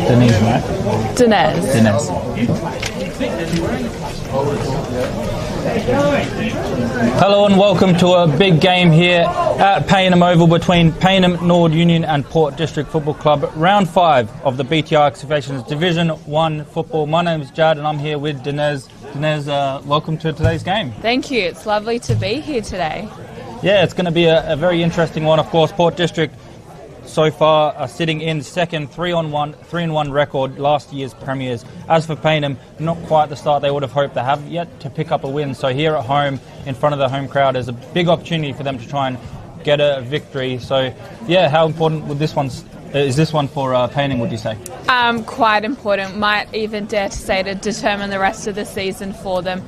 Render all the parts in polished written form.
Denise, right? Denise. Hello and welcome to a big game here at Payneham Oval between Payneham Nord Union and Port District Football Club. Round 5 of the BTR Excavations Division 1 football. My name is Jad and I'm here with Denise. Denise, welcome to today's game. Thank you. It's lovely to be here today. Yeah, it's going to be a very interesting one. Of course, Port District so far are sitting in second, 3-1 record, last year's premiers. As for Payneham, not quite the start they would have hoped. They have yet to pick up a win. So here at home, in front of the home crowd, is a big opportunity for them to try and get a victory. So, yeah, how important would this one is this one for Payneham, would you say? Quite important. Might even dare to say to determine the rest of the season for them.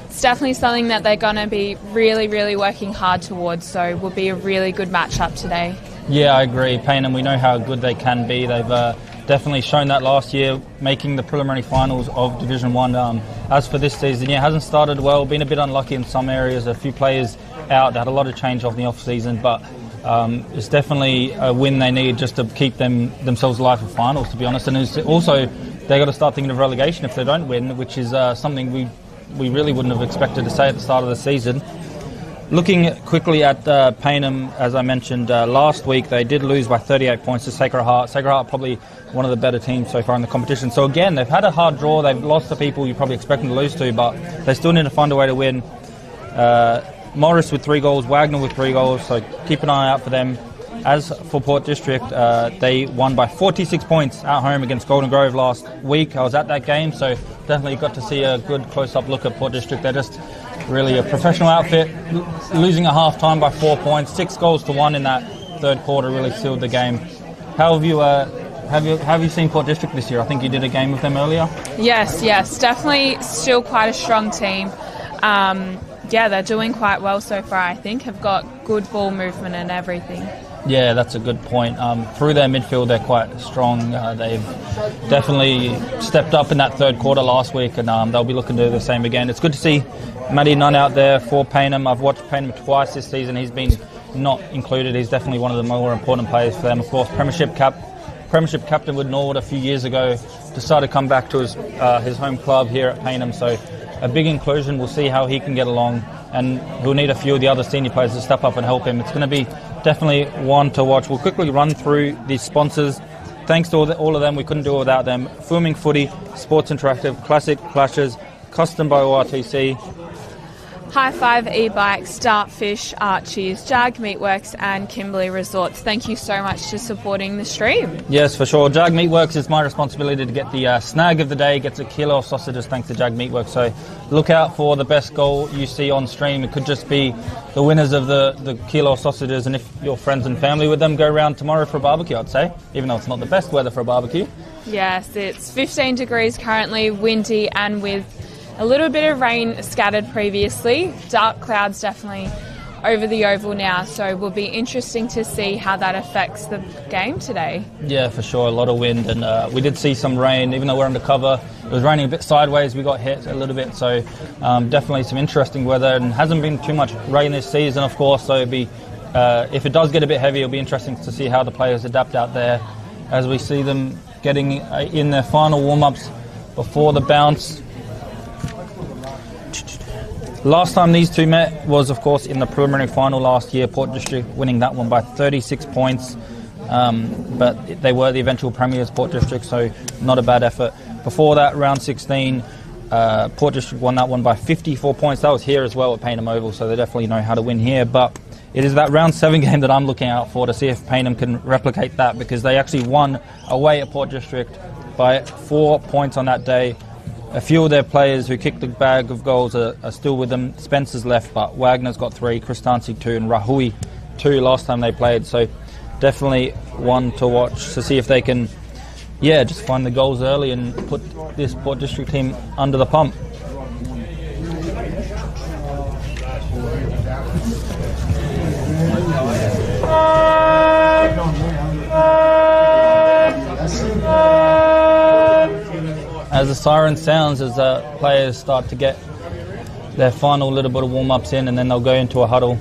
It's definitely something that they're going to be really, really working hard towards. So, will be a really good matchup today. Yeah, I agree. Payneham, we know how good they can be. They've definitely shown that last year, making the preliminary finals of Division 1. As for this season, yeah, it hasn't started well, been a bit unlucky in some areas. A few players out, they had a lot of change off in the off-season, but it's definitely a win they need just to keep themselves alive for finals, to be honest. And it's also, they've got to start thinking of relegation if they don't win, which is something we really wouldn't have expected to say at the start of the season. Looking quickly at Payneham, as I mentioned last week, they did lose by 38 points to Sacred Heart. Sacred Heart probably one of the better teams so far in the competition. So again, they've had a hard draw. They've lost to people you probably expect them to lose to, but they still need to find a way to win. Morris with 3 goals, Wagner with 3 goals, so keep an eye out for them. As for Port District, they won by 46 points at home against Golden Grove last week. I was at that game, so definitely got to see a good close-up look at Port District. They're just really a professional outfit, losing at half-time by 4 points, 6 goals to 1 in that third quarter really sealed the game. How have you seen Port District this year? I think you did a game with them earlier. Yes, definitely still quite a strong team. Yeah, they're doing quite well so far, I think. Have got good ball movement and everything. Yeah, that's a good point. Through their midfield, they're quite strong. They've definitely stepped up in that third quarter last week, and they'll be looking to do the same again. It's good to see Matty Nunn out there for Payneham. I've watched Payneham twice this season. He's been not included. He's definitely one of the more important players for them. Of course, Premiership captain with Norwood a few years ago, decided to come back to his home club here at Payneham. So a big inclusion. We'll see how he can get along, and we'll need a few of the other senior players to step up and help him. It's going to be definitely one to watch. We'll quickly run through the sponsors. Thanks to all of them, we couldn't do it without them. Filming Footy, Sports Interactive, Classic Clashes, Custom by ORTC, High Five e-bikes, Dartfish, Archie's, Jag Meatworks and Kimberley Resorts. Thank you so much for supporting the stream. Yes, for sure. Jag Meatworks is my responsibility to get the snag of the day, gets a kilo of sausages thanks to Jag Meatworks. So look out for the best goal you see on stream. It could just be the winners of the kilo of sausages, and if your friends and family with them, go around tomorrow for a barbecue, I'd say, even though it's not the best weather for a barbecue. Yes, it's 15 degrees currently, windy and with a little bit of rain scattered previously. Dark clouds definitely over the oval now, so it will be interesting to see how that affects the game today. Yeah, for sure. A lot of wind, and we did see some rain. Even though we're under cover, it was raining a bit sideways. We got hit a little bit, so definitely some interesting weather, and hasn't been too much rain this season, of course, so it'd be, if it does get a bit heavy, it'll be interesting to see how the players adapt out there as we see them getting in their final warm-ups before the bounce. Last time these two met was, of course, in the preliminary final last year. Port District winning that one by 36 points. But they were the eventual premiers, Port District, so not a bad effort. Before that, round 16, Port District won that one by 54 points. That was here as well at Payneham Oval, so they definitely know how to win here. But it is that round 7 game that I'm looking out for to see if Payneham can replicate that, because they actually won away at Port District by 4 points on that day. A few of their players who kicked the bag of goals are still with them. Spencer's left, but Wagner's got 3, Kristanci 2, and Rahui 2 last time they played. So definitely one to watch to see if they can, just find the goals early and put this Port District team under the pump. As the siren sounds, as players start to get their final little bit of warm-ups in, and then they'll go into a huddle.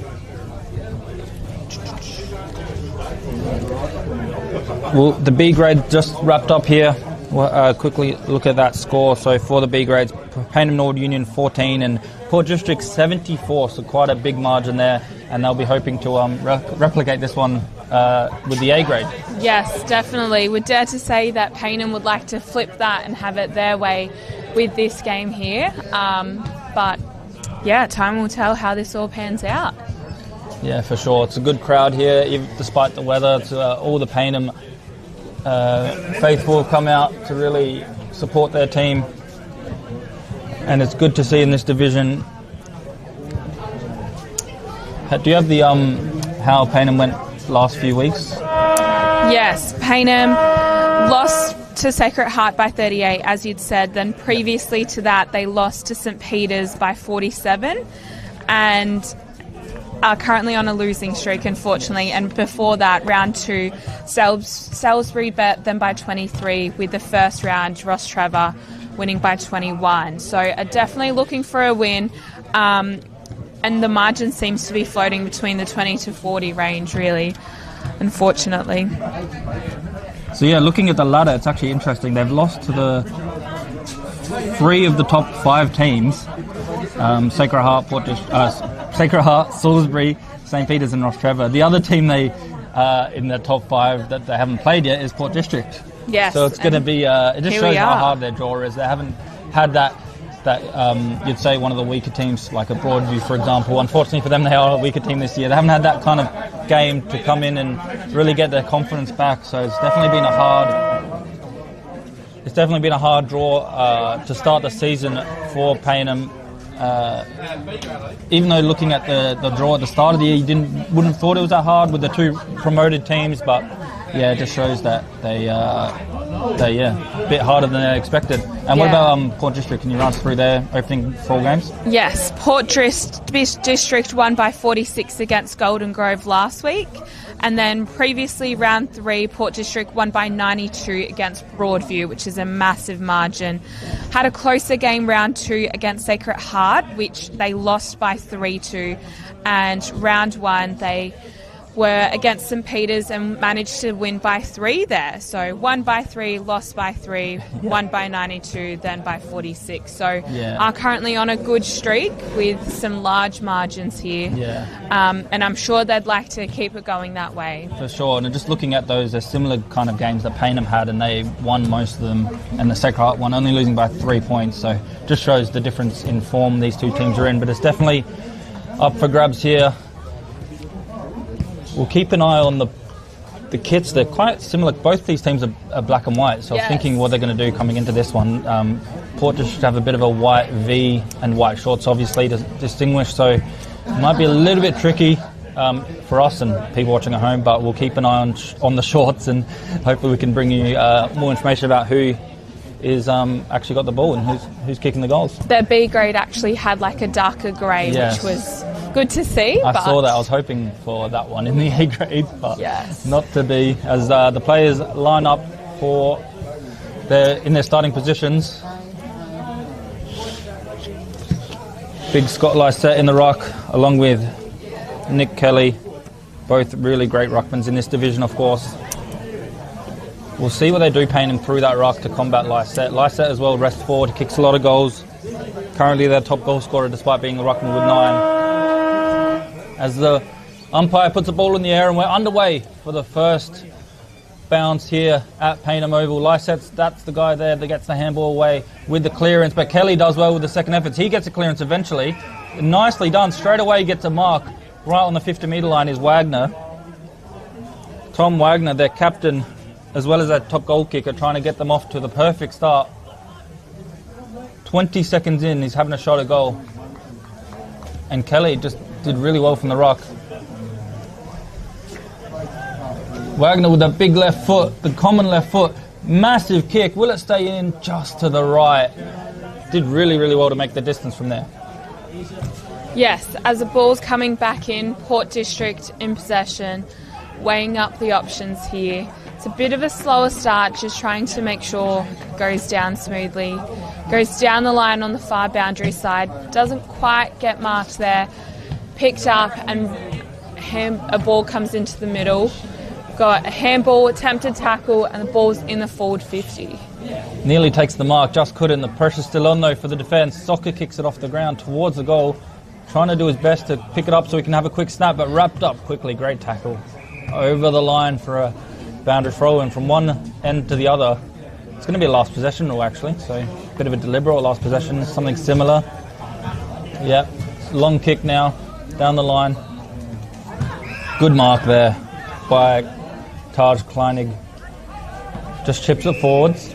Well, the B grade just wrapped up here. We'll quickly look at that score. So for the B grades, Payneham Nord Union 14 and Port District 74, so quite a big margin there, and they'll be hoping to replicate this one with the A grade. Yes, definitely. Would dare to say that Payneham would like to flip that and have it their way with this game here. But yeah, time will tell how this all pans out. Yeah, for sure. It's a good crowd here, even despite the weather. It's, all the Payneham faithful have come out to really support their team, and it's good to see in this division. Do you have the how Payneham went last few weeks? Yes, Payneham lost to Sacred Heart by 38, as you'd said. Then previously to that, they lost to St Peter's by 47, and are currently on a losing streak, unfortunately. And before that, round 2, Salisbury bet them by 23, with the first round, Ross Trevor winning by 21. So are definitely looking for a win. And the margin seems to be floating between the 20 to 40 range, really, unfortunately. So yeah, looking at the ladder, it's actually interesting. They've lost to the 3 of the top 5 teams, Sacred Heart, Salisbury, St Peter's and Ross Trevor. The other team they in the top 5 that they haven't played yet is Port District. Yes. So it's going to be, it just shows how hard their draw is. They haven't had that you'd say one of the weaker teams, like a Broadview, for example. Unfortunately for them, they are a weaker team this year. They haven't had that kind of game to come in and really get their confidence back. So it's definitely been a hard draw to start the season for Payneham. Even though looking at the draw at the start of the year, you wouldn't have thought it was that hard with the 2 promoted teams, but yeah, it just shows that they're a bit harder than they expected. And what about Port District? Can you run us through their opening 4 games? Yes, Port District won by 46 against Golden Grove last week. And then previously, round 3, Port District won by 92 against Broadview, which is a massive margin. Had a closer game round 2 against Sacred Heart, which they lost by 3-2. And round 1, they were against St Peter's and managed to win by 3 there. So won by 3, lost by 3, won by 92, then by 46. So are currently on a good streak with some large margins here. And I'm sure they'd like to keep it going that way. For sure. And just looking at those, they're similar kind of games that Payneham had, and they won most of them. And the Sacred Heart one only losing by 3 points. So just shows the difference in form these 2 teams are in. But it's definitely up for grabs here. We'll keep an eye on the kits. They're quite similar. Both these teams are black and white, so I was thinking what they're going to do coming into this one. Port District have a bit of a white V and white shorts, obviously, to distinguish, so it might be a little bit tricky for us and people watching at home, but we'll keep an eye on the shorts, and hopefully we can bring you more information about who is actually got the ball and who's kicking the goals. Their B grade actually had like a darker grey, which was good to see. I saw that. I was hoping for that one in the A grade, but not to be. As the players line up in their starting positions. Big Scott Lysette in the ruck, along with Nick Kelly, both really great ruckmans in this division, of course. We'll see what they do, Payneham through that ruck to combat Lysette. Lysette as well, rest forward, kicks a lot of goals. Currently their top goal scorer, despite being a ruckman with 9. As the umpire puts the ball in the air, and we're underway for the first bounce here at Payneham Oval. Lysette's, that's the guy there that gets the handball away with the clearance, but Kelly does well with the second efforts. He gets a clearance eventually. Nicely done. Straight away gets a mark right on the 50-metre line is Wagner. Tom Wagner, their captain, as well as their top goal kicker, trying to get them off to the perfect start. 20 seconds in, he's having a shot at goal. And Kelly just did really well from the ruck. Wagner with that big left foot, the common left foot, massive kick. Will it stay in? Just to the right. Did really, really well to make the distance from there. Yes, as the ball's coming back in, Port District in possession, weighing up the options here. It's a bit of a slower start, just trying to make sure it goes down smoothly. Goes down the line on the far boundary side, doesn't quite get marked there. Picked up, and a ball comes into the middle got a handball, attempted tackle, and the ball's in the forward 50. Nearly takes the mark, just couldn't. The pressure's still on though for the defence. Soccer kicks it off the ground towards the goal, trying to do his best to pick it up so he can have a quick snap, but wrapped up quickly. Great tackle. Over the line for a boundary throw, and from one end to the other. It's going to be a last possession rule actually, so a bit of a deliberate last possession, something similar. Yep, long kick now, down the line. Good mark there by Taj Kleinig. Just chips it forwards.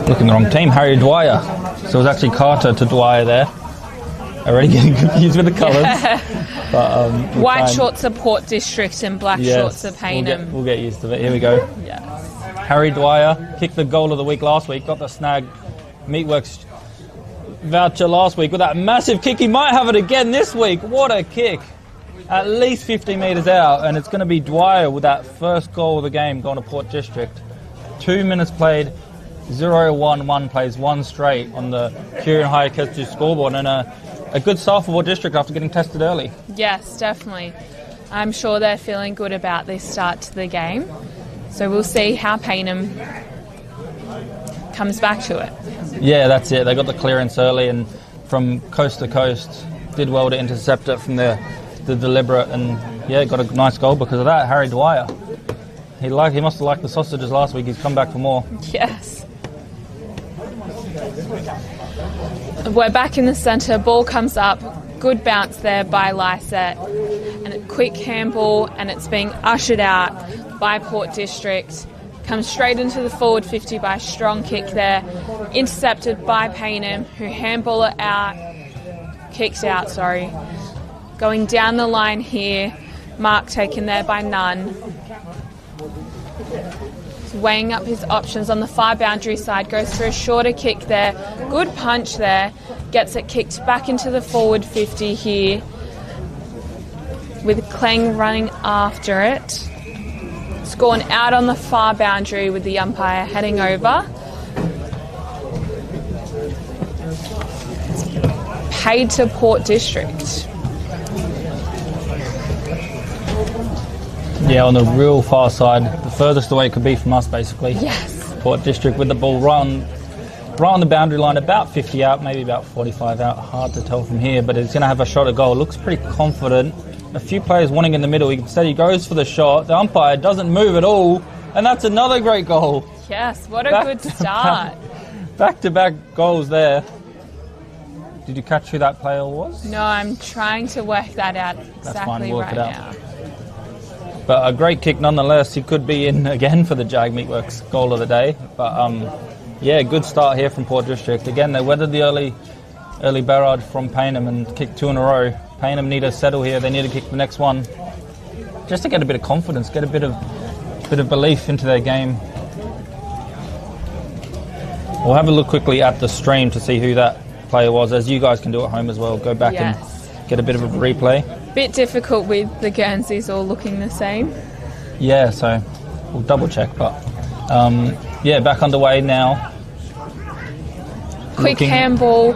Looking the wrong team, Harry Dwyer. So it was actually Carter to Dwyer there. Already getting confused with the colours. Yeah. But, white shorts are Port District and black shorts are Payneham. We'll get used to it. Here we go. Yes. Harry Dwyer kicked the goal of the week last week, got the snag Meatworks voucher last week with that massive kick. He might have it again this week. What a kick. At least 50 metres out, and it's going to be Dwyer with that first goal of the game going to Port District. 2 minutes played, 0-1 plays, one straight on the Kieran Hyakestu scoreboard, and a good start for Port District after getting tested early. Yes, definitely. I'm sure they're feeling good about this start to the game. So we'll see how Payneham comes back to it. Yeah, that's it. They got the clearance early and from coast to coast did well to intercept it from the deliberate, and yeah, got a nice goal because of that. Harry Dwyer. He must have liked the sausages last week. He's come back for more. Yes. We're back in the centre. Ball comes up. Good bounce there by Lyset. And a quick handball, and it's being ushered out by Port District. Comes straight into the forward 50 by a strong kick there. Intercepted by Payneham, who handball it out. Kicks out, sorry. Going down the line here. Mark taken there by Nunn. Weighing up his options on the far boundary side, goes for a shorter kick there. Good punch there. Gets it kicked back into the forward 50 here, with Kleng running after it. It's gone out on the far boundary with the umpire heading over. Paid to Port District. Yeah, on the real far side, the furthest away it could be from us, basically. Yes. Port District with the ball right on the boundary line, about 50 out, maybe about 45 out. Hard to tell from here, but it's going to have a shot at goal. Looks pretty confident. A few players wanting in the middle. Instead, he goes for the shot. The umpire doesn't move at all, and that's another great goal. Yes, what a good start. Back-to-back goals there. Did you catch who that player was? No, I'm trying to work that out exactly right now. But a great kick nonetheless. He could be in again for the Jag Meatworks goal of the day. But yeah, good start here from Port District. Again, they weathered the early barrage from Payneham and kicked 2 in a row. Payneham need to settle here. They need to kick the next one just to get a bit of confidence, get a bit of belief into their game. We'll have a look quickly at the stream to see who that player was, as you guys can do at home as well. Go back and get a bit of a replay. Bit difficult with the Guernseys all looking the same. Yeah, so we'll double check, but yeah, back underway now. Quick handball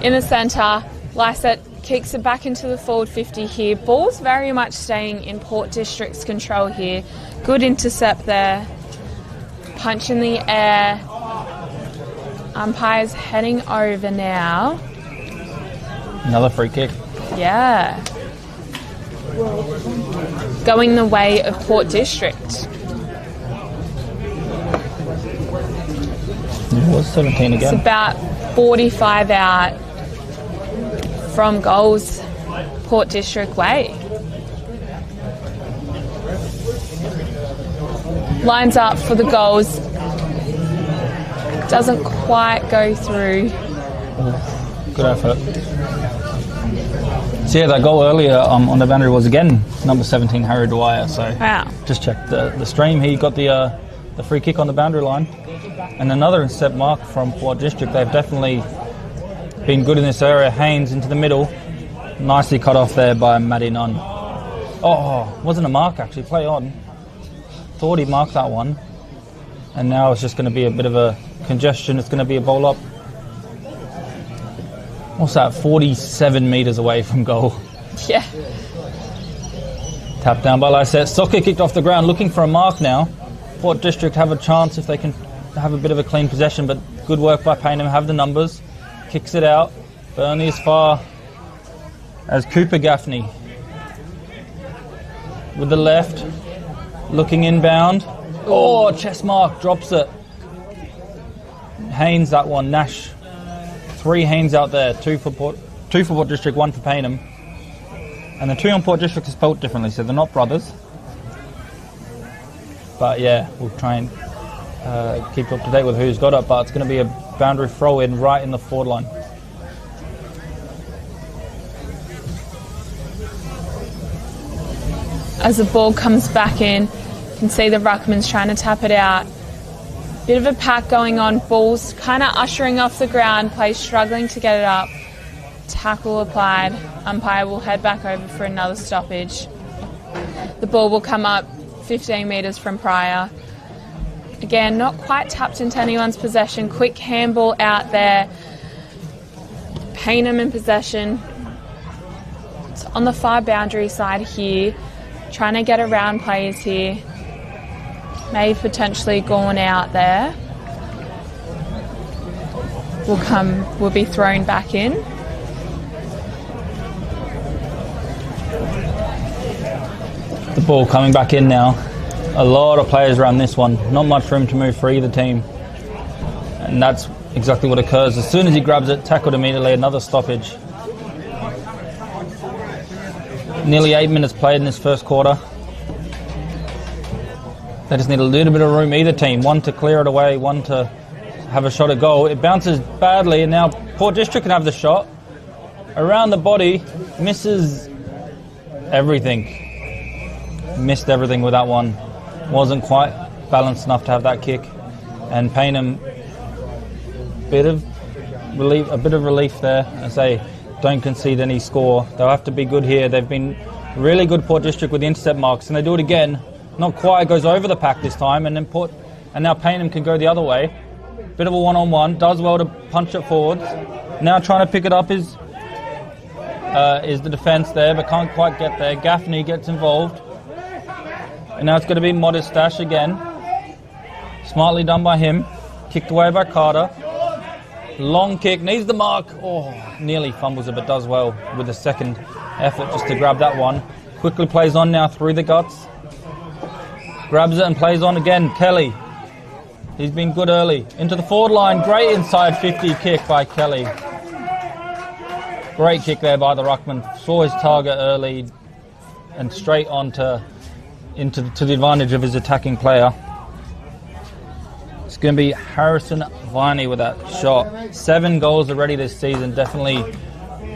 in the centre. Lyset kicks it back into the forward 50 here. Ball's very much staying in Port District's control here. Good intercept there. Punch in the air. Umpire's heading over now. Another free kick. Yeah. Going the way of Port District. It was 17 again. It's about 45 out from goals Port District way. Lines up for the goals. Doesn't quite go through. Good effort. So yeah, that goal earlier on the boundary was again number 17 Harry Dwyer. So wow. Just checked the stream. He got the free kick on the boundary line, and another intercept mark from Port District. They've definitely been good in this area. Haynes into the middle, nicely cut off there by Matty Nunn. Oh, wasn't a mark actually. Play on. Thought he marked that one, and now it's just going to be a bit of a congestion. It's going to be a bowl up. what's that, 47 metres away from goal. Yeah. Tapped down by Lysette. Soccer kicked off the ground, looking for a mark now. Port District have a chance if they can have a bit of a clean possession, but good work by Payneham, have the numbers. Kicks it out, but only as far as Cooper Gaffney. With the left, looking inbound. Oh, chest mark, drops it. Haynes, that one. Nash. 3 Haynes out there. 2 for Port District, 1 for Payneham. And the 2 on Port District is spelt differently, so they're not brothers. But yeah, we'll try and keep up to date with who's got it, but it's going to be a boundary throw in right in the forward line. As the ball comes back in, you can see the ruckman's trying to tap it out. Bit of a pack going on, ball's kind of ushering off the ground, players struggling to get it up. Tackle applied, umpire will head back over for another stoppage. The ball will come up 15 metres from Pryor. Again, not quite tapped into anyone's possession. Quick handball out there. Payneham in possession. It's on the far boundary side here. Trying to get around players here. May have potentially gone out there. Will be thrown back in. The ball coming back in now. A lot of players around this one. Not much room to move for either team. And that's exactly what occurs. As soon as he grabs it, tackled immediately, another stoppage. Nearly 8 minutes played in this first quarter. They just need a little bit of room, either team. One to clear it away, one to have a shot at goal. It bounces badly, and now Port District can have the shot. Around the body, misses everything. Missed everything with that one. Wasn't quite balanced enough to have that kick. And Payneham, a bit of relief there. I say, don't concede any score. They'll have to be good here. They've been really good, Port District, with the intercept marks, and they do it again. Not quite, goes over the pack this time, and now Payneham can go the other way. Bit of a one-on-one, does well to punch it forwards. Now trying to pick it up is the defence there, but can't quite get there. Gaffney gets involved. And now it's going to be Modest Dash again. Smartly done by him. Kicked away by Carter. Long kick, needs the mark. Oh, nearly fumbles it, but does well with the second effort just to grab that one. Quickly plays on now through the guts. Grabs it and plays on again. Kelly. He's been good early. Into the forward line. Great inside 50 kick by Kelly. Great kick there by the ruckman. Saw his target early and straight on to the advantage of his attacking player. It's going to be Harrison Viney with that shot. 7 goals already this season. Definitely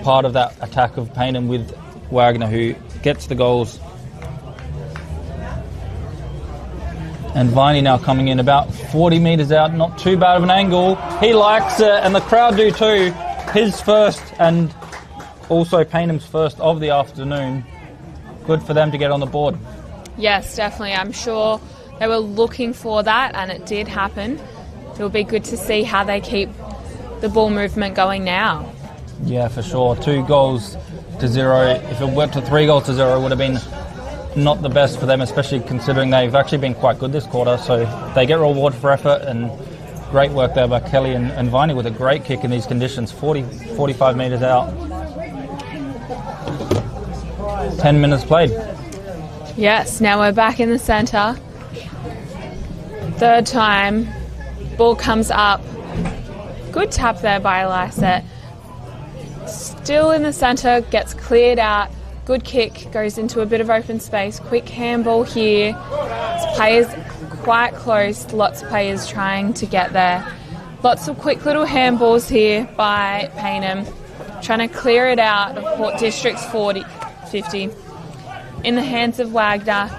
part of that attack of Payneham with Wagner, who gets the goals. And Viney now coming in about 40 metres out. Not too bad of an angle. He likes it, and the crowd do too. His first, and also Paynham's first of the afternoon. Good for them to get on the board. Yes, definitely. I'm sure they were looking for that, and it did happen. It'll be good to see how they keep the ball movement going now. Yeah, for sure. 2 goals to 0. If it went to 3 goals to 0, it would have been not the best for them, especially considering they've actually been quite good this quarter. So they get rewarded for effort, and great work there by Kelly and Viney with a great kick in these conditions. 45 metres out. 10 minutes played. Yes, now we're back in the centre. Third time, ball comes up. Good tap there by Lysette. Still in the centre, gets cleared out. Good kick, goes into a bit of open space. Quick handball here. Players quite close, lots of players trying to get there. Lots of quick little handballs here by Payneham. Trying to clear it out of Port District's 50. In the hands of Wagner,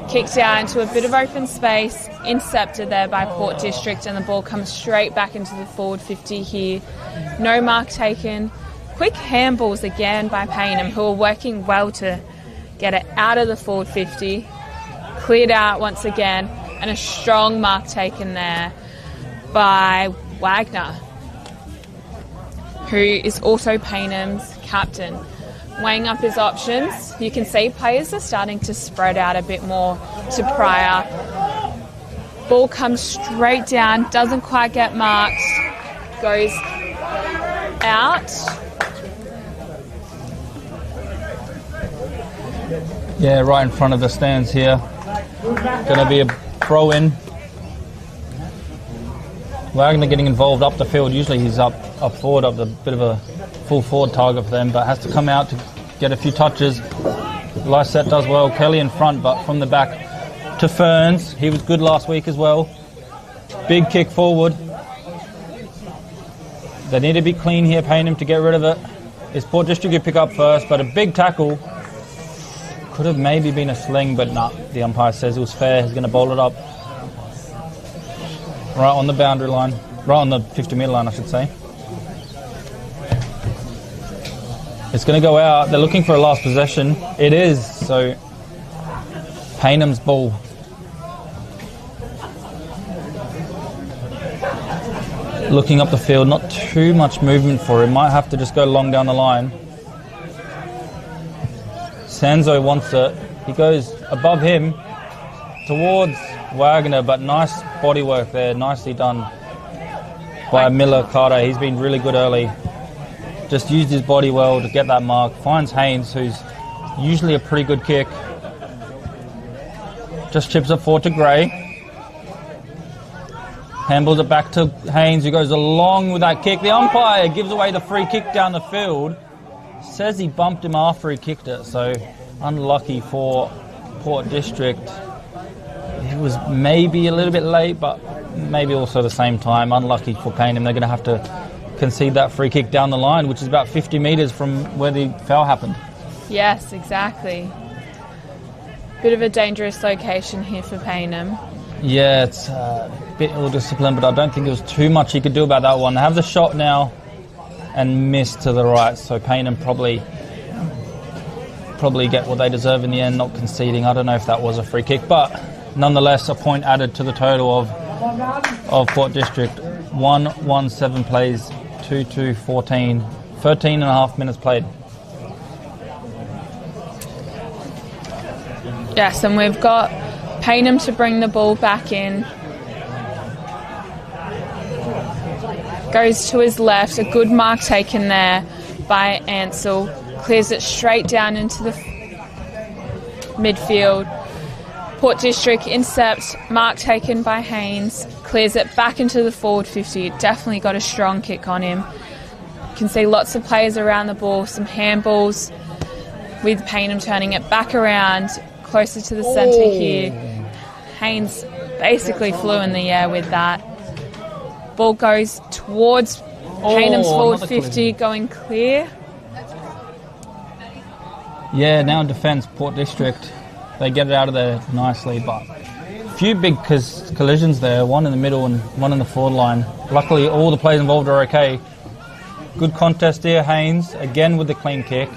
kicked out into a bit of open space, intercepted there by Port District, and the ball comes straight back into the forward 50 here. No mark taken. Quick handballs again by Payneham, who are working well to get it out of the forward 50. Cleared out once again, and a strong mark taken there by Wagner, who is also Paynham's captain. Weighing up his options, you can see players are starting to spread out a bit more to Pryor. Ball comes straight down, doesn't quite get marked, goes out. Yeah, right in front of the stands here. Going to be a throw in. Wagner getting involved up the field. Usually he's up forward, up a bit of a full forward target for them, but has to come out to get a few touches. Lysette does well. Kelly in front, but from the back to Ferns. He was good last week as well. Big kick forward. They need to be clean here, Payneham, to get rid of it. It's Port District who pick up first, but a big tackle. Could have maybe been a sling, but nah. The umpire says it was fair. He's going to bowl it up. Right on the boundary line. Right on the 50-metre line, I should say. It's going to go out. They're looking for a last possession. It is, so Paynham's ball. Looking up the field, not too much movement for him. Might have to just go long down the line. Sanzo wants it. He goes above him towards Wagner, but nice body work there. Nicely done by Miller Carter. He's been really good early. Just used his body well to get that mark. Finds Haynes, who's usually a pretty good kick. Just chips it forward to Gray. Handles it back to Haynes, who goes along with that kick. The umpire gives away the free kick down the field. Says he bumped him after he kicked it, so unlucky for Port District. It was maybe a little bit late, but maybe also the same time. Unlucky for Payneham. They're going to have to concede that free kick down the line, which is about 50 metres from where the foul happened. Yes, exactly. Bit of a dangerous location here for Payneham. Yeah, it's a bit ill-disciplined, but I don't think there was too much he could do about that one. They have the shot now and miss to the right, so Payneham probably get what they deserve in the end, not conceding. I don't know if that was a free kick, but nonetheless a point added to the total of Port District. 1-1-7 plays, 2-2-14, 13 and a half minutes played. Yes, and we've got Payneham to bring the ball back in. Goes to his left, a good mark taken there by Ansell. Clears it straight down into the midfield. Port District intercept, mark taken by Haynes. Clears it back into the forward 50. Definitely got a strong kick on him. You can see lots of players around the ball, some handballs with Payneham turning it back around closer to the centre here. Haynes basically flew in the air with that. Ball goes towards Paynham's forward 50, going clear. Yeah, now in defence, Port District, they get it out of there nicely, but a few big collisions there, one in the middle and one in the forward line. Luckily, all the players involved are okay. Good contest here, Haynes, again with the clean kick.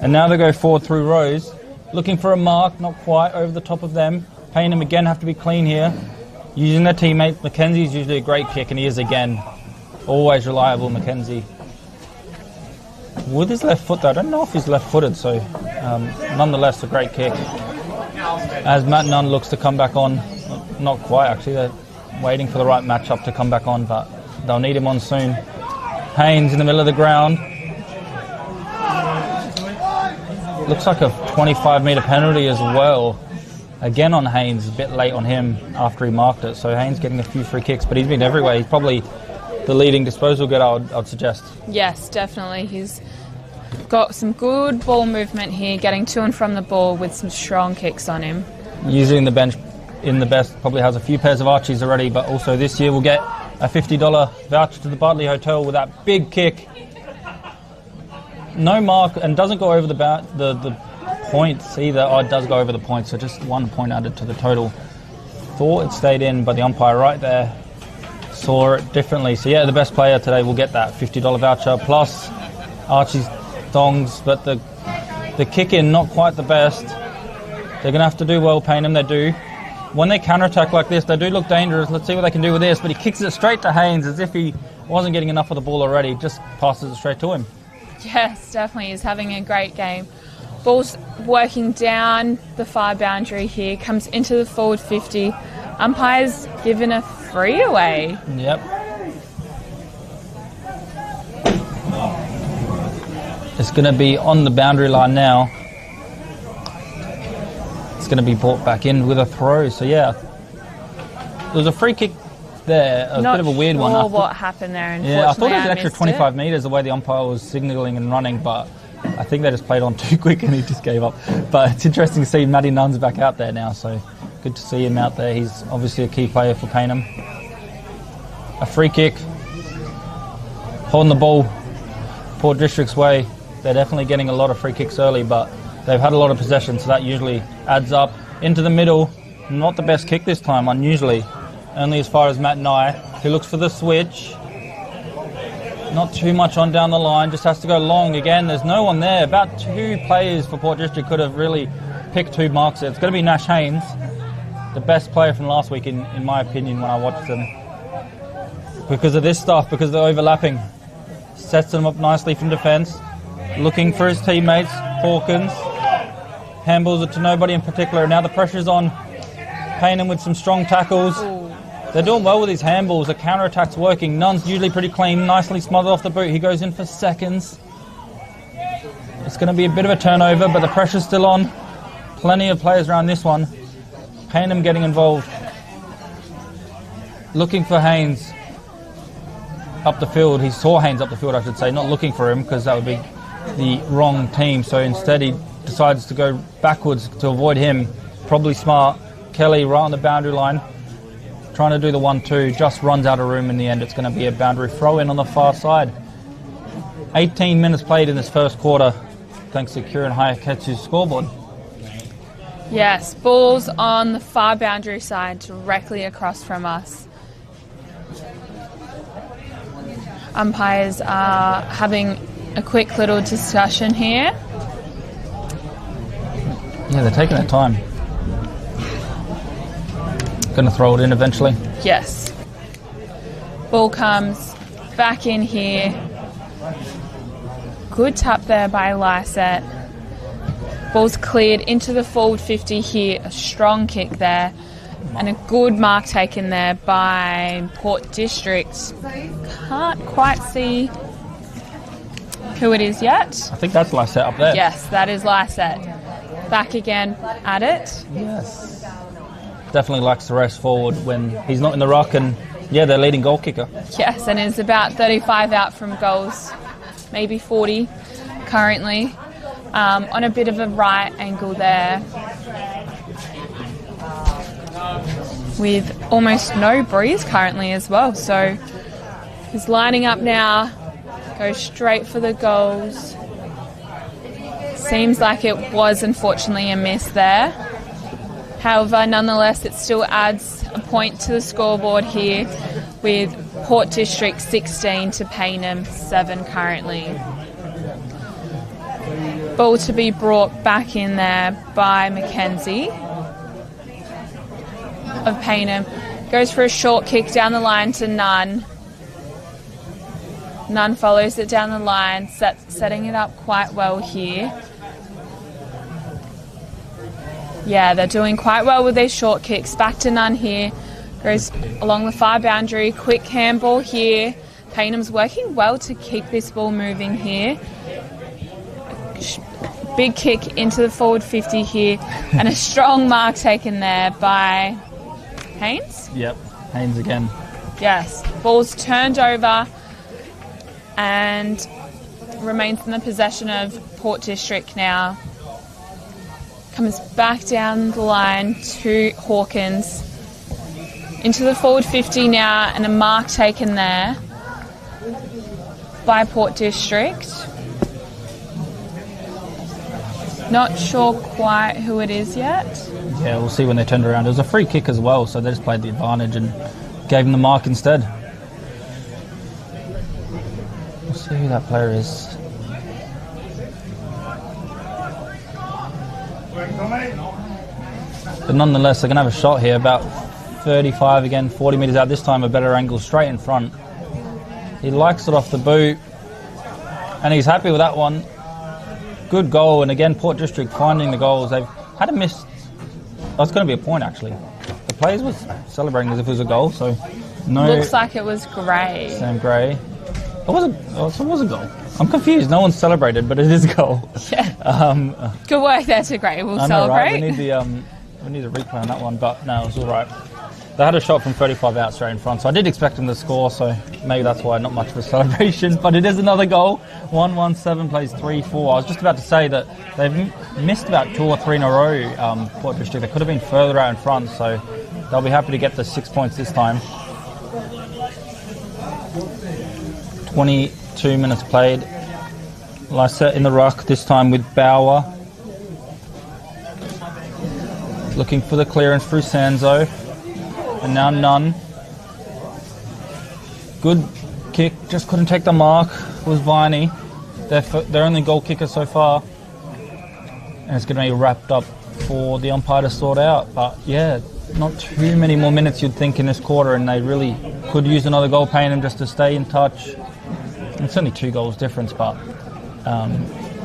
And now they go forward through rows, looking for a mark, not quite, over the top of them. Payneham again have to be clean here. Using their teammate, Mackenzie's usually a great kick, and he is again. Always reliable, Mackenzie. With his left foot, though, I don't know if he's left-footed, so nonetheless, a great kick. As Matt Nunn looks to come back on, not quite actually, they're waiting for the right matchup to come back on, but they'll need him on soon. Haynes in the middle of the ground. Looks like a 25-metre penalty as well. Again on Haynes, a bit late on him after he marked it, so Haynes getting a few free kicks, but he's been everywhere. He's probably the leading disposal getter, I'd suggest. Yes, definitely. He's got some good ball movement here, getting to and from the ball with some strong kicks on him. Usually in the bench, in the best, probably has a few pairs of Archies already, but also this year we'll get a $50 voucher to the Bartley Hotel with that big kick. No mark, and doesn't go over the points either. Oh, it does go over the points, so just 1 point added to the total. Thought it stayed in, but the umpire right there saw it differently. So yeah, the best player today will get that $50 voucher plus Archie's thongs, but the kick in not quite the best. They're going to have to do well, Payneham, they do. when they counter-attack like this, they do look dangerous. Let's see what they can do with this. But he kicks it straight to Haynes as if he wasn't getting enough of the ball already. Just passes it straight to him. Yes, definitely. He's having a great game. Ball's working down the far boundary here. Comes into the forward 50. Umpire's given a free away. Yep. It's going to be on the boundary line now. It's going to be brought back in with a throw. So, yeah. There was a free kick there. A bit of a weird one. Not sure what happened there, unfortunately. Yeah, I thought it was an extra 25 metres the way the umpire was signalling and running, but I think they just played on too quick and he just gave up. But it's interesting to see Matty Nunn's back out there now, so good to see him out there. He's obviously a key player for Payneham. A free kick. Holding the ball Port District's way. They're definitely getting a lot of free kicks early, but they've had a lot of possession, so that usually adds up. Into the middle. Not the best kick this time, unusually. Only as far as Matt Nye, who looks for the switch. Not too much on down the line, just has to go long again. There's no one there. About 2 players for Port District could have really picked 2 marks there. It's going to be Nash Haynes, the best player from last week, in my opinion, when I watched them. Because of this stuff, because they're overlapping. Sets them up nicely from defence. Looking for his teammates. Hawkins. Handballs it to nobody in particular. Now the pressure's on Payneham with some strong tackles. They're doing well with his handballs. The counter-attack's working. Nunn's usually pretty clean. Nicely smothered off the boot. He goes in for seconds. It's going to be a bit of a turnover, but the pressure's still on. Plenty of players around this one. Payneham getting involved. Looking for Haynes up the field. He saw Haynes up the field, I should say. Not looking for him, because that would be the wrong team. So instead he decides to go backwards to avoid him. Probably smart. Kelly right on the boundary line. Trying to do the 1-2, just runs out of room in the end. It's going to be a boundary throw-in on the far side. 18 minutes played in this first quarter, thanks to Kieran Hayaketsu's scoreboard. Yes, ball's on the far boundary side, directly across from us. Umpires are having a quick little discussion here. Yeah, they're taking their time. Going to throw it in eventually. Yes. Ball comes back in here. Good tap there by Lysette. Ball's cleared into the forward 50 here. A strong kick there. And a good mark taken there by Port District. Can't quite see who it is yet. I think that's Lysette up there. Yes, that is Lysette. Back again at it. Yes. Definitely likes to rest forward when he's not in the ruck, and yeah, they're leading goal kicker. Yes, and is about 35 out from goals, maybe 40 currently. On a bit of a right angle there, with almost no breeze currently as well. So he's lining up now, goes straight for the goals. Seems like it was unfortunately a miss there. However, nonetheless, it still adds a point to the scoreboard here, with Port District 16 to Payneham 7 currently. Ball to be brought back in there by Mackenzie of Payneham. Goes for a short kick down the line to Nunn. Nunn follows it down the line, setting it up quite well here. Yeah, they're doing quite well with their short kicks. Back to Nunn here. Goes along the far boundary. Quick handball here. Paynham's working well to keep this ball moving here. Big kick into the forward 50 here. And a strong mark taken there by Haynes. Yep, Haynes again. Yes, ball's turned over and remains in the possession of Port District now. Comes back down the line to Hawkins. Into the forward 50 now, and a mark taken there by Port District. Not sure quite who it is yet. Yeah, we'll see when they turned around. It was a free kick as well, so they just played the advantage and gave him the mark instead. We'll see who that player is. But nonetheless, they're going to have a shot here, about 35 again, 40 metres out. This time a better angle, straight in front. He likes it off the boot, and he's happy with that one. Good goal, and again, Port District finding the goals. They've had a miss. That's going to be a point, actually. The players was celebrating as if it was a goal, so no. Looks like it was Gray. Sam Gray. It was a goal. I'm confused. No one's celebrated, but it is a goal. Yeah. Good work there to Gray. We'll celebrate. Right? We need a replay on that one, but no, it was all right. They had a shot from 35 out straight in front, so I did expect them to score, so maybe that's why not much of a celebration, but it is another goal. 1-1-7 plays 3-4. I was just about to say that they've missed about 2 or 3 in a row, Port District. They could have been further out in front, so they'll be happy to get the 6 points this time. 22 minutes played. Lysette in the ruck, this time with Bauer. Looking for the clearance through Sanzo. And now Nunn. Good kick, just couldn't take the mark. It was Viney, their only goal kicker so far. And it's going to be wrapped up for the umpire to sort out. But yeah, not too many more minutes you'd think in this quarter, and they really could use another goal, Payneham, just to stay in touch. It's only 2 goals difference, but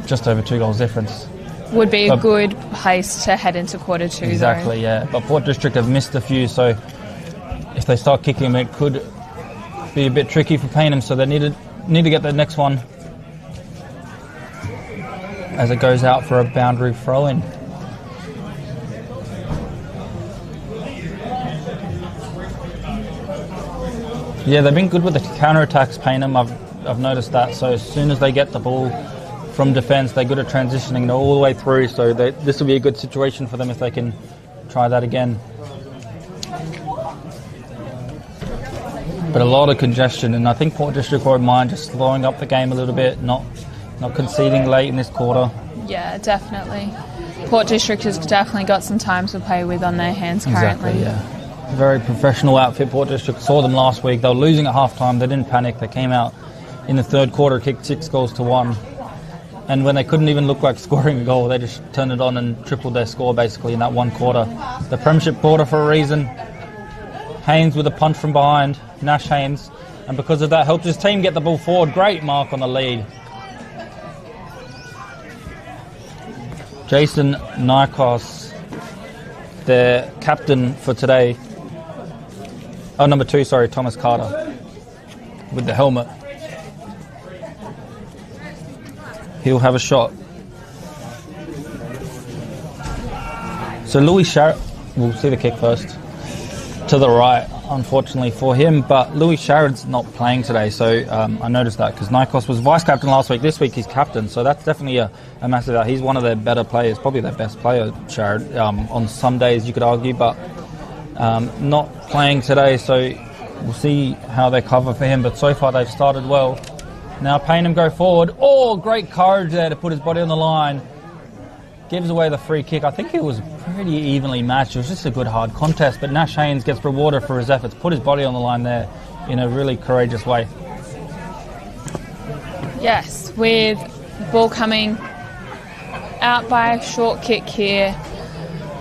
just over 2 goals difference. Would be a good place to head into quarter 2, exactly, though. Yeah. But Port District have missed a few, so if they start kicking them, it could be a bit tricky for Payneham, so they need to get the next one as it goes out for a boundary throw-in. Yeah, they've been good with the counter-attacks, Payneham. I've noticed that. So as soon as they get the ball from defence, they're good at transitioning it all the way through. So this will be a good situation for them if they can try that again. But a lot of congestion, and I think Port District won't mind just slowing up the game a little bit, not conceding late in this quarter. Yeah, definitely. Port District has definitely got some time to play with on their hands currently. Exactly, yeah. Very professional outfit, Port District. Saw them last week. They were losing at half-time. They didn't panic. They came out in the third quarter, kicked 6-1. And when they couldn't even look like scoring a goal, they just turned it on and tripled their score, basically, in that one quarter. The Premiership quarter for a reason. Haynes with a punch from behind. Nash Haynes. And because of that, helped his team get the ball forward. Great mark on the lead. Jason Nikos, their captain for today. Oh, number 2, sorry, Thomas Carter with the helmet. He'll have a shot. So Louis Sharrett, we'll see the kick first. To the right, unfortunately for him, but Louis Sharrett's not playing today, so I noticed that because Nikos was vice-captain last week. This week he's captain, so that's definitely a massive out. He's one of their better players, probably their best player, Sharrett, on some days you could argue, but not playing today, so we'll see how they cover for him, but so far they've started well. Now Payneham go forward. Oh, great courage there to put his body on the line. Gives away the free kick. I think it was pretty evenly matched. It was just a good hard contest, but Nash Haynes gets rewarded for his efforts. Put his body on the line there in a really courageous way. Yes, with ball coming out by a short kick here.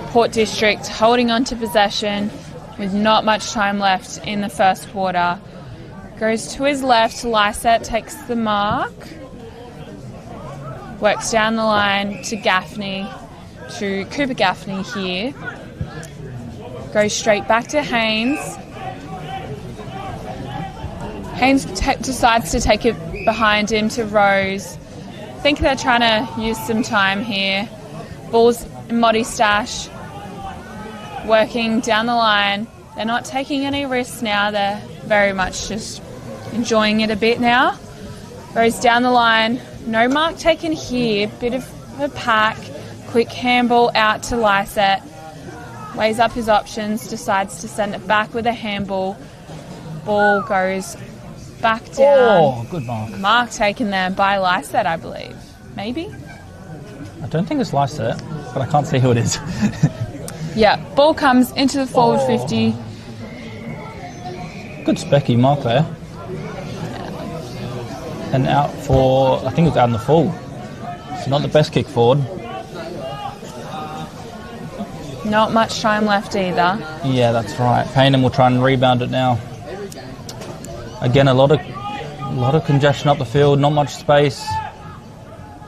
Port District holding on to possession with not much time left in the first quarter. Goes to his left, Lysette takes the mark. Works down the line to Gaffney, to Cooper Gaffney here. Goes straight back to Haynes. Haynes decides to take it behind him to Rose. I think they're trying to use some time here. Ball's in Moddy Stash. Working down the line. They're not taking any risks now. They're very much just enjoying it a bit now. Goes down the line. No mark taken here. Bit of a pack. Quick handball out to Lysette. Weighs up his options. Decides to send it back with a handball. Ball goes back down. Oh, good mark. Mark taken there by Lysette, I believe. Maybe? I don't think it's Lysette, but I can't see who it is. Yeah, ball comes into the forward 50. Good specky mark there. And out for, I think it was out in the full. It's not the best kick forward. Not much time left either. Yeah, that's right. Payneham will try and rebound it now. Again, a lot of congestion up the field, not much space.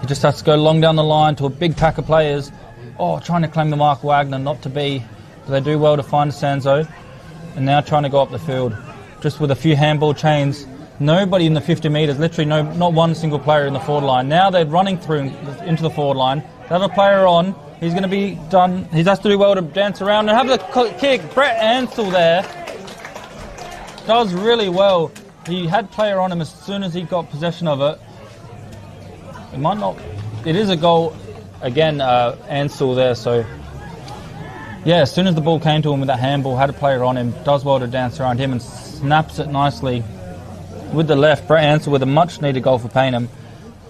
He just has to go long down the line to a big pack of players. Oh, trying to claim the mark, Wagner, not to be. But they do well to find Sanzo. And now trying to go up the field. Just with a few handball chains. Nobody in the 50 metres, literally not one single player in the forward line. Now they're running through into the forward line. They have a player on. He's going to be done. He has to do well to dance around and have the kick. Brett Ansell there does really well. He had player on him as soon as he got possession of it. It might not. It is a goal again. Ansell there. So yeah, as soon as the ball came to him with that handball, had a player on him, does well to dance around him and snaps it nicely with the left. Brett Ansell with a much needed goal for Payneham,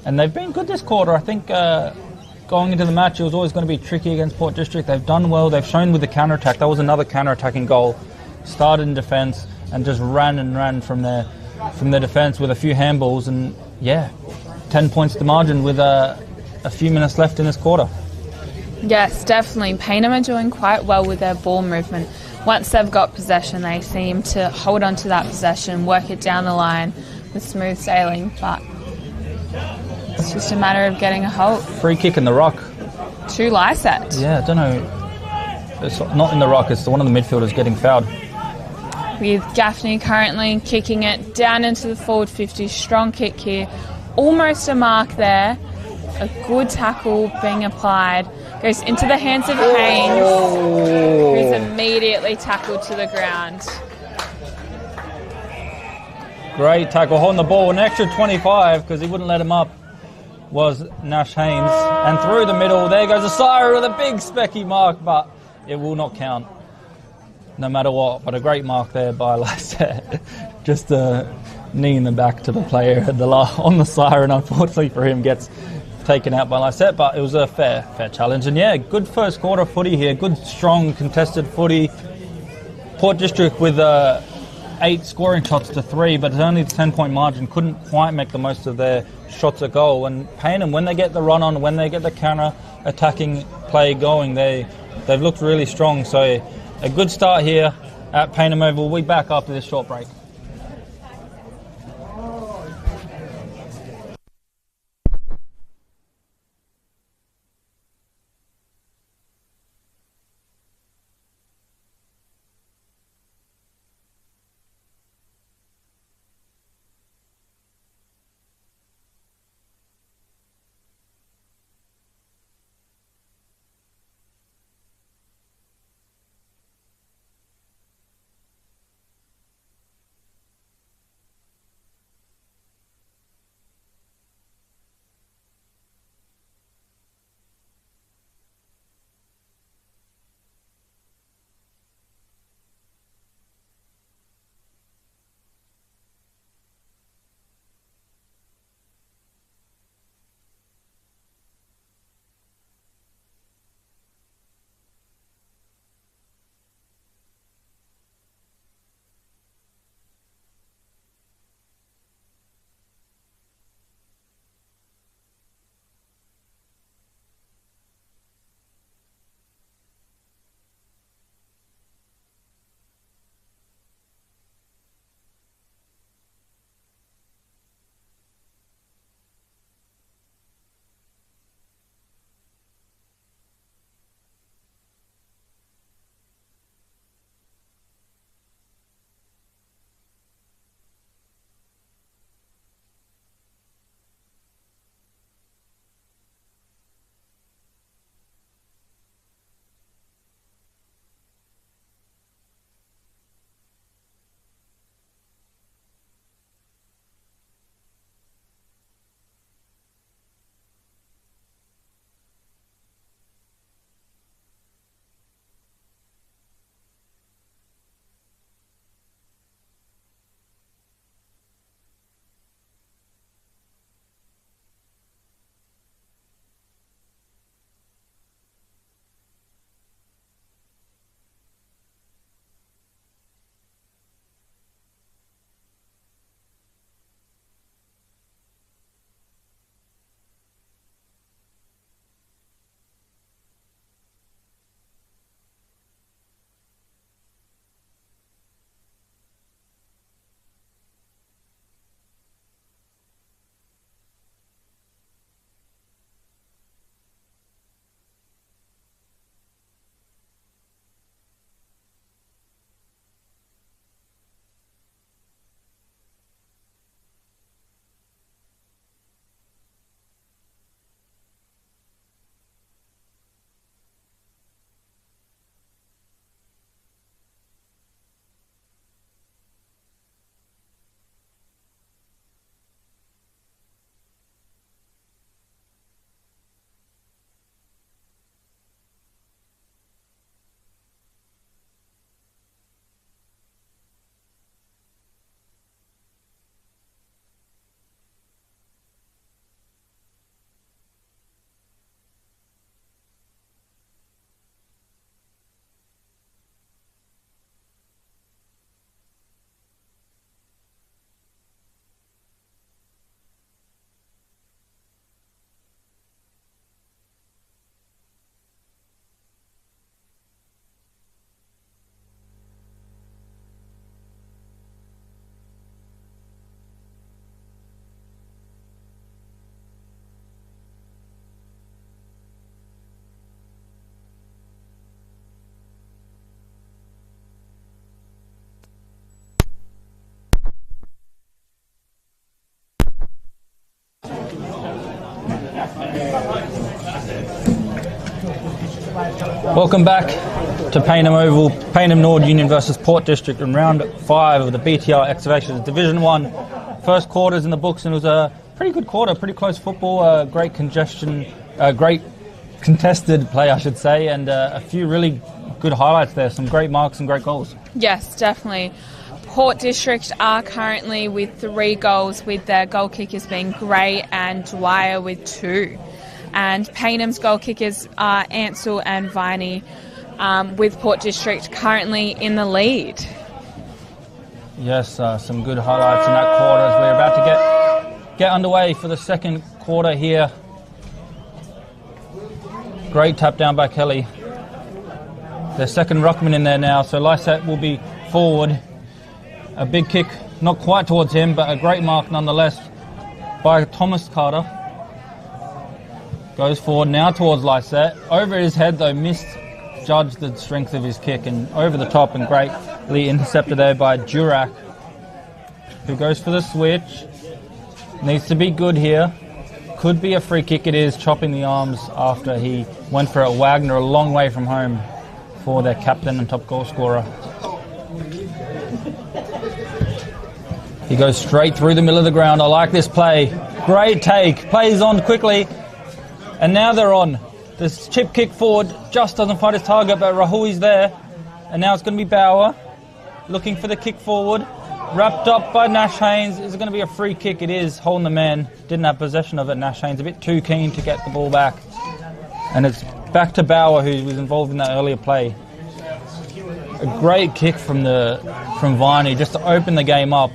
and they've been good this quarter. I think. Going into the match, it was always going to be tricky against Port District. They've done well. They've shown with the counter-attack. That was another counter-attacking goal. Started in defence and just ran from their defence with a few handballs. And, yeah, 10 points to margin with a few minutes left in this quarter. Yes, definitely. Payneham are doing quite well with their ball movement. Once they've got possession, they seem to hold on to that possession, work it down the line with smooth sailing. But it's just a matter of getting a hold. Free kick in the ruck. To Lyset. Yeah, I don't know. It's not in the ruck. It's one of the midfielders getting fouled. With Gaffney currently kicking it down into the forward 50. Strong kick here. Almost a mark there. A good tackle being applied. Goes into the hands of Haynes, who's immediately tackled to the ground. Great tackle, holding the ball. An extra 25 because he wouldn't let him up. Was Nash Haynes, and through the middle there goes a siren with a big specky mark, but it will not count no matter what. But a great mark there by Lyset. Just a knee in the back to the player on the siren. Unfortunately for him, gets taken out by Lyset, but it was a fair challenge. And yeah, good first quarter footy here. Good strong contested footy. Port District with 8 scoring shots to 3, but it's only the 10-point margin. Couldn't quite make the most of their shots at goal. And Payneham, when they get the run on, when they get the counter-attacking play going, they've looked really strong. So a good start here at Payneham Oval. We'll be back after this short break. Welcome back to Payneham Oval, Payneham Nord Union versus Port District in round 5 of the BTR Excavations Division 1. First quarter's in the books, and it was a pretty good quarter, pretty close football, great great contested play, I should say, and a few really good highlights there, some great marks and great goals. Yes, definitely. Port District are currently with 3 goals, with their goal kickers being Gray and Dwyer with 2. And Paynham's goal kickers are Ansell and Viney, with Port District currently in the lead. Yes, some good highlights in that quarter as we're about to get underway for the second quarter here. Great tap down by Kelly. Their second ruckman in there now, so Lysette will be forward. A big kick, not quite towards him, but a great mark nonetheless by Thomas Carter. Goes forward now towards Lysette. Over his head though, misjudged the strength of his kick and over the top, and greatly intercepted there by Durack, who goes for the switch. Needs to be good here. Could be a free kick. It is, chopping the arms after he went for it. Wagner a long way from home for their captain and top goal scorer. He goes straight through the middle of the ground. I like this play. Great take. Plays on quickly. And now they're on. This chip kick forward just doesn't find his target, but Rahui's there. And now it's going to be Bauer looking for the kick forward. Wrapped up by Nash Haynes. Is it going to be a free kick? It is. Holding the man. Didn't have possession of it. Nash Haynes a bit too keen to get the ball back. And it's back to Bauer, who was involved in that earlier play. A great kick from Viney just to open the game up.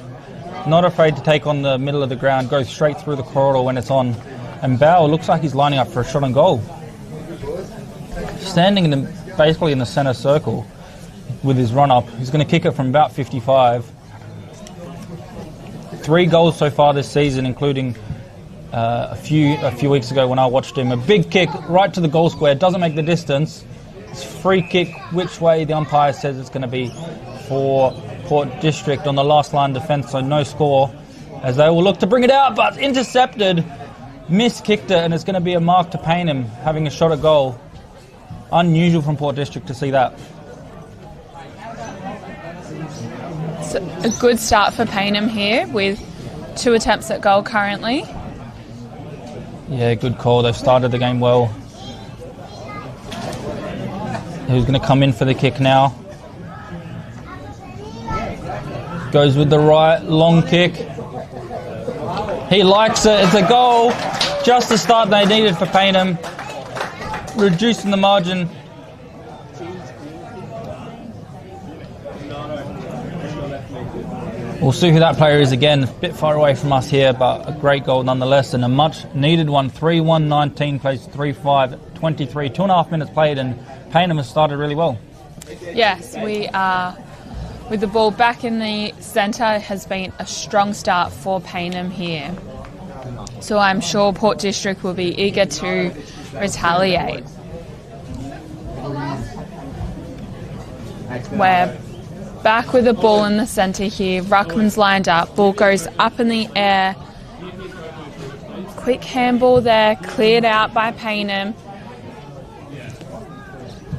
Not afraid to take on the middle of the ground. Goes straight through the corridor when it's on. And Bauer looks like he's lining up for a shot on goal. Standing basically in the centre circle with his run up. He's going to kick it from about 55. 3 goals so far this season, including a few weeks ago when I watched him. A big kick right to the goal square, doesn't make the distance. It's free kick, which way the umpire says it's going to be for Port District on the last line defence, so no score as they will look to bring it out, but intercepted, miskicked it, and it's going to be a mark to Payneham having a shot at goal. Unusual from Port District to see that. A good start for Payneham here with 2 attempts at goal currently. Yeah, good call. They've started the game well. Who's going to come in for the kick now? Goes with the right, long kick. He likes it. It's a goal. Just the start they needed for Payneham. Reducing the margin. We'll see who that player is again. A bit far away from us here, but a great goal nonetheless, and a much needed one. 3-1-19 plays 3-5, 23, 2.5 minutes played, and Payneham has started really well. Yes, we are with the ball back in the centre. Has been a strong start for Payneham here. So I'm sure Port District will be eager to retaliate. We're back with the ball in the centre here. Ruckman's lined up. Ball goes up in the air. Quick handball there, cleared out by Payneham.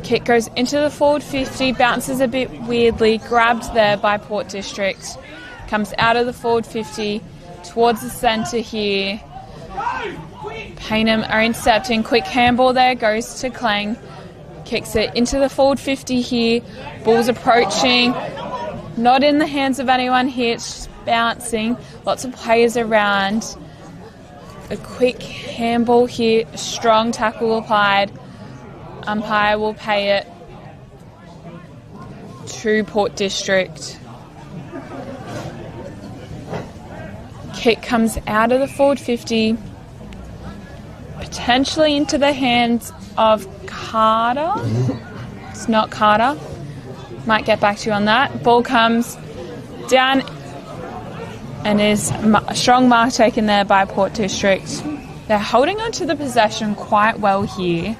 Kick goes into the forward 50, bounces a bit weirdly, grabbed there by Port District. Comes out of the forward 50 towards the centre here. Payneham are intercepting. Quick handball there, goes to Clang. Kicks it into the forward 50 here. Ball's approaching. Not in the hands of anyone here, it's just bouncing. Lots of players around. A quick handball here, strong tackle applied. Umpire will pay it to Port District. Kick comes out of the forward 50, potentially into the hands of Carter. It's not Carter. Might get back to you on that. Ball comes down and is a strong mark taken there by Port District. They're holding on to the possession quite well here.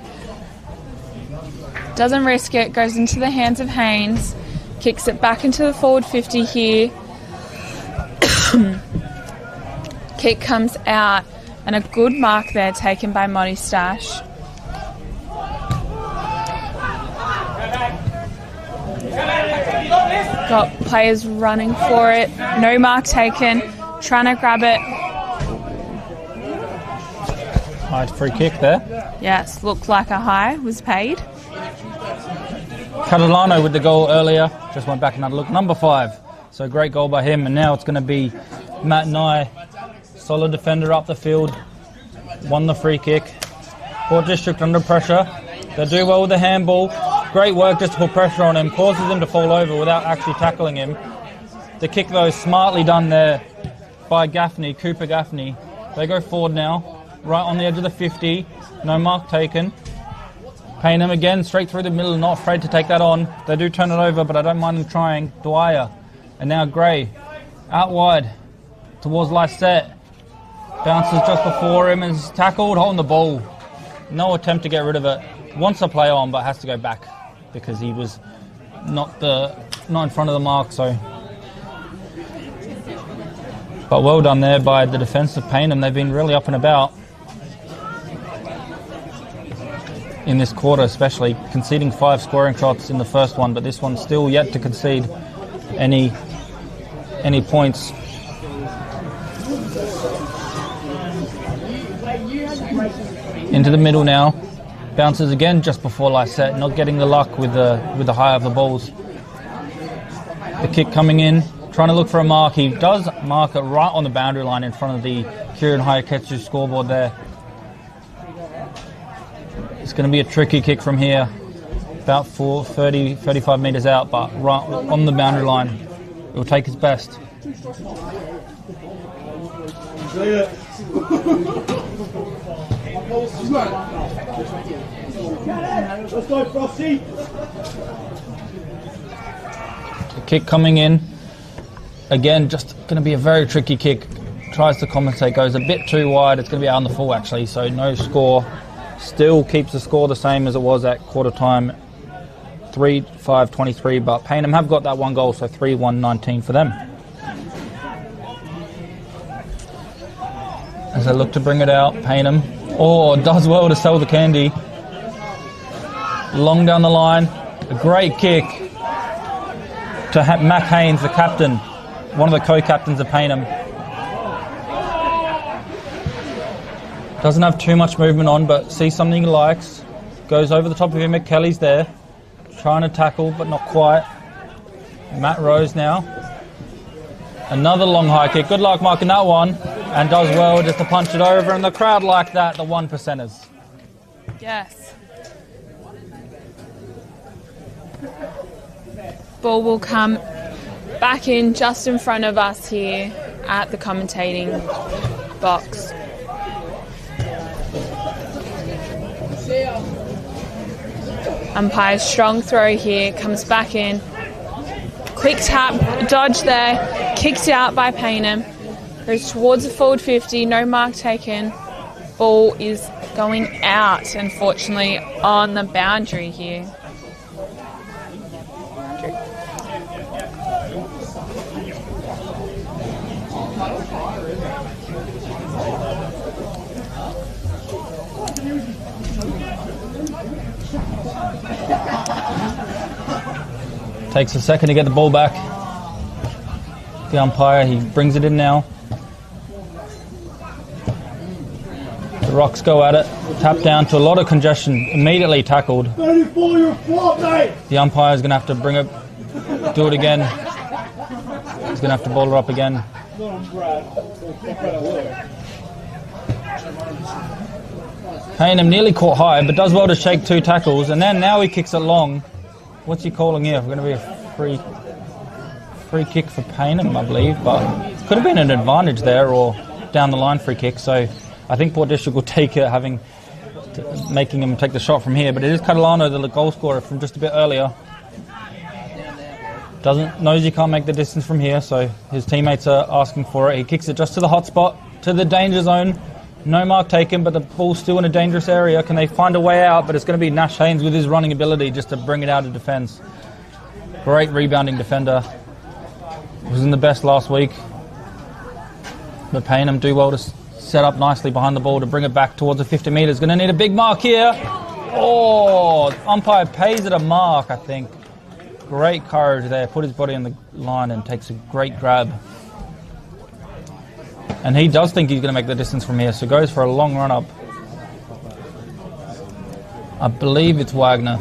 Doesn't risk it, goes into the hands of Haynes. Kicks it back into the forward 50 here. Kick comes out. And a good mark there taken by Monty Stash. Got players running for it. No mark taken. Trying to grab it. High free kick there. Yes, looked like a high was paid. Catalano with the goal earlier. Just went back and had a look. Number 5. So great goal by him. And now it's going to be Matt Nye. Solid defender up the field. Won the free kick. Port District under pressure. They do well with the handball. Great work just to put pressure on him. Causes him to fall over without actually tackling him. The kick though is smartly done there by Gaffney, Cooper Gaffney. They go forward now. Right on the edge of the 50. No mark taken. Payneham again straight through the middle. Not afraid to take that on. They do turn it over, but I don't mind them trying. Dwyer. And now Gray. Out wide. Towards Lysette. Bounces just before him and is tackled, holding the ball. No attempt to get rid of it. Wants to play on, but has to go back because he was not in front of the mark. So, but well done there by the defence of Payneham. They've been really up and about in this quarter, especially conceding 5 scoring shots in the first one, but this one's still yet to concede any points. Into the middle now. Bounces again just before Lysette, not getting the luck with the high of the balls. The kick coming in, trying to look for a mark. He does mark it right on the boundary line in front of the Kieran Hayaketsu scoreboard there. It's going to be a tricky kick from here. About 35 metres out, but right on the boundary line. It will take his best. Let's go, Frosty. The kick coming in. Again, just going to be a very tricky kick. Tries to compensate, goes a bit too wide. It's going to be out on the full actually, so no score. Still keeps the score the same as it was at quarter time. 3-5-23, but Payneham have got that one goal, so 3-1-19 for them. As they look to bring it out, Payneham. Oh, does well to sell the candy. Long down the line. A great kick to Matt Haynes, the captain. One of the co-captains of Payneham. Doesn't have too much movement on, but sees something he likes. Goes over the top of him. McKelly's there. Trying to tackle, but not quite. Matt Rose now. Another long high kick. Good luck marking that one. And does well just to punch it over. And the crowd like that, the 1%ers. Yes. Ball will come back in just in front of us here at the commentating box. Umpire's strong throw here, comes back in. Quick tap, dodge there, kicked out by Payneham. Goes towards the forward 50, no mark taken. Ball is going out, unfortunately, on the boundary here. Takes a second to get the ball back. The umpire, he brings it in now. The Rocks go at it. Tap down to a lot of congestion. Immediately tackled. The umpire is going to have to bring it, do it again. He's going to have to ball it up again. Payneham nearly caught high, but does well to shake 2 tackles. And then now he kicks it long. What's he calling here? We're going to be a free kick for Payneham, I believe, but it could have been an advantage there or down the line free kick. So I think Port District will take it, making him take the shot from here. But it is Catalano, the goal scorer from just a bit earlier. Knows he can't make the distance from here, so his teammates are asking for it. He kicks it just to the hot spot, to the danger zone. No mark taken, but the ball's still in a dangerous area. Can they find a way out? But it's going to be Nash Haynes with his running ability just to bring it out of defence. Great rebounding defender. Was in the best last week. But Payneham do well to set up nicely behind the ball to bring it back towards the 50 metres. Going to need a big mark here. Oh, umpire pays it a mark, I think. Great courage there. Put his body on the line and takes a great grab. And he does think he's going to make the distance from here, so goes for a long run up. I believe it's Wagner.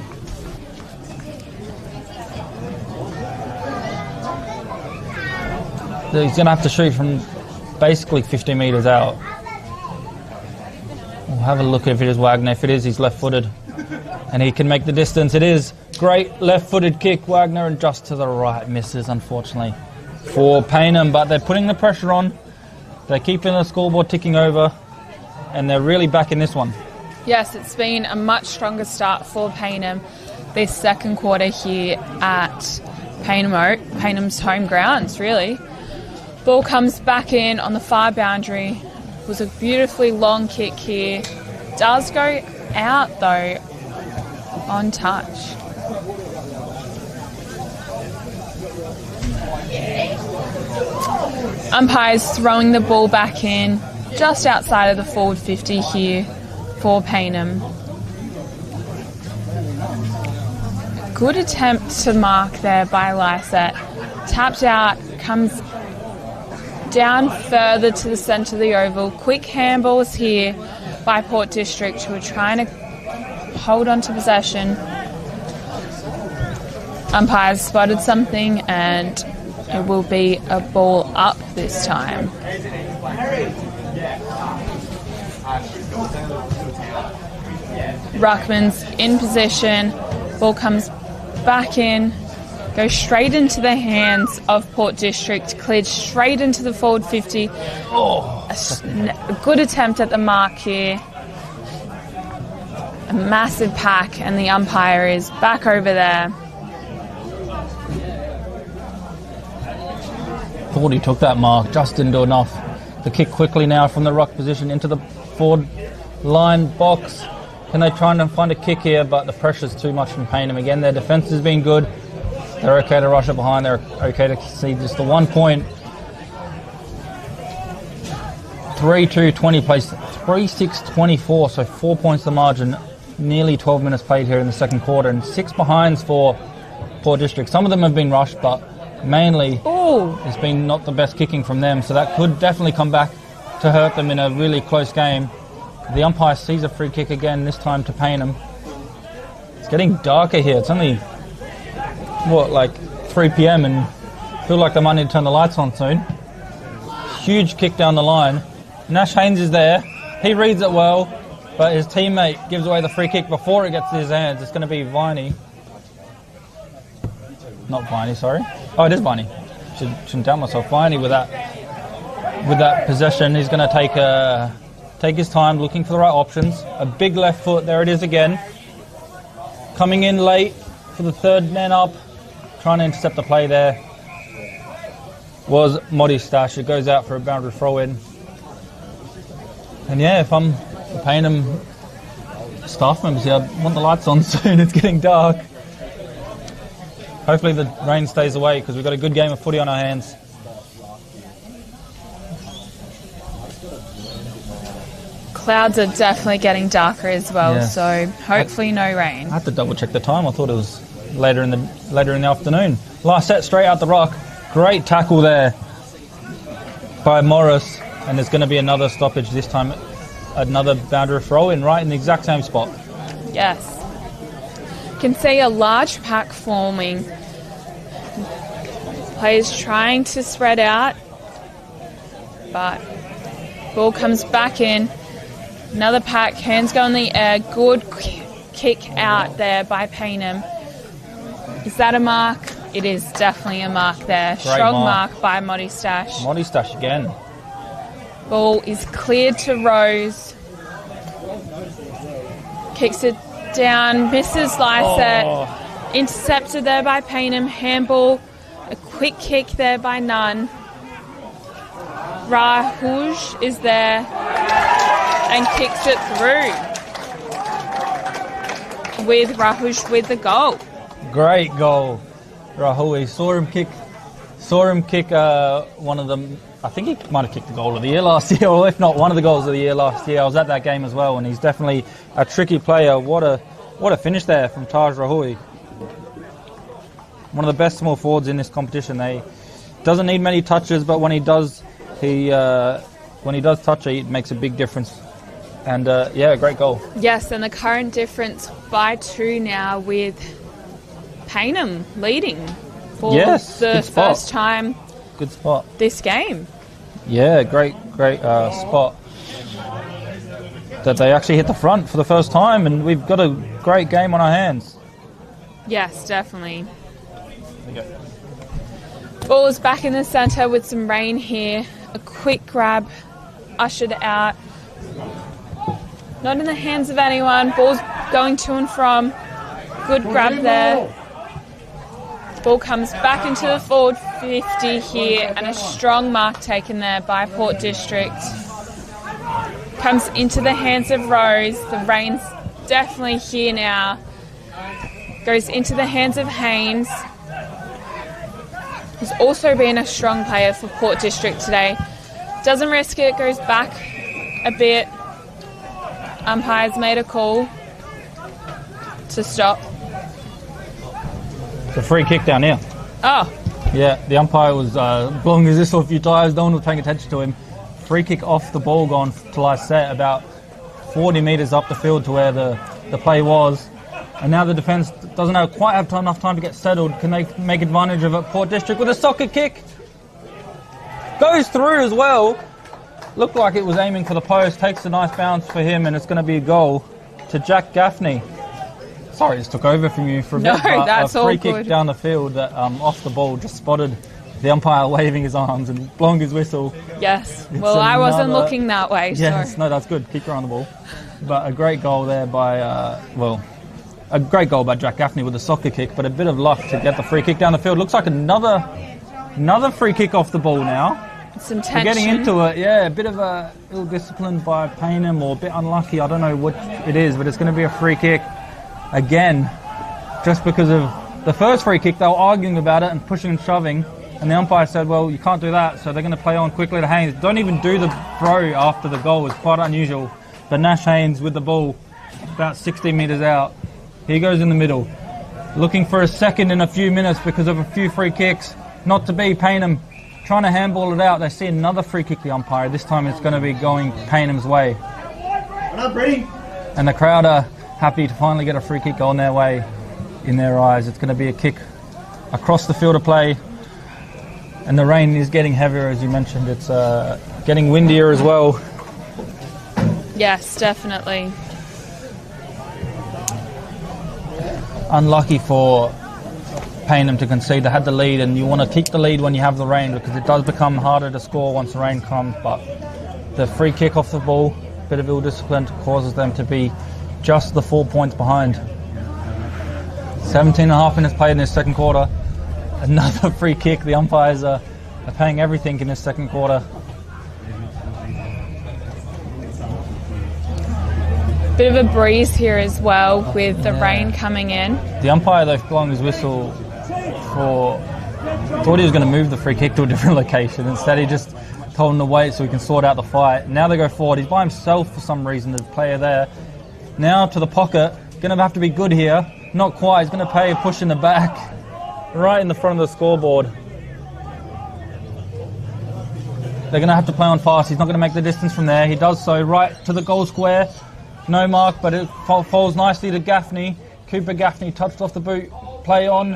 So he's going to have to shoot from basically 50 metres out. We'll have a look if it is Wagner. If it is, he's left-footed. And he can make the distance. It is great left-footed kick, Wagner, and just to the right misses, unfortunately, for Payneham. But they're putting the pressure on. They're keeping the scoreboard ticking over, and they're really back in this one. Yes, it's been a much stronger start for Payneham this second quarter here at Paynham's home grounds, really. Ball comes back in on the far boundary. It was a beautifully long kick here. Does go out, though, on touch. Umpires throwing the ball back in just outside of the forward 50 here for Payneham. Good attempt to mark there by Lysette. Tapped out, comes down further to the centre of the oval. Quick handballs here by Port District, who are trying to hold on to possession. Umpires spotted something, and it will be a ball up this time. Ruckman's in position. Ball comes back in. Goes straight into the hands of Port District. Cleared straight into the forward 50. A good attempt at the mark here. A massive pack, and the umpire is back over there. Thought he took that mark, just didn't do enough. The kick quickly now from the ruck position into the forward line box. Can they try and find a kick here? But the pressure's too much from Payneham. Again, their defence has been good. They're okay to rush it behind. They're okay to concede just the 1 point. 3-2-20 plays 3-6-24, so 4 points the margin. Nearly 12 minutes played here in the second quarter, and 6 behinds for Port District. Some of them have been rushed, but mainly it's been not the best kicking from them, so that could definitely come back to hurt them in a really close game. The umpire sees a free kick again, this time to Payneham. It's getting darker here. It's only, like 3 p.m. and I feel like they might need to turn the lights on soon. Huge kick down the line. Nash Haynes is there. He reads it well, but his teammate gives away the free kick before it gets to his hands. It's going to be Viney. Not Viney, sorry. Oh, it is Viney. Shouldn't doubt myself. Viney with that possession. He's going to take his time, looking for the right options. A big left foot. There it is again. Coming in late for the third man up. Trying to intercept the play there was Modi Stash. It goes out for a boundary throw in. And yeah, if I'm the Payneham staff members here, I want the lights on soon. It's getting dark. Hopefully the rain stays away, because we've got a good game of footy on our hands. Clouds are definitely getting darker as well, so hopefully no rain. I had to double check the time. I thought it was later in the afternoon. Last set straight out the rock. Great tackle there by Morris, and there's going to be another stoppage this time. Another boundary throw in right in the exact same spot. Yes. You can see a large pack forming. Players trying to spread out, but ball comes back in. Another pack, hands go in the air. Good kick out there by Payneham. Is that a mark? It is definitely a mark there. Great Strong mark by Modi Stash. Modi Stash again. Ball is cleared to Rose. Kicks it down, misses Lysette. Intercepted there by Payneham. Handball. A quick kick there by Nunn. Rahuj is there and kicks it through. With Rahuj with the goal. Great goal. Rahul, saw him kick Saw him kick one of them. I think he might have kicked the goal of the year last year, or if not, one of the goals of the year last year. I was at that game as well, and he's definitely a tricky player. What a finish there from Taj Rahui. One of the best small forwards in this competition. He doesn't need many touches, but when he does touch it makes a big difference. And yeah, great goal. Yes, and the current difference by 2 now with Payneham leading for the first time. Good spot. This game. Yeah, great spot. That they actually hit the front for the first time, and we've got a great game on our hands. Yes, definitely. There you go. Ball is back in the centre with some rain here. A quick grab, ushered out. Not in the hands of anyone. Ball's going to and from. Good grab there. Ball comes back into the forward 50 here, and a strong mark taken there by Port District. Comes into the hands of Rose. The rain's definitely here now. Goes into the hands of Haynes, who's also been a strong player for Port District today. Doesn't risk it, goes back a bit. Umpire's made a call to stop. It's a free kick down here. Oh. Yeah, the umpire was blowing his whistle a few times. No one was paying attention to him. Free kick off the ball gone to lie set about 40 metres up the field to where the play was. And now the defence doesn't quite have enough time to get settled. Can they make advantage of it? Port District with a soccer kick. Goes through as well. Looked like it was aiming for the post. Takes a nice bounce for him, and it's going to be a goal to Jack Gaffney. Sorry, just took over from you for a bit. No, that's all good. A free kick down the field that off the ball just spotted the umpire waving his arms and blowing his whistle. Yes. Well, I wasn't looking that way. Yes, so. No, that's good. Keep your eye on the ball. But a great goal there by, a great goal by Jack Gaffney with a soccer kick, but a bit of luck to get the free kick down the field. Looks like another free kick off the ball now. Some tension. We're getting into it, yeah. A bit of ill-disciplined by Payneham, or a bit unlucky. I don't know what it is, but it's going to be a free kick again, just because of the first free kick. They were arguing about it and pushing and shoving, and the umpire said, well, you can't do that, so they're going to play on quickly to Haynes. Don't even do the throw after the goal. It's quite unusual. But Nash Haynes with the ball about 60 metres out. He goes in the middle, looking for a second in a few minutes because of a few free kicks. Not to be. Payneham trying to handball it out. They see another free kick, the umpire. This time it's going to be going Payneham's way. And the crowd are happy to finally get a free kick on their way in their eyes. It's going to be a kick across the field of play. And the rain is getting heavier, as you mentioned. It's getting windier as well. Yes, definitely. Unlucky for Payneham to concede. They had the lead, and you want to keep the lead when you have the rain, because it does become harder to score once the rain comes. But the free kick off the ball, bit of ill-discipline, causes them to be just the 4 points behind. 17.5 minutes played in this second quarter. Another free kick. The umpires are paying everything in this second quarter. Bit of a breeze here as well with the rain coming in. The umpire, though, blowing his whistle thought he was going to move the free kick to a different location. Instead, he just told him to wait so he can sort out the fight. Now they go forward. He's by himself for some reason, the player there. Now to the pocket. Going to have to be good here. Not quite. He's going to pay a push in the back, right in the front of the scoreboard. They're going to have to play on fast. He's not going to make the distance from there. He does so right to the goal square. No mark, but it falls nicely to Gaffney. Cooper Gaffney touched off the boot. Play on.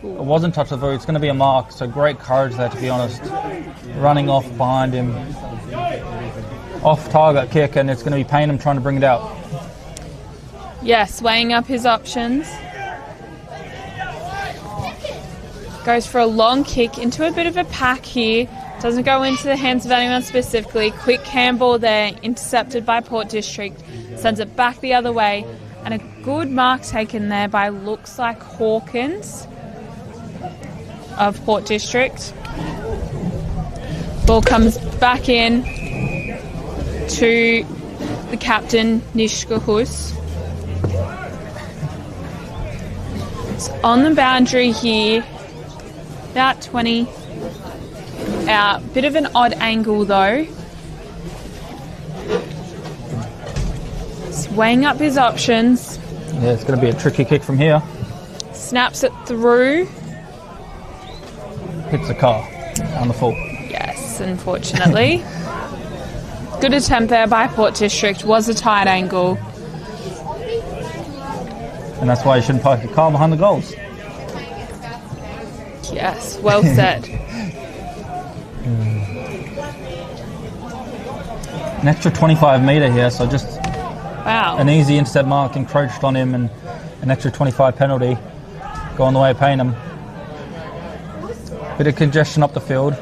It wasn't touched off the boot. It's going to be a mark. So great courage there, to be honest. Running off behind him. Off target kick, and it's going to be Payneham trying to bring it out. Yes, weighing up his options. Goes for a long kick into a bit of a pack here. Doesn't go into the hands of anyone specifically. Quick handball there, intercepted by Port District. Sends it back the other way. And a good mark taken there by, looks like, Hawkins of Port District. Ball comes back in to the captain, Nishka Hus. It's on the boundary here. About 20 out. Bit of an odd angle though. Just weighing up his options. Yeah, it's going to be a tricky kick from here. Snaps it through. Hits the car on the full. Yes, unfortunately. Good attempt there by Port District. Was a tight angle. And that's why you shouldn't park your car behind the goals. Yes, well said. An extra 25 metre here, so just Wow. an easy intercept mark encroached on him, and an extra 25 penalty going the way of Payneham. Bit of congestion up the field.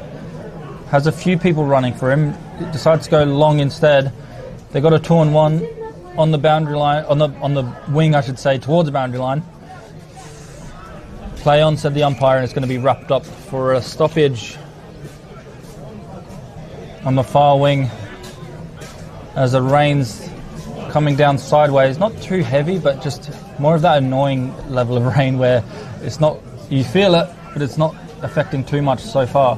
Has a few people running for him. Decides to go long instead. They got a 2-on-1 on the boundary line, on the wing, I should say, towards the boundary line. Play on, said the umpire, and it's going to be wrapped up for a stoppage on the far wing as the rain's coming down sideways. Not too heavy, but just more of that annoying level of rain where it's not, you feel it, but it's not affecting too much so far.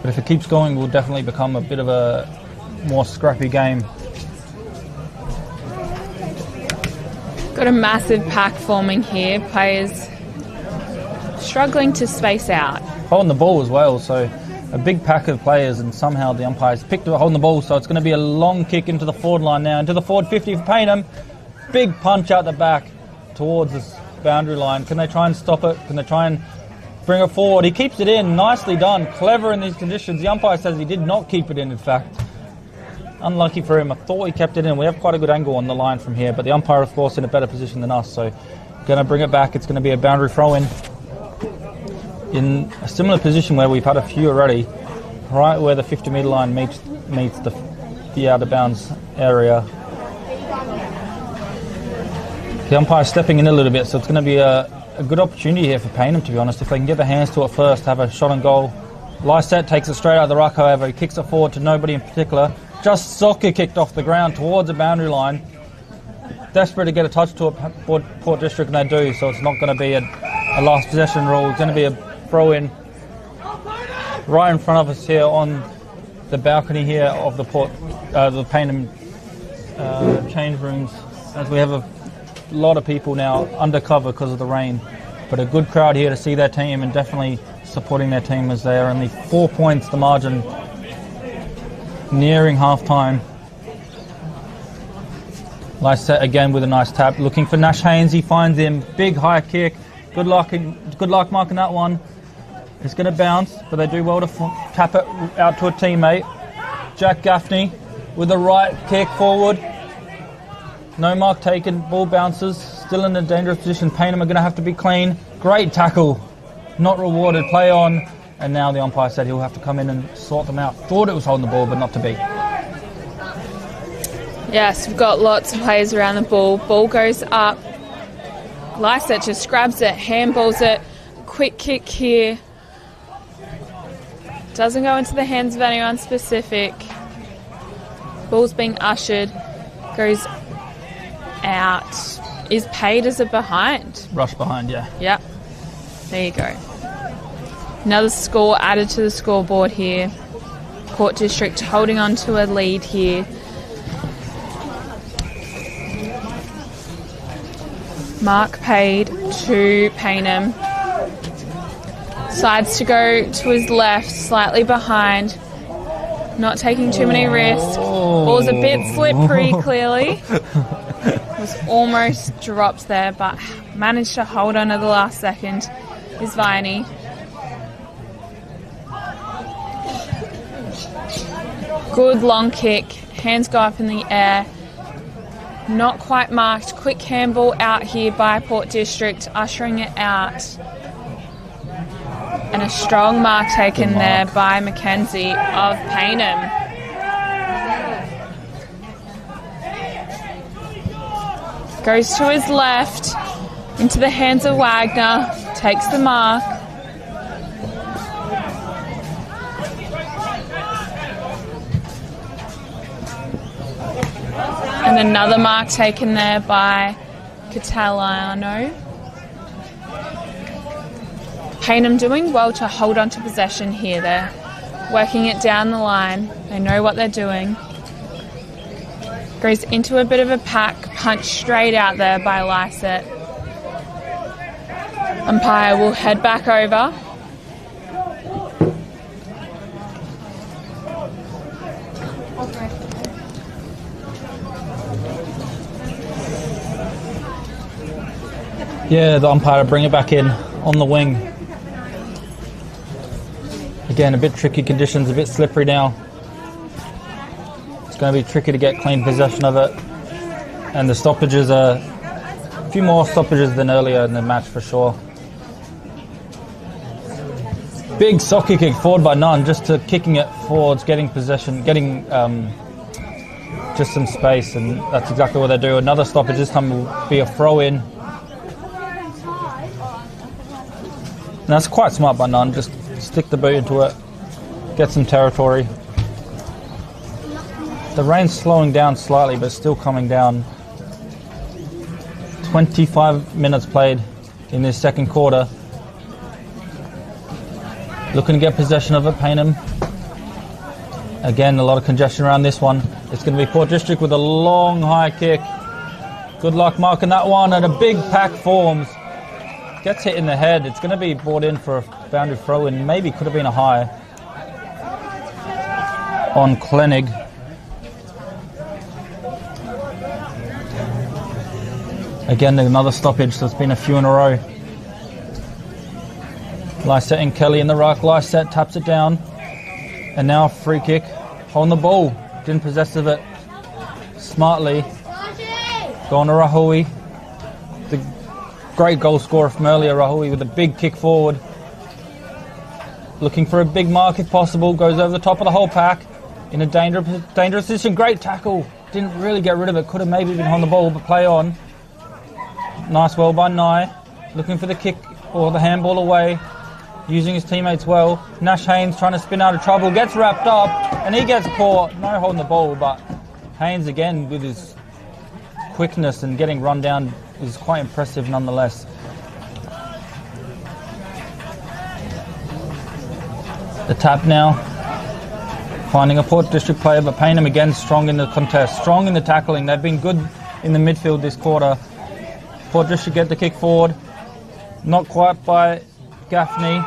But if it keeps going, it will definitely become a bit of a more scrappy game. Got a massive pack forming here. Players struggling to space out. Holding the ball as well, so a big pack of players, and somehow the umpires picked up holding the ball, so it's going to be a long kick into the forward line now, into the forward 50 for Payneham. Big punch out the back towards this boundary line. Can they try and stop it? Can they try and bring it forward? He keeps it in. Nicely done. Clever in these conditions. The umpire says he did not keep it in fact. Unlucky for him. I thought he kept it in. We have quite a good angle on the line from here, but the umpire, of course, in a better position than us, so going to bring it back. It's going to be a boundary throw-in in a similar position where we've had a few already, right where the 50-metre line meets the out-of-bounds area. The umpire stepping in a little bit, so it's going to be a good opportunity here for Payneham, to be honest. If they can get their hands to it first, have a shot on goal. Lycett takes it straight out of the ruck, however. He kicks it forward to nobody in particular. Just soccer kicked off the ground towards the boundary line. Desperate to get a touch to it, Port District, and they do, so it's not going to be a last possession rule. It's going to be a throw-in right in front of us here on the balcony here of the Payneham change rooms, as we have a lot of people now undercover because of the rain. But a good crowd here to see their team, and definitely supporting their team, as they are only 4 points the margin, nearing half-time. Lycett again with a nice tap, looking for Nash Haynes. He finds him. Big high kick. Good luck marking that one. It's going to bounce, but they do well to tap it out to a teammate. Jack Gaffney with the right kick forward. No mark taken. Ball bounces. Still in a dangerous position. Payneham are going to have to be clean. Great tackle. Not rewarded. Play on. And now the umpire said he'll have to come in and sort them out. Thought it was holding the ball, but not to be. Yes, we've got lots of players around the ball. Ball goes up. Lycett just grabs it, handballs it. Quick kick here. Doesn't go into the hands of anyone specific. Ball's being ushered. Goes out. Is paid as a behind. Rush behind, yeah. Yep. There you go. Another score added to the scoreboard here. Port District holding on to a lead here. Mark paid to Payneham. Decides to go to his left, slightly behind. Not taking too many risks. Ball's a bit slippery, clearly. Was almost dropped there, but managed to hold on at the last second. Is Viney. Good long kick. Hands go up in the air. Not quite marked. Quick handball out here by Port District, ushering it out. And a strong mark taken there by Mackenzie of Payneham. Goes to his left, into the hands of Wagner, takes the mark. And another mark taken there by Catalano. Payneham doing well to hold on to possession here. They're working it down the line. They know what they're doing. Goes into a bit of a pack, punch straight out there by Lyset. Umpire will head back over. Yeah, the umpire bring it back in on the wing. Again, a bit tricky conditions, a bit slippery now. It's going to be tricky to get clean possession of it. And the stoppages are a few more stoppages than earlier in the match for sure. Big soccer kick forward by Nunn, just to kicking it forwards, getting possession, getting just some space, and that's exactly what they do. Another stoppage this time will be a throw in. And that's quite smart by Nunn, just stick the boot into it, get some territory. The rain's slowing down slightly, but still coming down. 25 minutes played in this second quarter. Looking to get possession of it, Payneham. Again, a lot of congestion around this one. It's going to be Port District with a long high kick. Good luck marking that one, and a big pack forms. Gets hit in the head. It's going to be brought in for a boundary throw, and maybe could have been a high on Klenig. Again, another stoppage, so it's been a few in a row. Lyset and Kelly in the ruck. Lyset taps it down, and now a free kick. Holding the ball, didn't possess of it smartly. Going to Rahui. The great goal scorer from earlier, Rahui, with a big kick forward. Looking for a big mark if possible. Goes over the top of the whole pack in a dangerous position. Great tackle. Didn't really get rid of it. Could have maybe been on the ball, but play on. Nice well by Nye. Looking for the kick or the handball away. Using his teammates well. Nash Haynes trying to spin out of trouble. Gets wrapped up and he gets caught. No holding the ball, but Haynes again with his quickness and getting run down is quite impressive nonetheless. The tap now. Finding a Port District player, but Payneham again strong in the contest. Strong in the tackling. They've been good in the midfield this quarter. Port District get the kick forward. Not quite by Gaffney.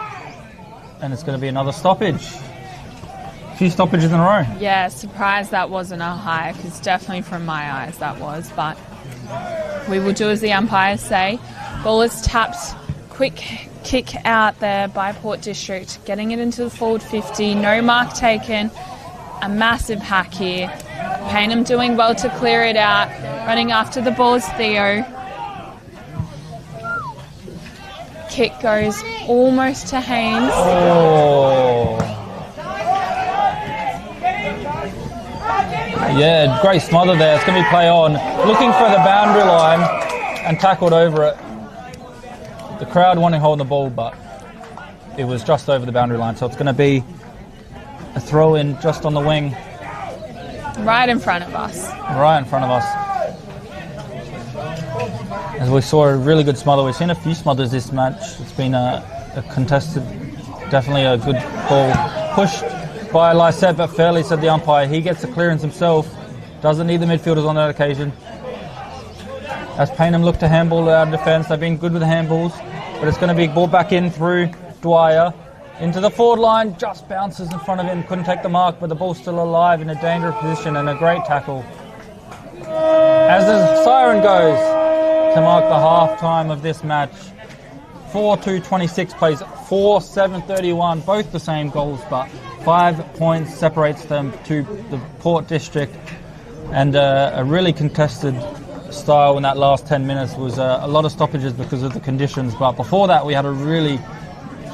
And it's going to be another stoppage. A few stoppages in a row. Yeah, surprised that wasn't a high, because definitely from my eyes that was, but we will do as the umpires say. Ball is tapped, quick kick out there by Port District, getting it into the forward 50, no mark taken, a massive hack here. Payneham doing well to clear it out, running after the ball is Theo. Kick goes almost to Haynes. Oh. Yeah, great smother there. It's going to be play on. Looking for the boundary line and tackled over it. The crowd wanting to hold the ball, but it was just over the boundary line. So it's going to be a throw in just on the wing. Right in front of us. Right in front of us. As we saw a really good smother. We've seen a few smothers this match. It's been a contested, definitely a good ball. Pushed by Lyset, but fairly, said the umpire. He gets the clearance himself. Doesn't need the midfielders on that occasion. As Payneham look to handball out of defence, they've been good with the handballs, but it's going to be brought back in through Dwyer. Into the forward line, just bounces in front of him. Couldn't take the mark, but the ball's still alive in a dangerous position and a great tackle. As the siren goes to mark the half-time of this match. 4-2-26 plays 4-7-31, both the same goals, but 5 points separates them to the Port District. And a really contested style in that last 10 minutes was a lot of stoppages because of the conditions. But before that, we had a really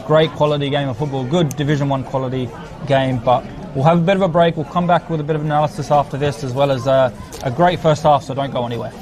great quality game of football, good Division 1 quality game. But we'll have a bit of a break. We'll come back with a bit of analysis after this, as well as a great first half, so don't go anywhere.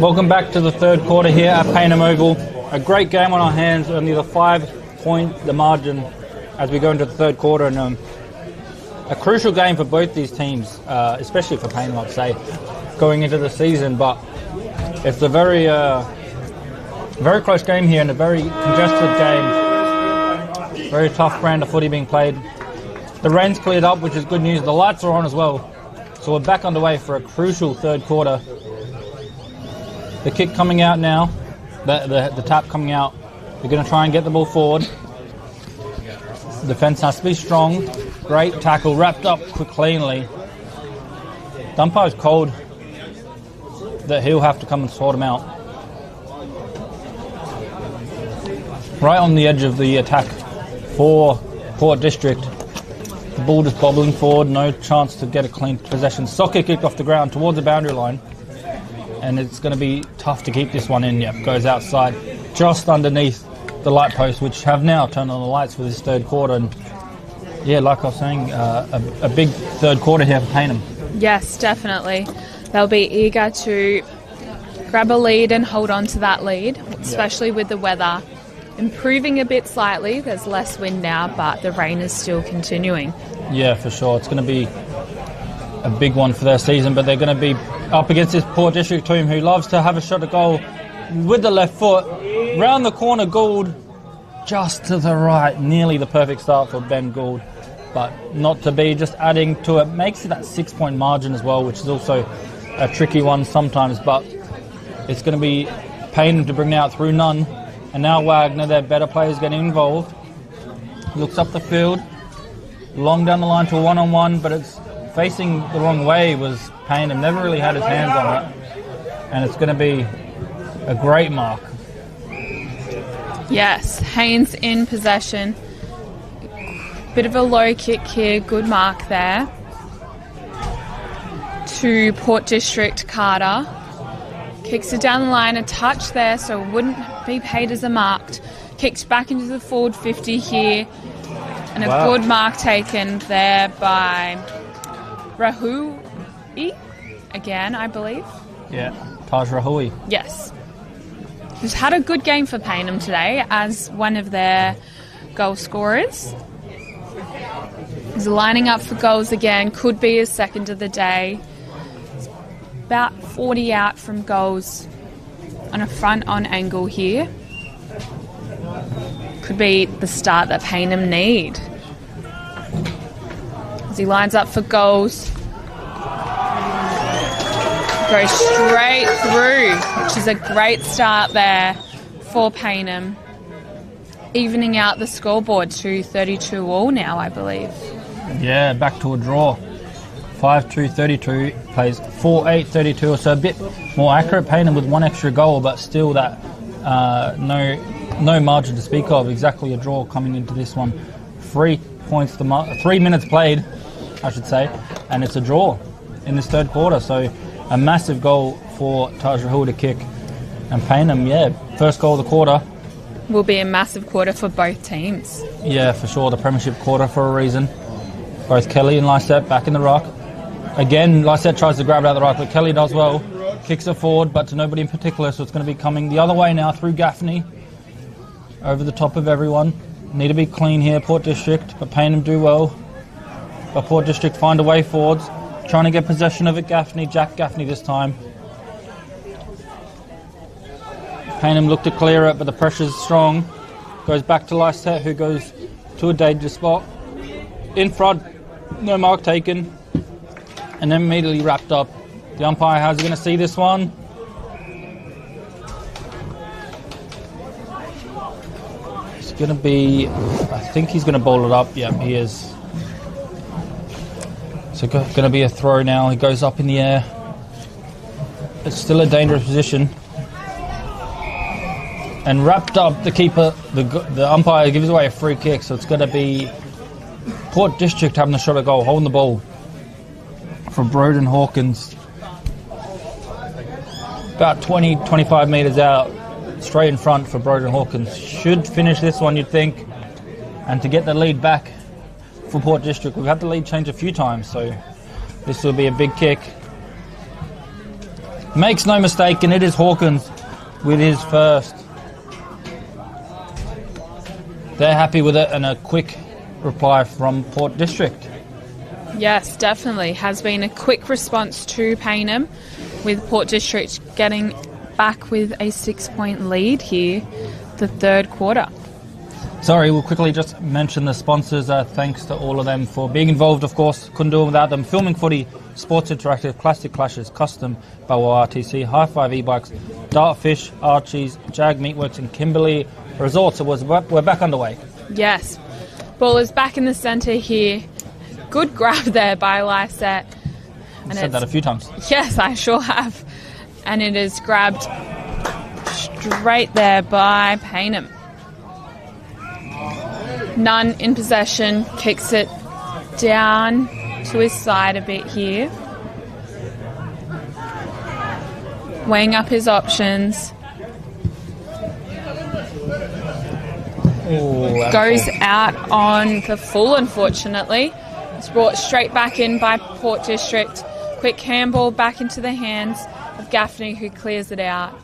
Welcome back to the third quarter here at Payneham Oval. A great game on our hands, only the 5-point the margin as we go into the third quarter, and a crucial game for both these teams, especially for Payneham, I'd say, going into the season. But it's a very close game here and a very congested game. Very tough brand of footy being played. The rain's cleared up, which is good news. The lights are on as well. So we're back underway for a crucial third quarter. The kick coming out now, the tap coming out. They're going to try and get the ball forward. The defence has to be strong. Great tackle, wrapped up cleanly. The umpire's cold that he'll have to come and sort him out. Right on the edge of the attack for Port District. The ball just bobbling forward, no chance to get a clean possession. Soccer kicked off the ground towards the boundary line. And it's going to be tough to keep this one in. Yep, goes outside, just underneath the light post, which have now turned on the lights for this third quarter. And yeah, like I was saying, a big third quarter here for Payneham. Yes, definitely. They'll be eager to grab a lead and hold on to that lead, especially with the weather improving a bit slightly. There's less wind now, but the rain is still continuing. Yeah, for sure. It's going to be a big one for their season, but they're going to be up against this Port District team who loves to have a shot at goal with the left foot. Round the corner, Gould, just to the right. Nearly the perfect start for Ben Gould, but not to be. Just adding to it. Makes it that 6-point margin as well, which is also a tricky one sometimes, but it's going to be Payneham to bring out through none. And now Wagner, their better players, getting involved. Looks up the field, long down the line to a one-on-one, but it's facing the wrong way. Was Payneham, never really had his hands on it, and it's going to be a great mark. Yes, Haynes in possession. Bit of a low kick here, good mark there. To Port District, Carter. Kicks it down the line, a touch there, so it wouldn't be paid as a marked. Kicked back into the forward 50 here, and a good mark taken there by Rahui again, I believe. Yeah, Taj Rahui. Yes. Who's had a good game for Payneham today as one of their goal scorers. He's lining up for goals again, could be his second of the day. He's about 40 out from goals on a front-on angle here. Could be the start that Payneham need. As he lines up for goals. Goes straight through, which is a great start there for Payneham. Evening out the scoreboard to 32 all now, I believe. Yeah, back to a draw. 5-2-32, plays 4-8-32, so a bit more accurate. Payneham with one extra goal, but still that no margin to speak of. Exactly a draw coming into this one. 3 points, 3 minutes played, I should say, and it's a draw in this third quarter. So a massive goal for Taj Rahul to kick. And Payneham, first goal of the quarter. Will be a massive quarter for both teams. Yeah, for sure. The premiership quarter for a reason. Both Kelly and Lysette back in the ruck. Again, Lysette tries to grab it out of the ruck, but Kelly does well. Kicks it forward, but to nobody in particular, so it's going to be coming the other way now through Gaffney. Over the top of everyone. Need to be clean here, Port District, but Payneham do well. But Port District find a way forwards. Trying to get possession of it, Gaffney. Jack Gaffney this time. Payneham look to clear it, but the pressure's strong. Goes back to Lysette, who goes to a dangerous spot. In front, no mark taken. And then immediately wrapped up. The umpire, how's he going to see this one? It's going to be, I think he's going to bowl it up. Yeah, he is. So going to be a throw now. He goes up in the air. It's still a dangerous position. And wrapped up, the keeper, the umpire gives away a free kick, so it's going to be Port District having a shot at goal, holding the ball for Broden Hawkins. About 20-25 metres out, straight in front for Broden Hawkins. Should finish this one, you'd think, and to get the lead back for Port District. We've had the lead change a few times, so this will be a big kick. Makes no mistake, and it is Hawkins with his first. They're happy with it, and a quick reply from Port District. Yes, definitely. Has been a quick response to Payneham, with Port District getting back with a 6-point lead here, the third quarter. Sorry, we'll quickly just mention the sponsors. Thanks to all of them for being involved, of course. Couldn't do it without them. Filming Footy, Sports Interactive, Classic Clashes, Custom, Balwa RTC, High Five E-Bikes, Dartfish, Archie's, Jag Meatworks and Kimberley Resorts. We're back underway. Yes. Ball is back in the centre here. Good grab there by Lysette. I've said that a few times. Yes, I sure have. And it is grabbed straight there by Payneham. Nunn in possession, kicks it down to his side a bit here. Weighing up his options. Ooh, goes out on the full, unfortunately. It's brought straight back in by Port District. Quick handball back into the hands of Gaffney, who clears it out.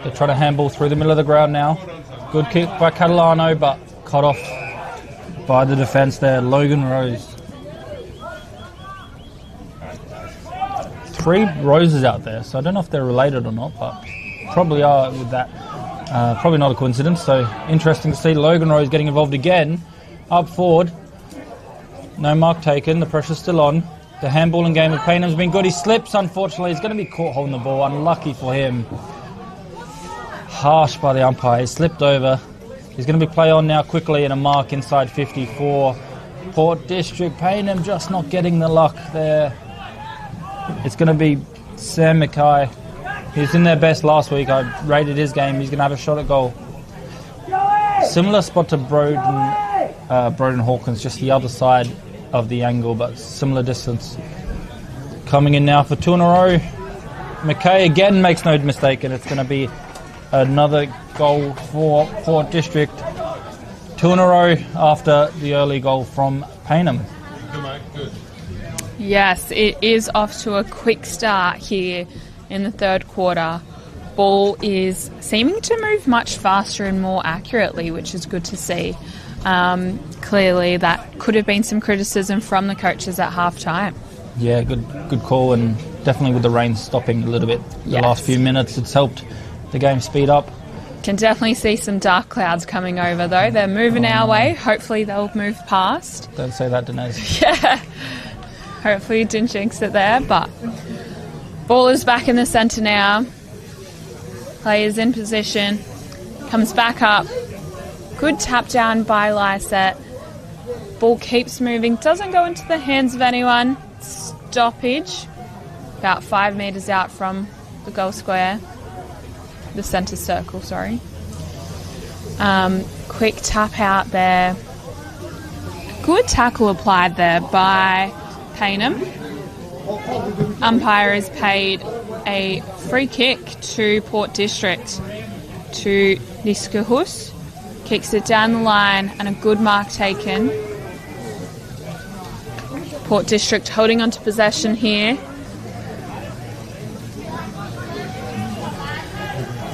They're trying to handball through the middle of the ground now. Good kick by Catalano, but cut off by the defence there. Logan Rose. 3 roses out there, so I don't know if they're related or not, but probably are with that. Probably not a coincidence, so interesting to see Logan Rose getting involved again. Up forward. No mark taken, the pressure's still on. The handballing game of Payneham's been good. He slips, unfortunately. He's going to be caught holding the ball. Unlucky for him. Harsh by the umpire. He slipped over. He's going to be play on now quickly, and a mark inside 54. Port District. Payneham just not getting the luck there. It's going to be Sam Mackay. He was in their best last week. I rated his game. He's going to have a shot at goal. Similar spot to Broden Hawkins, just the other side of the angle, but similar distance. Coming in now for 2 in a row. Mackay again makes no mistake, and it's going to be another goal for Port District. 2 in a row after the early goal from Payneham. Yes, it is off to a quick start here in the third quarter. Ball is seeming to move much faster and more accurately, which is good to see. Clearly that could have been some criticism from the coaches at half-time. Yeah, good call, and definitely with the rain stopping a little bit the last few minutes, it's helped the game speed up. Can definitely see some dark clouds coming over, though. They're moving our way. Hopefully they'll move past. Don't say that, Dinesh. Yeah. Hopefully you didn't jinx it there, but ball is back in the centre now. Players in position. Comes back up. Good tap down by Lysette. Ball keeps moving. Doesn't go into the hands of anyone. Stoppage. About 5 metres out from the goal square. The centre circle, sorry. Quick tap out there. Good tackle applied there by Payneham. Umpire has paid a free kick to Port District, to Niskahus. Kicks it down the line, and a good mark taken. Port District holding on to possession here.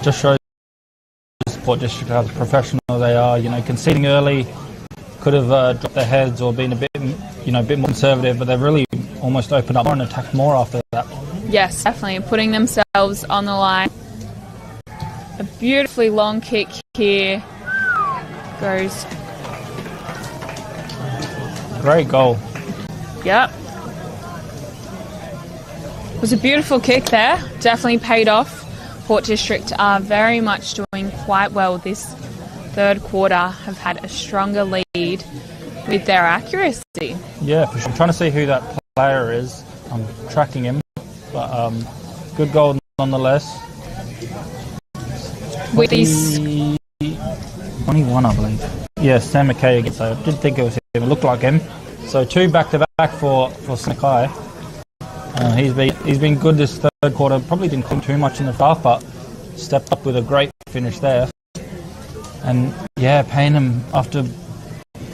Just shows Port District how professional they are. You know, conceding early could have dropped their heads or been a bit more conservative, but they've really almost opened up more and attacked more after that. Yes, definitely putting themselves on the line. A beautifully long kick here. Goes. Great goal. Yep. It was a beautiful kick there. Definitely paid off. Port District are very much doing quite well this third quarter. Have had a stronger lead with their accuracy. Yeah, for sure. I'm trying to see who that player is. I'm tracking him. But good goal nonetheless. With these 21, I believe. Yeah, Sam Mackay again. So I did think it was him. It looked like him. So 2 back-to-back for Sam Mackay. He's been good this third quarter. Probably didn't come too much in the half, but stepped up with a great finish there. And yeah, Payneham, after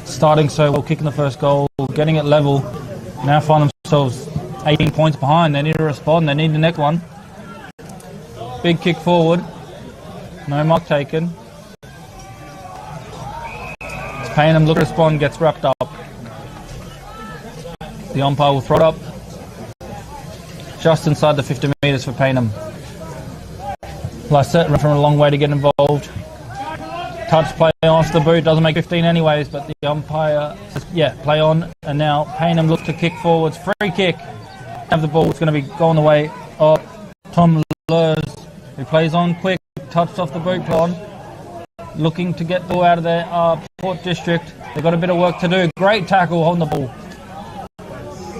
starting so well, kicking the first goal, getting it level. Now find themselves 18 points behind. They need to respond. They need the next one. Big kick forward. No mark taken. It's Payneham look to respond, gets wrapped up. The umpire will throw it up. Just inside the 50 metres for Payneham. Lysette ran from a long way to get involved. Touch play off the boot, doesn't make 15 anyways, but the umpire says, yeah, play on. And now Payneham looks to kick forwards. Free kick. Have the ball, it's going to be going the way of Tom Lurs, who plays on quick, touched off the boot, on. Looking to get the ball out of there. Port District, they've got a bit of work to do. Great tackle on the ball.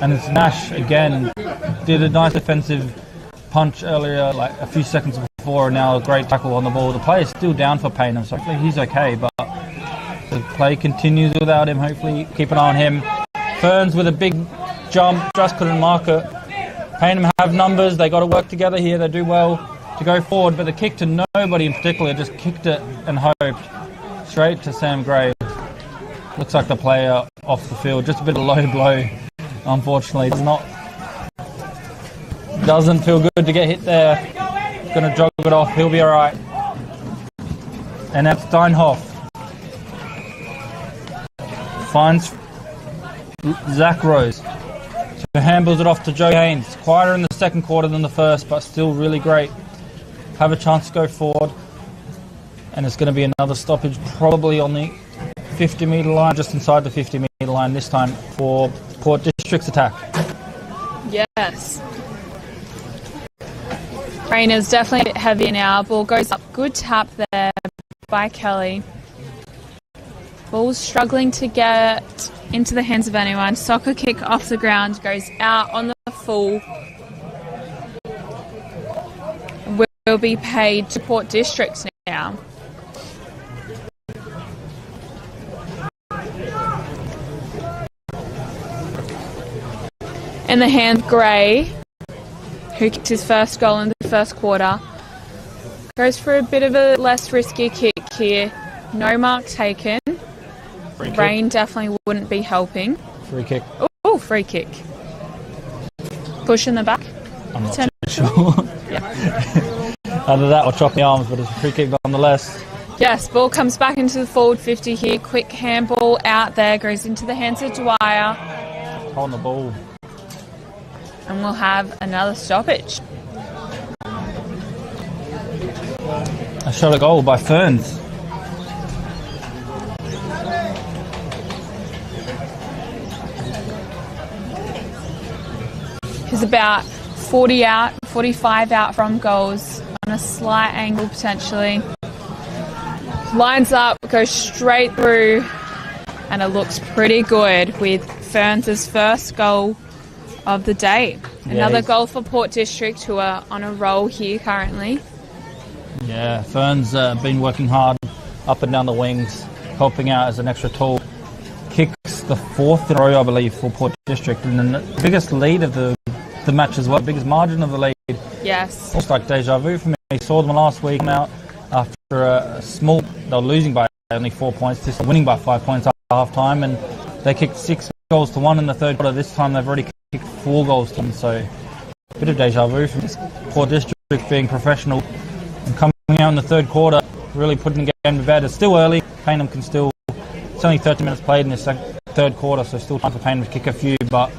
And it's Nash again. Did a nice defensive punch earlier, like a few seconds before, and now a great tackle on the ball. The play is still down for Payneham, so hopefully he's okay, but the play continues without him. Hopefully keep an eye on him. Ferns with a big jump, just couldn't mark it. Payneham have numbers, they got to work together here, they do well to go forward, but the kick to nobody in particular, just kicked it and hoped. Straight to Sam Gray. Looks like the player off the field, just a bit of low blow, unfortunately. Doesn't feel good to get hit there. Going to jog it off, he'll be alright. And that's Steinhoff. Finds Zach Rose. So handballs it off to Joe Haynes. Quieter in the second quarter than the first, but still really great. Have a chance to go forward. And it's going to be another stoppage, probably on the 50 metre line, just inside the 50 metre line this time for Port District's attack. Yes. Rain is definitely a bit heavier now. Ball goes up. Good tap there by Kelly. Ball's struggling to get into the hands of anyone. Soccer kick off the ground, goes out on the full. Will be paid to Port District now. In the hand, Gray, who kicked his first goal in the first quarter, goes for a bit of a less risky kick here. No mark taken. Rain definitely wouldn't be helping. Free kick. Oh, free kick. Push in the back. I'm not too sure. Yeah. Either that or chop the arms, but it's a free kick nonetheless. Yes, ball comes back into the forward 50 here. Quick handball out there, goes into the hands of Dwyer. On the ball. And we'll have another stoppage. A shot at goal by Ferns. He's about 40 out, 45 out from goals on a slight angle potentially. Lines up, goes straight through, and it looks pretty good with Ferns' first goal of the day. Another goal for Port District, who are on a roll here currently. Yeah, Ferns been working hard up and down the wings, helping out as an extra tool. Kicks the fourth in a row, I believe, for Port District, and the biggest lead of the match as well, the biggest margin of the lead. Yes. Almost like deja vu for me. I saw them last week out after a small, they were losing by only 4 points, just winning by 5 points after half time, and they kicked 6 goals to 1 in the third quarter. This time they've already kicked 4 goals to 1, so a bit of deja vu from this Port District being professional and coming out in the third quarter, really putting the game to bed. It's still early. Payneham can still, it's only 30 minutes played in this third quarter, so still time for Payneham to kick a few, but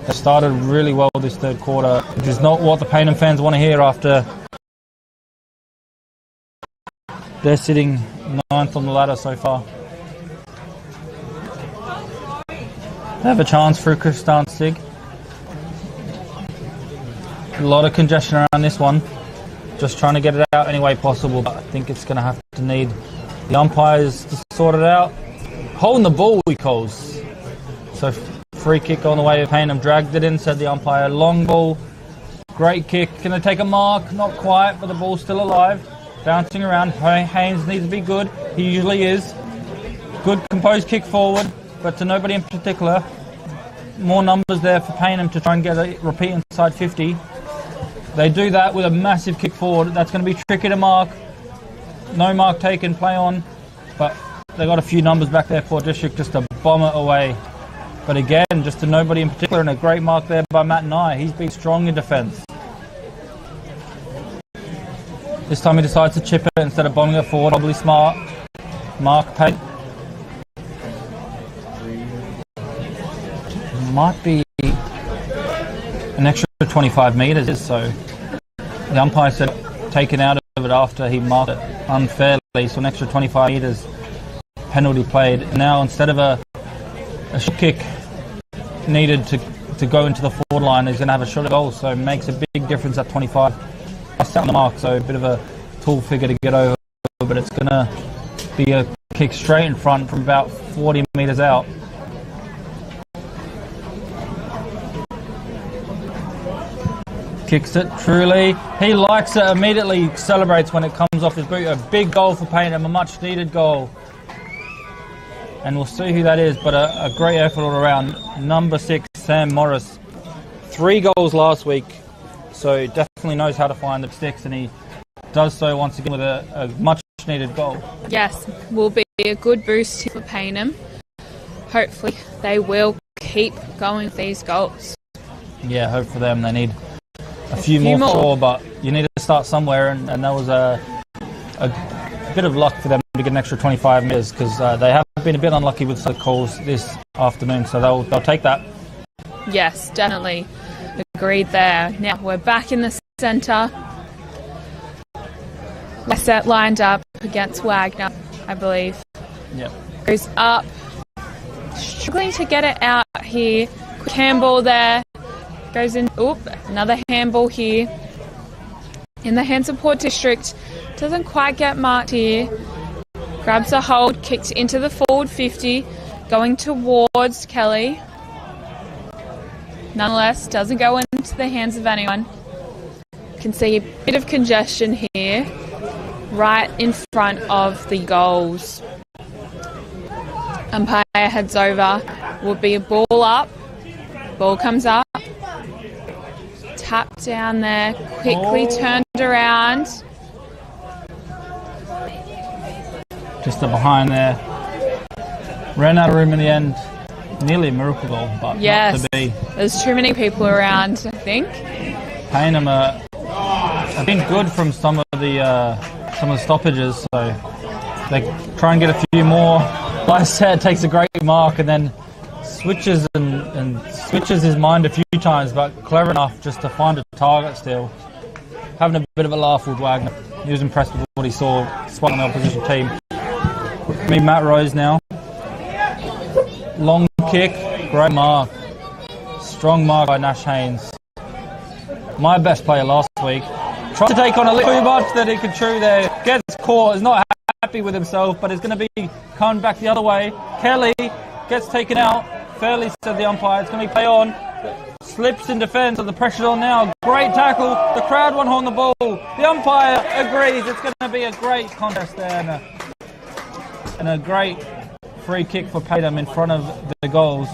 they started really well this third quarter, which is not what the Payneham fans want to hear after they're sitting 9th on the ladder so far. They have a chance for Chris Stanstig. A lot of congestion around this one. Just trying to get it out any way possible, but I think it's going to have to need the umpires to sort it out. Holding the ball, he calls. So free kick on the way of Payneham, dragged it in, said the umpire. Long ball, great kick. Can they take a mark? Not quite, but the ball's still alive. Bouncing around. Haynes needs to be good. He usually is. Good composed kick forward, but to nobody in particular. More numbers there for Payneham to try and get a repeat inside 50. They do that with a massive kick forward. That's going to be tricky to mark. No mark taken, play on. But They got a few numbers back there for District just to bomb it away. But again, just to nobody in particular, and a great mark there by Matt Nye. He's been strong in defence. This time he decides to chip it instead of bombing it forward. Probably smart. Mark Payne. Might be an extra 25 metres, so the umpire said taken out of it after he marked it unfairly, so an extra 25 metres penalty played. Now instead of a shot kick needed to go into the forward line, he's going to have a shot at goal, so it makes a big difference at 25. Set on the mark, so a bit of a tall figure to get over, but it's going to be a kick straight in front from about 40 metres out. Kicks it, Truly. He likes it, immediately celebrates when it comes off his boot. A big goal for Payneham, a much needed goal. And we'll see who that is, but a great effort all around. Number 6, Sam Morris. 3 goals last week, so definitely knows how to find the sticks, and he does so once again with a much needed goal. Yes, will be a good boost for Payneham. Hopefully they will keep going with these goals. Yeah, hope for them. They need a few more, sure, but you need to start somewhere, and that was a bit of luck for them to get an extra 25 metres, because they have been a bit unlucky with the calls this afternoon, so they'll take that. Yes, definitely. Agreed there. Now we're back in the centre. Set lined up against Wagner, I believe. Yep. Goes up. Struggling to get it out here. Quick handball there. Goes in. Oop, another handball here. In the hands of Port District. Doesn't quite get marked here. Grabs a hold. Kicked into the forward 50. Going towards Kelly. Nonetheless, doesn't go into the hands of anyone. Can see a bit of congestion here. Right in front of the goals. Umpire heads over. Will be a ball up. Ball comes up. Tap down there. Quickly turned around. Just a behind there. Ran out of room in the end. Nearly a miracle goal, but yes, not to be. There's too many people around, I think. Payneham have been good from some of the stoppages, so they try and get a few more. Like I said, takes a great mark and then switches and switches his mind a few times, but clever enough just to find a target still. Having a bit of a laugh with Wagner. He was impressed with what he saw swung on the opposition team. Me, Matt Rose now. Long kick, great mark. Strong mark by Nash Haynes. My best player last week. Tried to take on a little too much that he could chew there. Gets caught, is not happy with himself, but is going to be coming back the other way. Kelly gets taken out. Fairly, said the umpire. It's going to be play on. Slips in defence, and the pressure's on now. Great tackle. The crowd won't hold the ball. The umpire agrees. It's going to be a great contest there, and a great free kick for Payneham in front of the goals.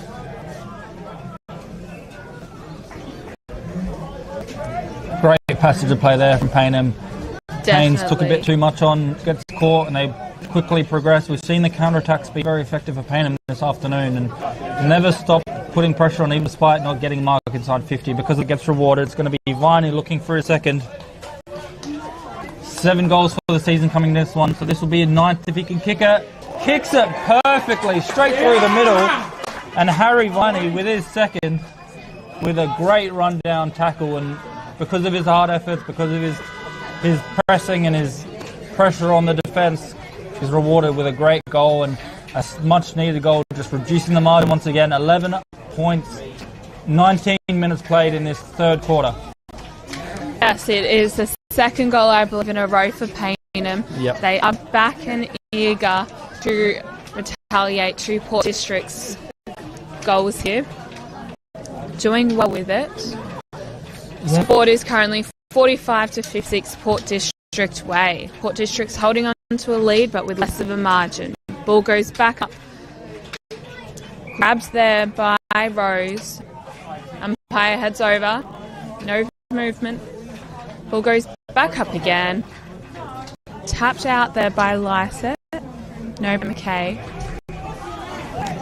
Great passage of play there from Payneham. Haynes took a bit too much on, gets caught, and they quickly progress. We've seen the counter-attacks be very effective for Payneham this afternoon, and never stop putting pressure on, even despite not getting a mark inside 50. Because it gets rewarded, it's going to be Viney looking for a second. 7 goals for the season coming this one, so this will be a 9th if he can kick it. Kicks it perfectly straight through the middle, and Harry Viney with his second, with a great run-down tackle, and because of his hard efforts, because of his pressing and his pressure on the defence, is rewarded with a great goal and a much-needed goal, just reducing the margin once again. 11 points, 19 minutes played in this third quarter. Yes, it is the second goal, I believe, in a row for Payneham. Yep. They are back and eager to retaliate to Port District's goals here. Doing well with it. Yep. Sport is currently 45 to 56 Port District way. Port District's holding on to a lead, but with less of a margin. Ball goes back up. Grabs there by Rose. Umpire heads over. No movement. Ball goes back up again. Tapped out there by Lysett. No McKay.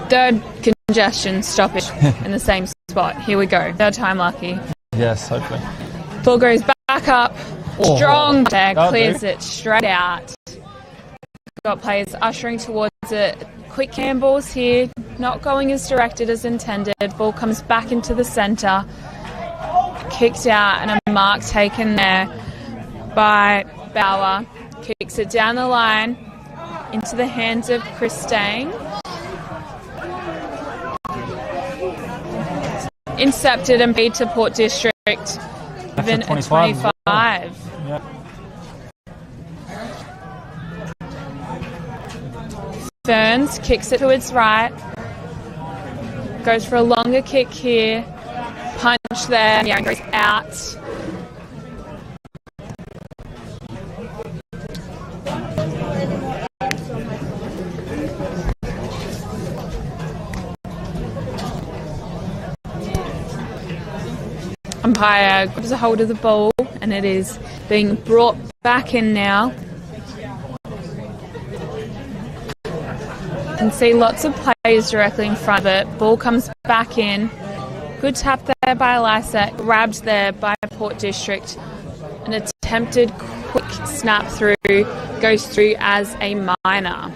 Third congestion stoppage in the same spot. Here we go. Third time lucky. Yes, hopefully. Ball goes back up. Strong there. That'll Clears do. it straight out. Got players ushering towards it. Quick handballs here. Not going as directed as intended. Ball comes back into the centre. Kicked out and a mark taken there by Bauer. Kicks it down the line into the hands of Christang. Intercepted and beat to Port District. Even at 25. Yep. Ferns kicks it to its right. Goes for a longer kick here. Punch there. Yeah, goes out. Umpire grabs a hold of the ball and it is being brought back in now. You can see lots of players directly in front of it. Ball comes back in. Good tap there by Lyset. Grabbed there by Port District. An attempted quick snap through. Goes through as a minor.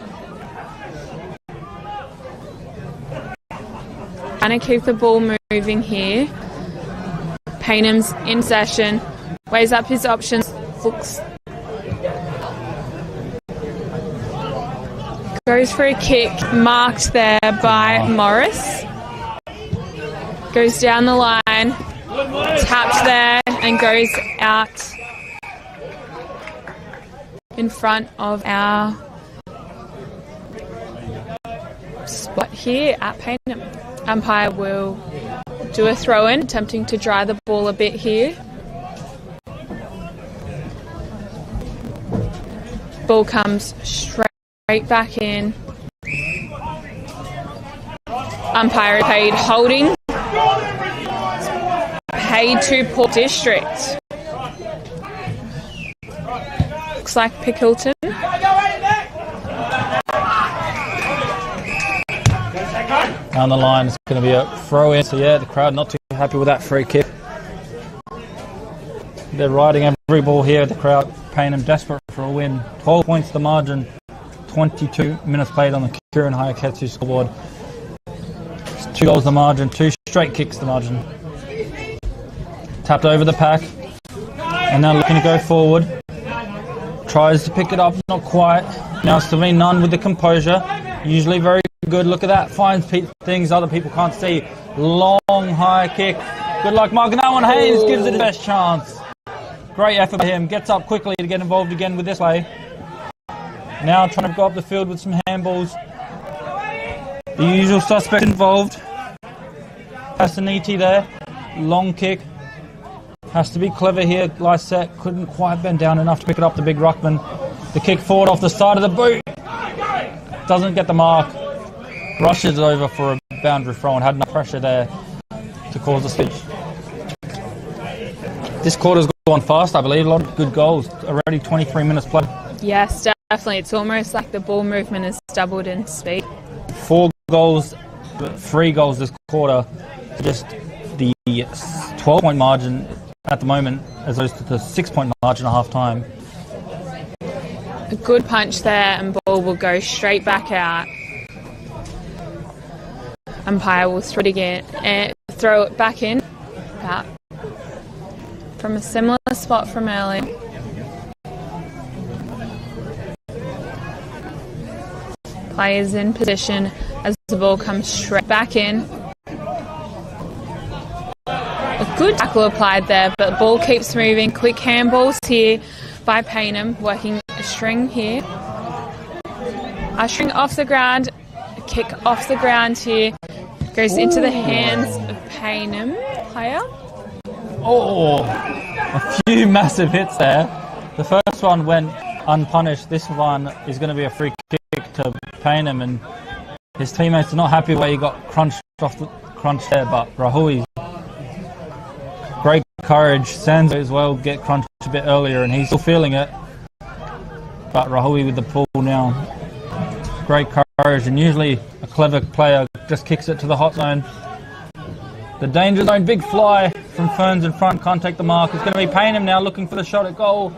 Trying to keep the ball moving here. Paynham's in session. Weighs up his options. Looks. Goes for a kick. Marked there by Morris. Goes down the line. Tapped there and goes out in front of our spot here at Payneham. Umpire will do a throw-in, attempting to dry the ball a bit here. Ball comes straight back in. Umpire paid holding. Paid to Port District. Looks like Pickelton. Down the line, it's going to be a throw-in. So yeah, the crowd not too happy with that free kick. They're riding every ball here. The crowd, Payneham desperate for a win. 12 points the margin. 22 minutes played on the Kieran Hayaketsu scoreboard. It's 2 goals the margin. 2 straight kicks the margin. Tapped over the pack. And now looking to go forward. Tries to pick it up, not quite. Now Savine Nunn with the composure. Usually very good. Look at that. Finds things other people can't see. Long high kick. Good luck marking that one. Haynes gives it his best chance. Great effort for him. Gets up quickly to get involved again with this play. Now trying to go up the field with some handballs. The usual suspect involved. Passaniti there. Long kick. Has to be clever here. Lyset couldn't quite bend down enough to pick it up. The big ruckman. The kick forward off the side of the boot. Doesn't get the mark. Rushes over for a boundary throw and had enough pressure there to cause a switch. This quarter's gone fast, I believe. A lot of good goals. Already 23 minutes played. Yes, definitely. It's almost like the ball movement has doubled in speed. 4 goals, 3 goals this quarter. Just the 12-point margin at the moment as opposed to the 6-point margin at half-time. A good punch there and ball will go straight back out. Umpire will throw it again and throw it back in. Out from a similar spot from earlier. Players in position as the ball comes straight back in. A good tackle applied there, but the ball keeps moving. Quick handballs here by Payneham, working a string here. Ushering off the ground, a kick off the ground here. Goes into the hands of Payneham player. Oh, a few massive hits there. The first one went unpunished. This one is going to be a free kick to Payneham, and his teammates are not happy where he got crunched there, but Rahui, great courage. Sanzo as well get crunched a bit earlier and he's still feeling it, but Rahui with the pull now. great courage, and usually a clever player just kicks it to the hot zone. The danger zone, big fly from Ferns in front, can't take the mark. It's going to be Payneham now looking for the shot at goal.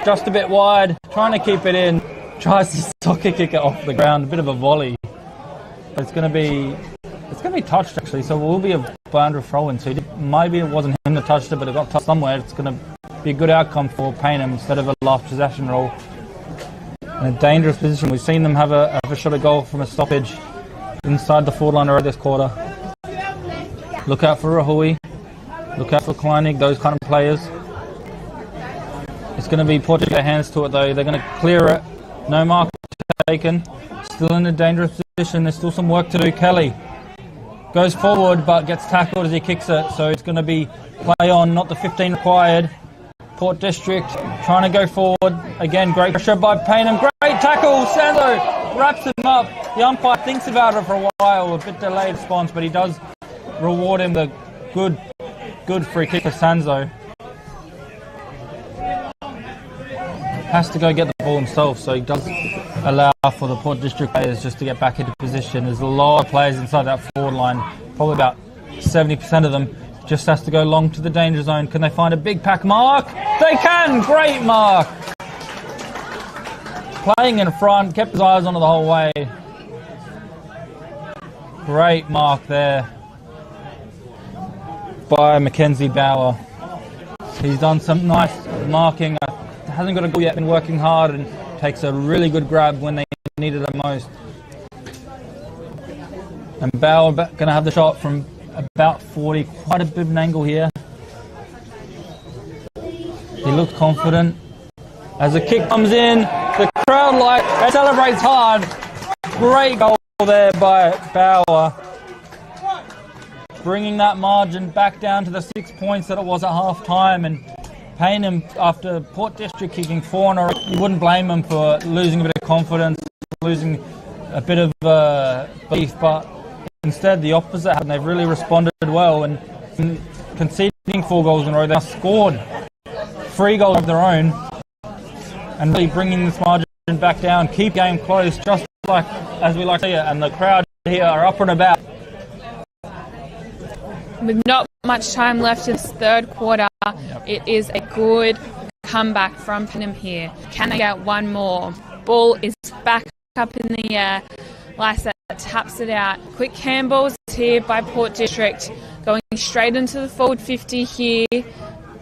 Just a bit wide, trying to keep it in. Tries to soccer kick it off the ground, a bit of a volley. But it's going to be touched actually, so it will be a boundary throw-in. So maybe it wasn't him that touched it, but it got touched somewhere. It's going to be a good outcome for Payneham instead of a last possession role. In a dangerous position. We've seen them have a shot at goal from a stoppage inside the forward line already this quarter. Look out for Rahui. Look out for Kleinig, those kind of players. It's going to be Port to their hands to it though. They're going to clear it. No mark taken. Still in a dangerous position. There's still some work to do. Kelly goes forward but gets tackled as he kicks it. So it's going to be play on, not the 15 required. Port District trying to go forward. Again, great pressure by Payneham. Great tackle. Sanzo wraps him up. The umpire thinks about it for a while. A bit delayed response, but he does reward him with a good free kick for Sanzo. Has to go get the ball himself, so he does allow for the Port District players just to get back into position. There's a lot of players inside that forward line, probably about 70% of them. Just has to go long to the danger zone. Can they find a big pack mark? They can! Great mark! Playing in front, kept his eyes on it the whole way. Great mark there by Mackenzie Bauer. He's done some nice marking. Hasn't got a goal yet, been working hard and takes a really good grab when they needed it most. And Bauer going to have the shot from about 40, quite a bit of an angle here. He looks confident. As the kick comes in, the crowd celebrates hard. Great goal there by Bauer. Bringing that margin back down to the 6 points that it was at half time. And Payneham, after Port District kicking 4 in a row, you wouldn't blame them for losing a bit of confidence, losing a bit of belief, but instead the opposite happened. They've really responded well, and conceding 4 goals in a row, they've scored 3 goals of their own, and really bringing this margin back down, keep game close, just like as we like to see it, and the crowd here are up and about. With not much time left in this third quarter, It is a good comeback from Payneham here. Can they get one more? Ball is back up in the air. Lysa taps it out. Quick handballs here by Port District. Going straight into the forward 50 here.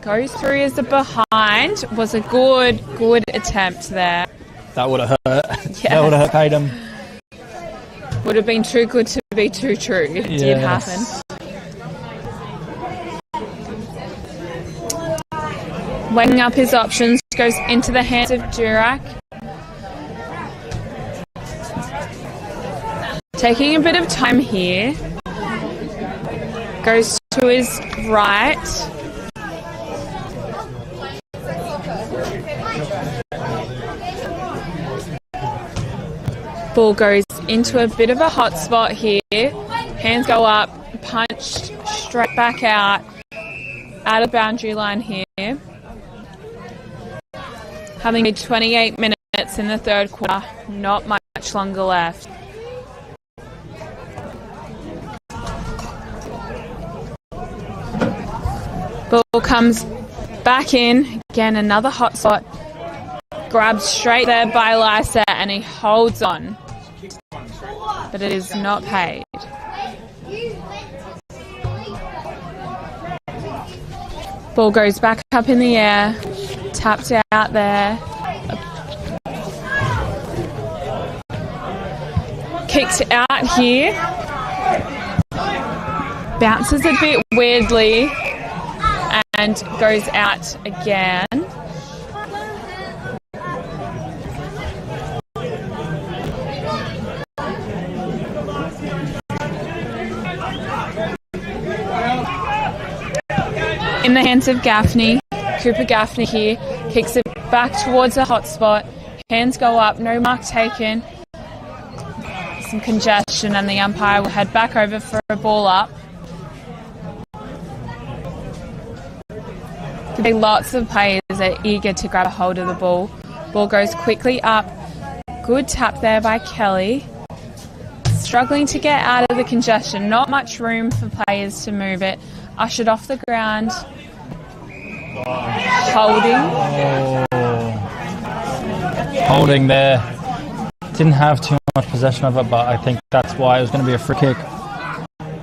Goes through as a behind. Was a good attempt there. That would have hurt. Yes. That would have hurt Payneham. Would have been too good to be too true. It did happen. Weighing up his options, goes into the hands of Durack. Taking a bit of time here. Goes to his right. Ball goes into a bit of a hot spot here. Hands go up, punched straight back out of the boundary line here. Having made 28 minutes in the third quarter, not much longer left. Ball comes back in, again another hot spot. Grabbed straight there by Lysa and he holds on. But it is not paid. Ball goes back up in the air. Tapped out there. Kicked out here. Bounces a bit weirdly. And goes out again. In the hands of Gaffney. Cooper Gaffney here. Kicks it back towards the hot spot. Hands go up. No mark taken. Some congestion and the umpire will head back over for a ball up. Lots of players are eager to grab a hold of the ball. Ball goes quickly up. Good tap there by Kelly. Struggling to get out of the congestion. Not much room for players to move it. Ushered off the ground. Holding. Holding there. Didn't have too much possession of it, but I think that's why it was going to be a free kick.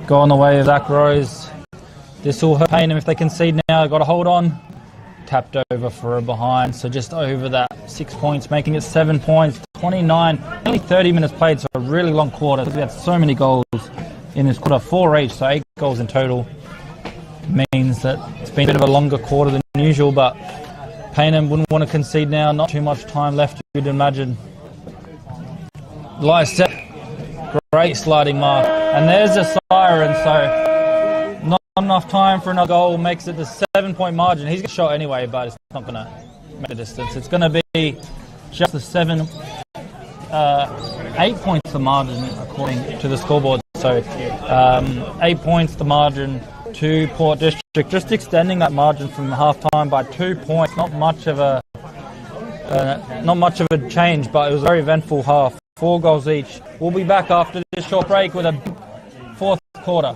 Go on the way of Zach Rose. This will hurt Payneham if they concede now. Got to hold on. Tapped over for a behind, so just over that 6 points, making it 7 points. 29, only 30 minutes played, so a really long quarter. We had so many goals in this quarter, 4 each, so 8 goals in total. Means that it's been a bit of a longer quarter than usual, but Payneham wouldn't want to concede now. Not too much time left, you'd imagine. Light step, great sliding mark, and there's a siren, so not enough time for another goal, makes it the 7-point margin. He's got a shot anyway, but it's not going to make the distance. It's going to be just the 8 points the margin according to the scoreboard. So 8 points the margin to Port District, just extending that margin from half time by 2 points. Not much of a change, but it was a very eventful half. 4 goals each. We'll be back after this short break with a fourth quarter.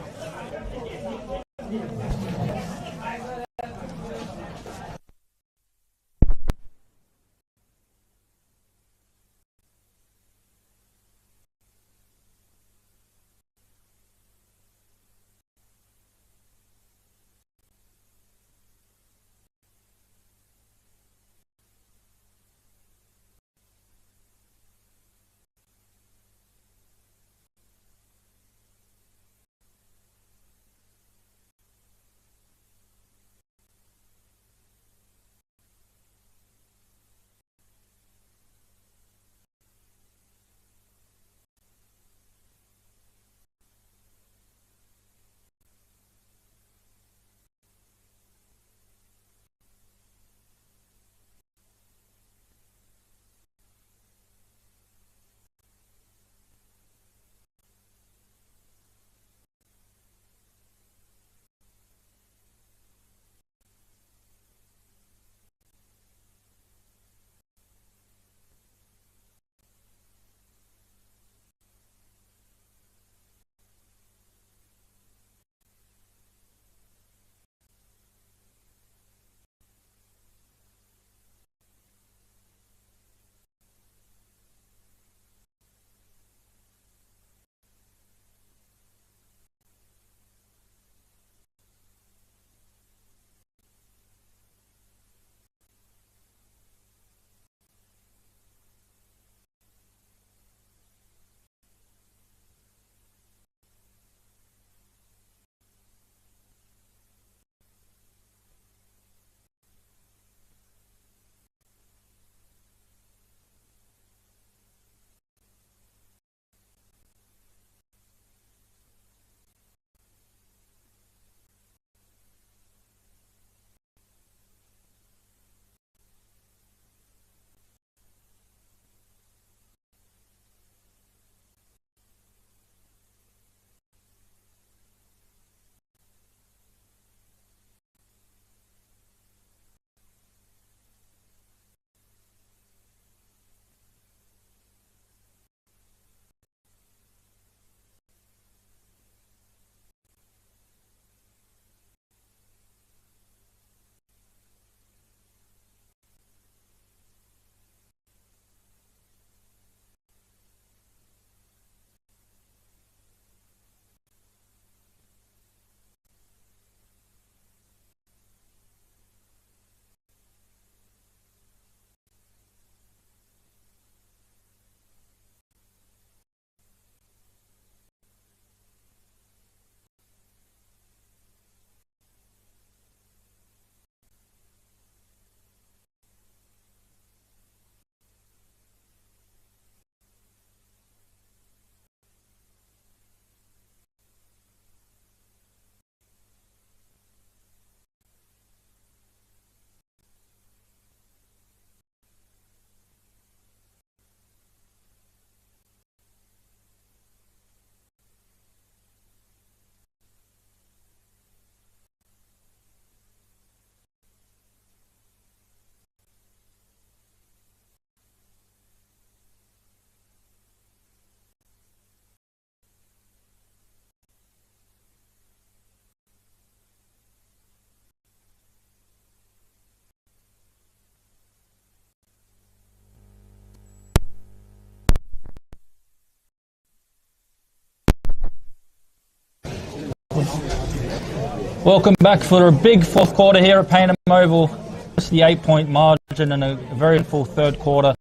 Welcome back for a big fourth quarter here at Payneham Oval. Just the 8-point margin and a very full third quarter.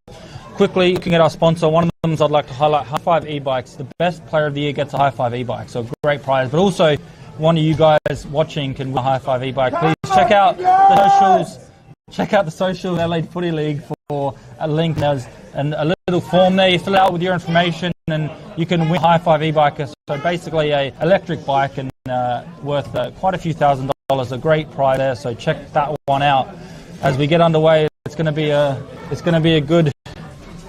Quickly, looking at our sponsor, one of them I'd like to highlight, High Five e-bikes. The best player of the year gets a High Five e-bike, so great prize. But also, one of you guys watching can win a High Five e-bike. Please check out the socials. Check out the socials, Adelaide Footy League, for a link. There's a little form there. You fill it out with your information, and you can win a High Five e-bike. So basically, a electric bike and worth quite a few $1,000s. A great prize there. So check that one out. As we get underway, it's going to be a good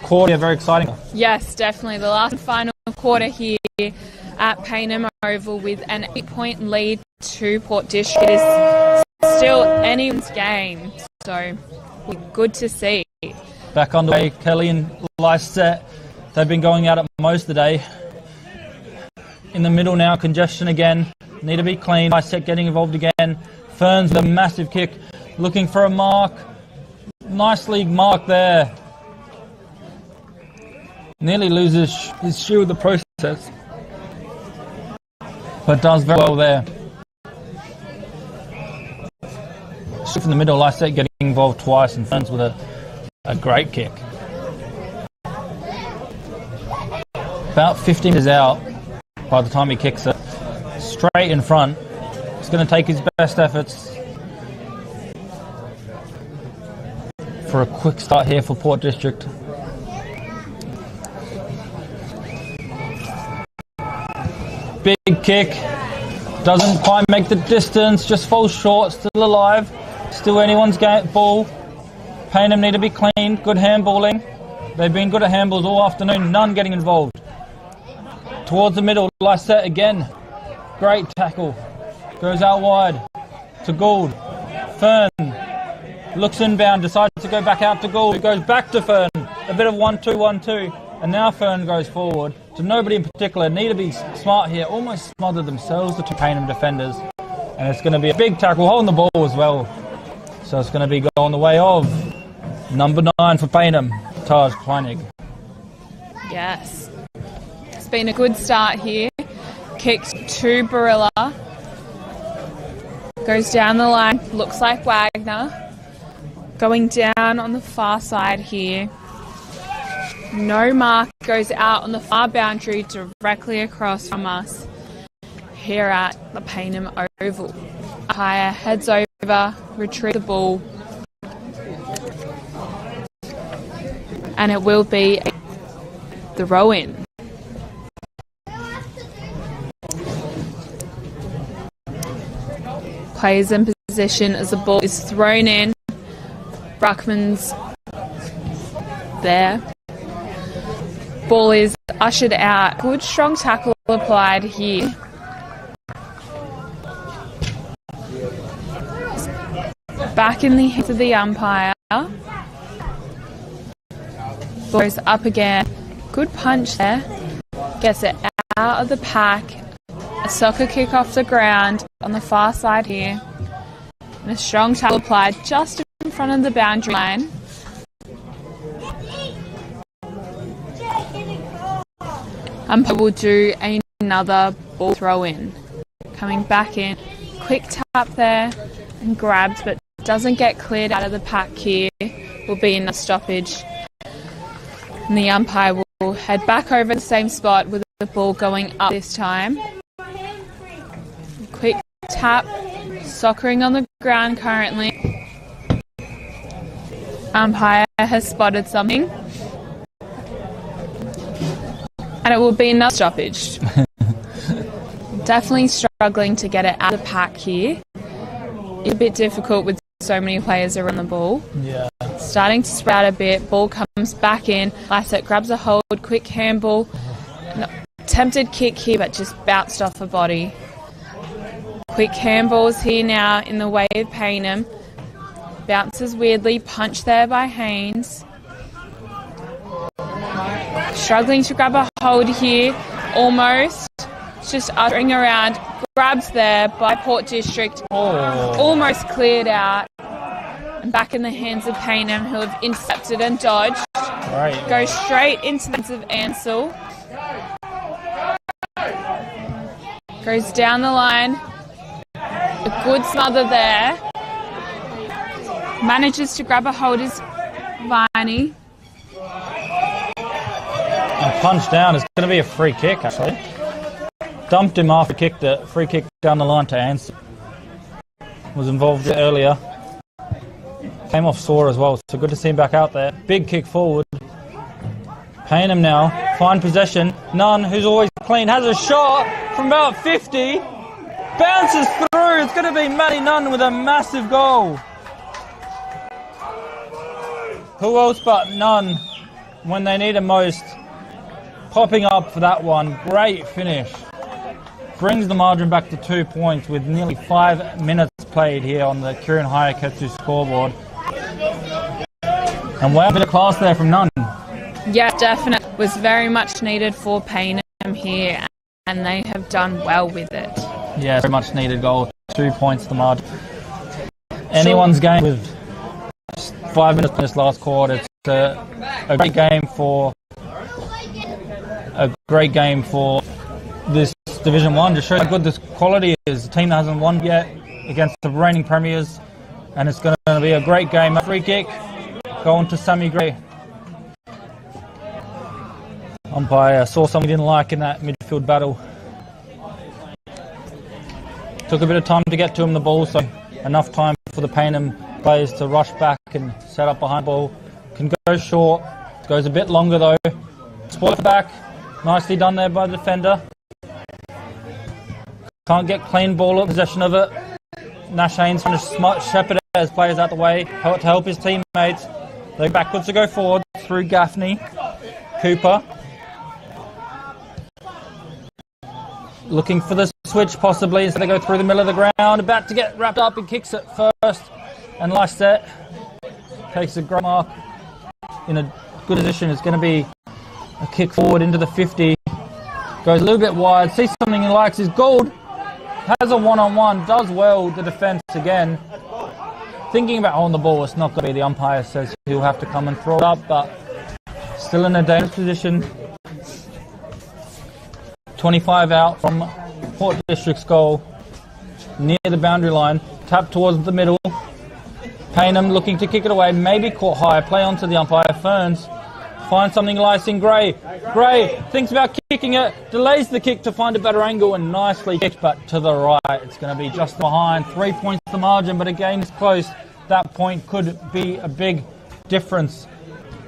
quarter. Very exciting. Yes, definitely. The last and final quarter here at Payneham Oval with an 8-point lead to Port District. It is still anyone's game, so good to see. Back underway, Kelly and Lysette, they've been going out at most today. In the middle now, congestion again, need to be clean. Lysette getting involved again. Ferns with a massive kick, looking for a mark. Nicely marked there. Nearly loses his shoe in the process, but does very well there. From the middle, Lysette getting involved twice, and Ferns with a great kick. About 15 meters out by the time he kicks it. Straight in front. He's going to take his best efforts for a quick start here for Port District. Big kick. Doesn't quite make the distance, just falls short, still alive. Still anyone's ball. Payneham need to be clean. Good handballing. They've been good at handballs all afternoon. None getting involved. Towards the middle, Lysette again. Great tackle. Goes out wide to Gould. Fern looks inbound, decides to go back out to Gould. It goes back to Fern. A bit of 1-2, 1-2. And now Fern goes forward. To nobody in particular. Need to be smart here. Almost smothered themselves, the two Payneham defenders. And it's going to be a big tackle, holding the ball as well. So it's going to be going the way of number 9 for Payneham, Taj Kleinig. Yes. It's been a good start here. Kicks to Barilla. Goes down the line. Looks like Wagner. Going down on the far side here. No mark. Goes out on the far boundary directly across from us here at the Payneham Oval. Higher heads over, retrieve the ball, and it will be the throw-in. Players in position as the ball is thrown in. Bruckman's there. Ball is ushered out. Good strong tackle applied here. Back in the hands of the umpire. Ball goes up again. Good punch there. Gets it out of the pack. A soccer kick off the ground on the far side here. And a strong tackle applied just in front of the boundary line. Umpire will do another ball throw in. Coming back in. Quick tap there and grabs, but doesn't get cleared out of the pack here. Will be in a stoppage. And the umpire will head back over the same spot with the ball going up this time. Quick tap. Soccering on the ground currently. Umpire has spotted something. And it will be another stoppage. Definitely struggling to get it out of the pack here. It's a bit difficult with so many players around the ball. Yeah. Starting to spread out a bit. Ball comes back in. Lysette grabs a hold. Quick handball. Attempted kick here, but just bounced off the body. Quick handballs here now in the way of Payneham. Bounces weirdly. Punch there by Haynes. Struggling to grab a hold here. Almost. Just uttering around. Grabs there by Port District. Almost cleared out. And back in the hands of Payneham, who have intercepted and dodged. Right. Goes straight into the hands of Ansell. Goes down the line. A good smother there. Manages to grab a hold is Viney. And punch down is going to be a free kick, actually. Dumped him after kicked it. Free kick down the line to Anson. Was involved earlier. Came off sore as well, so good to see him back out there. Big kick forward. Payneham now. Fine possession. Nunn, who's always clean, has a shot from about 50. Bounces through. It's going to be Matty Nunn with a massive goal. Who else but Nunn when they need him most? Popping up for that one. Great finish. Brings the margin back to 2 points with nearly 5 minutes played here on the Kieran Hayaketsu scoreboard. And wow, a bit of class there from Nunn. Yeah, definitely. Was very much needed for Payneham here, and they have done well with it. Yeah, very much needed goal. 2 points the margin. Anyone's game with 5 minutes in this last quarter. It's a great game for this Division 1. Just shows how good this quality is. The team that hasn't won yet against the reigning premiers, and it's going to be a great game. A free kick going to Sammy Gray. Umpire saw something he didn't like in that midfield battle. Took a bit of time to get to him the ball, so enough time for the Payneham players to rush back and set up behind ball. Can go short, goes a bit longer though. Spoil the back, nicely done there by the defender. Can't get clean ball up, possession of it. Nash Haynes trying to shepherd his players out the way to help his teammates. They backwards to go forward through Gaffney. Cooper. Looking for the switch possibly, so they go through the middle of the ground. About to get wrapped up, he kicks it first. And Lyset takes a great mark in a good position. It's going to be a kick forward into the 50. Goes a little bit wide. Sees something he likes. Is Gould. Has a one-on-one. Does well the defence again. Thinking about on the ball, it's not going to be. The umpire says he'll have to come and throw it up, but still in a dangerous position. 25 out from Port District's goal. Near the boundary line. Tap towards the middle. Payneham looking to kick it away. Maybe caught high. Play onto the umpire. Ferns finds something nice in Gray. Gray thinks about kicking it. Delays the kick to find a better angle and nicely kicked, but to the right. It's going to be just behind. 3 points the margin, but again it's close. That point could be a big difference.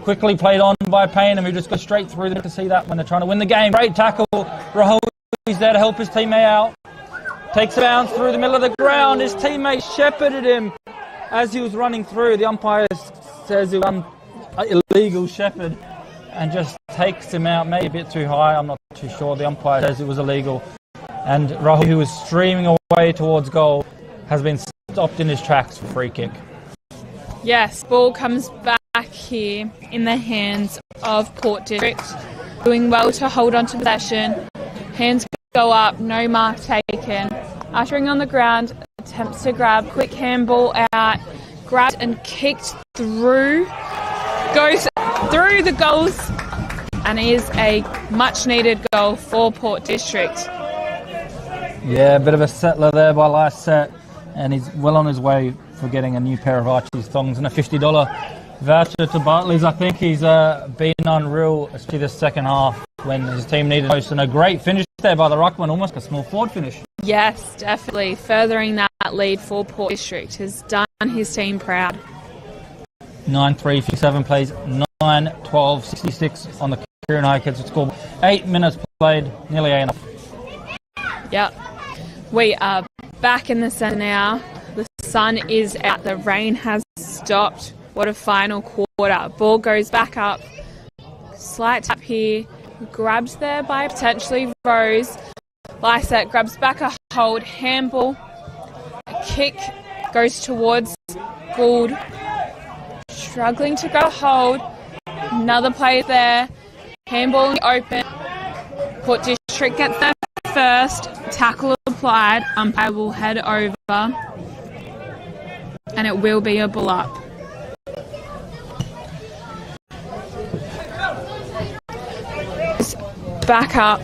Quickly played on by Payneham, who just goes straight through there to see that when they're trying to win the game. Great tackle. Rahul is there to help his teammate out. Takes a bounce through the middle of the ground. His teammate shepherded him as he was running through. The umpire says he was illegal shepherd and just takes him out. Maybe a bit too high, I'm not too sure. The umpire says it was illegal. And Rahul, who was streaming away towards goal, has been stopped in his tracks for free kick. Yes, ball comes back here in the hands of Port District. Doing well to hold on to possession. Hands go up, no mark taken. Ushering on the ground, attempts to grab, quick handball out, grabbed and kicked through. Goes through the goals and is a much needed goal for Port District. Yeah, a bit of a settler there by Lyset, and he's well on his way for getting a new pair of Archie's thongs and a $50 voucher to Bartley's. I think he's been unreal, especially the second half when his team needed most, and a great finish there by the ruckman, almost a small forward finish. Yes, definitely. Furthering that lead for Port District has done his team proud. 9-3, 57 plays, 9-12, 66 on the Kieran Hayaketsu score. 8 minutes played, nearly 8 enough. Yep. We are back in the centre now. The sun is out. The rain has stopped. What a final quarter. Ball goes back up. Slight tap here. Grabbed there by potentially Rose. Lyset grabs back a hold. Handball. A kick goes towards Gould. Struggling to grab a hold. Another play there. Handball in the open. Port District gets there first. Tackle applied. Umpire will head over. And it will be a ball up. Back up.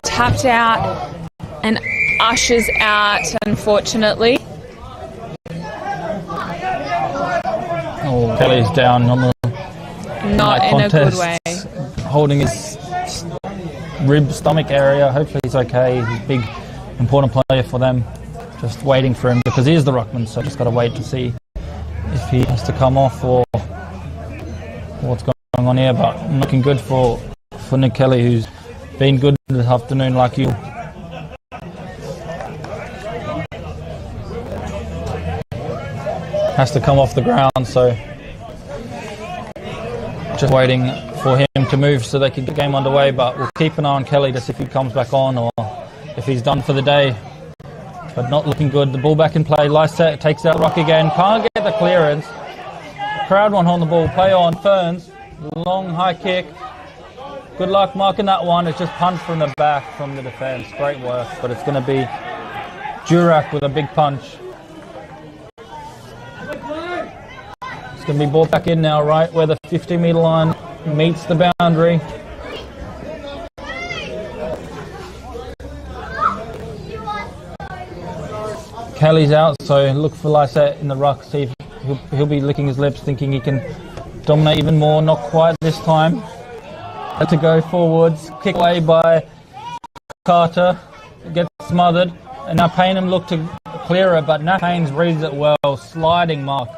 Tapped out. And ushers out, unfortunately. Oh, Kelly's down on the Not in a good way. Holding his rib, stomach area. Hopefully he's okay. He's a big, important player for them. Just waiting for him because he is the ruckman, so just got to wait to see if he has to come off or what's going on here. But looking good for Nick Kelly, who's been good this afternoon like you. Has to come off the ground, so just waiting for him to move so they can get the game underway. But we'll keep an eye on Kelly to see if he comes back on or if he's done for the day. But not looking good. The ball back in play. Lysette takes out Rock again. Can't get the clearance. Crowd won't hold the ball. Play on. Ferns. Long high kick. Good luck marking that one. It's just punched from the back from the defence. Great work. But it's going to be Durack with a big punch. It's going to be brought back in now, right where the 50-metre line meets the boundary. Kelly's out, so look for Lysette in the ruck. See if he'll be licking his lips, thinking he can dominate even more. Not quite this time. Had to go forwards. Kick away by Carter. Gets smothered. And now Payneham look to clear it, but Nat Haynes reads it well. Sliding mark.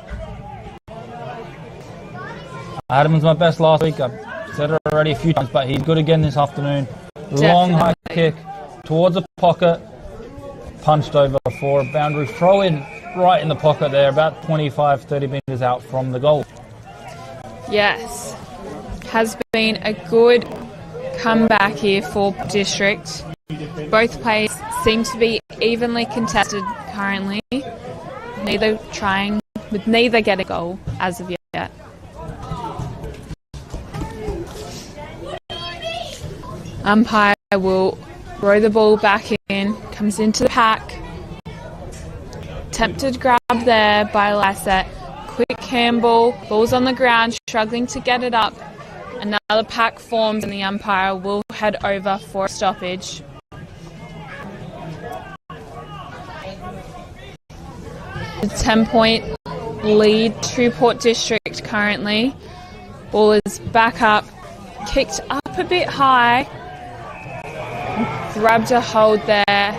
Adams my best last week. I've said it already a few times, but he's good again this afternoon. Definitely. Long high kick towards the pocket. Punched over for a boundary throw in right in the pocket there, about 25-30 metres out from the goal. Yes. Has been a good comeback here for District. Both players seem to be evenly contested currently. Neither get a goal as of yet. Umpire will throw the ball back in, comes into the pack. Tempted grab there by Lysette. Quick handball, ball's on the ground, struggling to get it up. Another pack forms and the umpire will head over for a stoppage. A 10-point lead to Port District currently. Ball is back up, kicked up a bit high. Grabbed a hold there.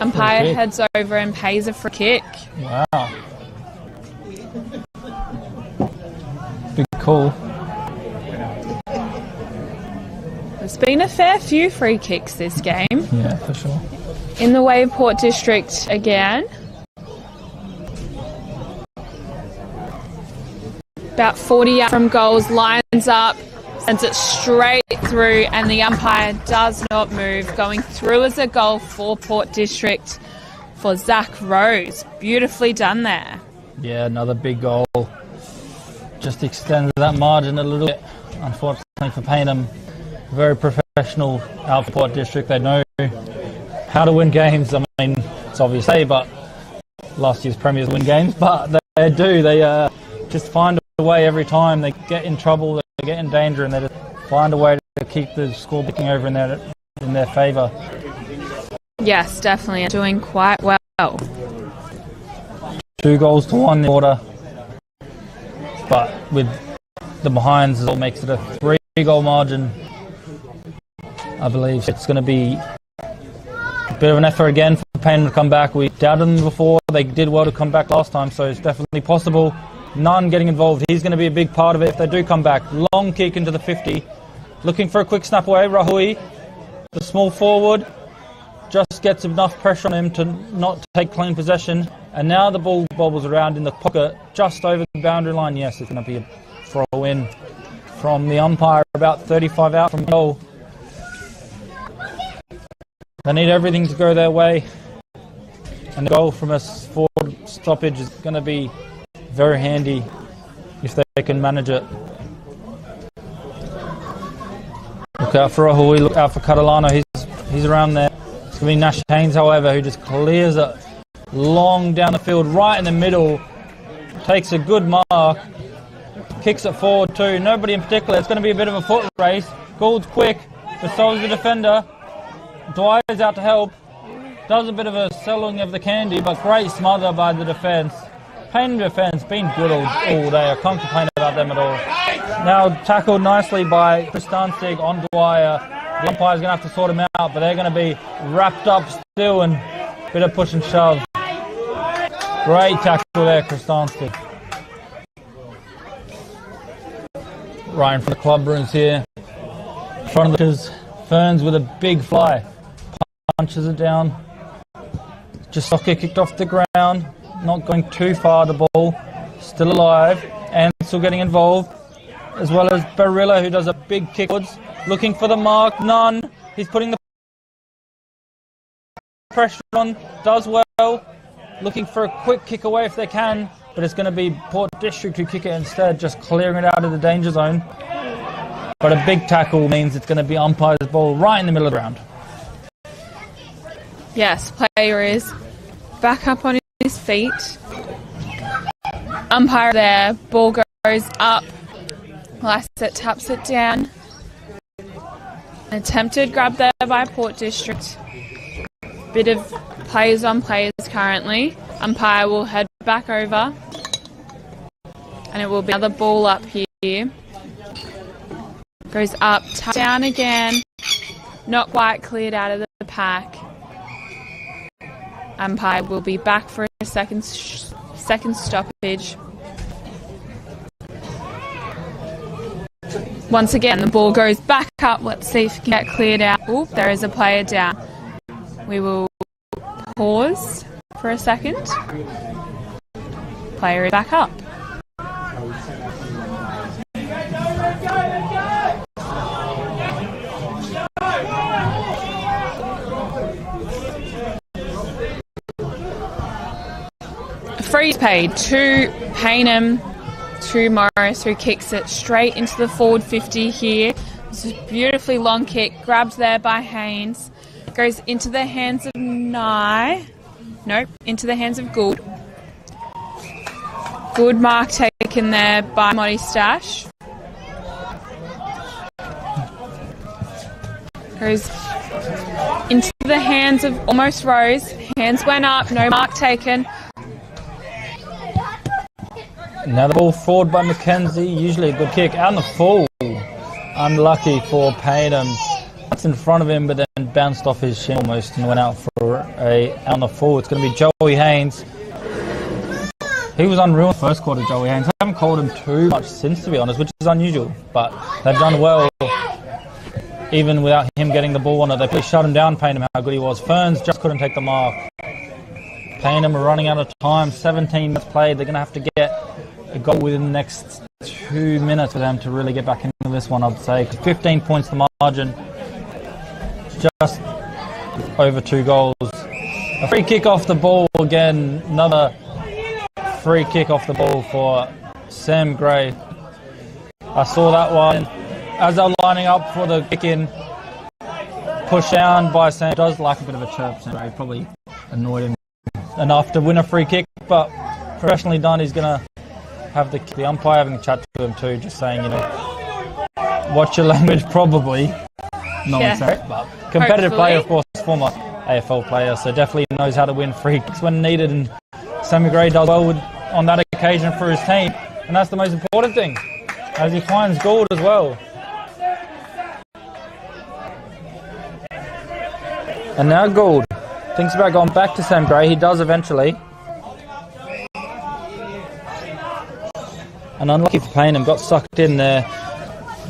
Umpire heads over and pays a free kick. Wow. Big call. There's been a fair few free kicks this game. Yeah, for sure. In the way of Port District again. About 40 out from goals, lines up. Sends it straight through and the umpire does not move. Going through as a goal for Port District for Zach Rose. Beautifully done there. Yeah, another big goal. Just extends that margin a little bit. Unfortunately for Payneham, very professional out for Port District. They know how to win games. I mean, it's obvious, but last year's premiers win games, but they do. They just find a way every time. They get in trouble, they get in danger, and they just find a way to keep the score picking over in their favour. Yes, definitely. Doing quite well. 2-1 in order. But with the behinds, it makes it a 3-goal margin. I believe it's going to be a bit of an effort again for Payneham to come back. We doubted them before. They did well to come back last time, so it's definitely possible. None getting involved. He's going to be a big part of it if they do come back. Long kick into the 50. Looking for a quick snap away. Rahui, the small forward, just gets enough pressure on him to not take clean possession. And now the ball bobbles around in the pocket just over the boundary line. Yes, it's going to be a throw in from the umpire, about 35 out from goal. They need everything to go their way. And the goal from a forward stoppage is going to be very handy if they can manage it. Look out for Rahui, look out for Catalano. He's around there. It's going to be Nash Haynes, however, who just clears it long down the field, right in the middle. Takes a good mark. Kicks it forward too. Nobody in particular. It's going to be a bit of a foot race. Gould's quick, but so is the defender. Dwyer's out to help. Does a bit of a selling of the candy, but great smother by the defence. Payneham defence been good all day. I can't complain about them at all. Now tackled nicely by Chris Dunstig on Dwyer. The umpire's going to have to sort him out, but they're going to be wrapped up still and a bit of push and shove. Great tackle there, Chris Dunstig. Right in front of the club rooms here. In front of the Ferns with a big fly. Punches it down. Just soccer kicked off the ground. Not going too far, the ball. Still alive and still getting involved. As well as Barilla, who does a big kick. Looking for the mark. None. He's putting the pressure on. Does well. Looking for a quick kick away if they can. But it's going to be Port District who kick it instead, just clearing it out of the danger zone. But a big tackle means it's going to be umpire's ball right in the middle of the ground. Yes, player is back up on his feet. Umpire there, ball goes up. Lassett taps it down. An attempted grab there by Port District. Bit of players on players currently. Umpire will head back over. And it will be another ball up here. Goes up, tapped down again. Not quite cleared out of the pack. Umpire will be back for a second stoppage. Once again, the ball goes back up. Let's see if we can get cleared out. Oh, there is a player down. We will pause for a second. Player is back up. Freeze paid to Payneham, to Morris, who kicks it straight into the forward 50 here. It's a beautifully long kick, grabbed there by Haynes. Goes into the hands of into the hands of Gould. Good mark taken there by Monty Stash. Goes into the hands of almost Rose. Hands went up, no mark taken. Now the ball forward by Mackenzie, usually a good kick. Out in the full. Unlucky for Payneham. That's in front of him, but then bounced off his shin almost and went out for out on the full. It's going to be Joey Haynes. He was unreal in the first quarter, Joey Haynes. I haven't called him too much since, to be honest, which is unusual. But they've done well, even without him getting the ball on it. They pretty shut him down, Payneham, how good he was. Ferns just couldn't take the mark. Payneham are running out of time. 17 minutes played. They're going to have to get a goal within the next 2 minutes for them to really get back into this one, I'd say. 15 points the margin. Just over 2 goals. A free kick off the ball again. Another free kick off the ball for Sam Gray. I saw that one as they were lining up for the kick-in. Pushed down by Sam. Does like a bit of a chirp, Sam Gray. Probably annoyed him enough to win a free kick, but professionally done. He's going to have the umpire having a chat to him too, just saying, watch your language, probably. Not necessary, but competitive player, of course, former AFL player, so definitely knows how to win free kicks when needed, and Sammy Gray does well on that occasion for his team, and that's the most important thing, as he finds Gould as well. And now Gould thinks about going back to Sam Gray. He does eventually. And unlucky for Payneham, got sucked in there.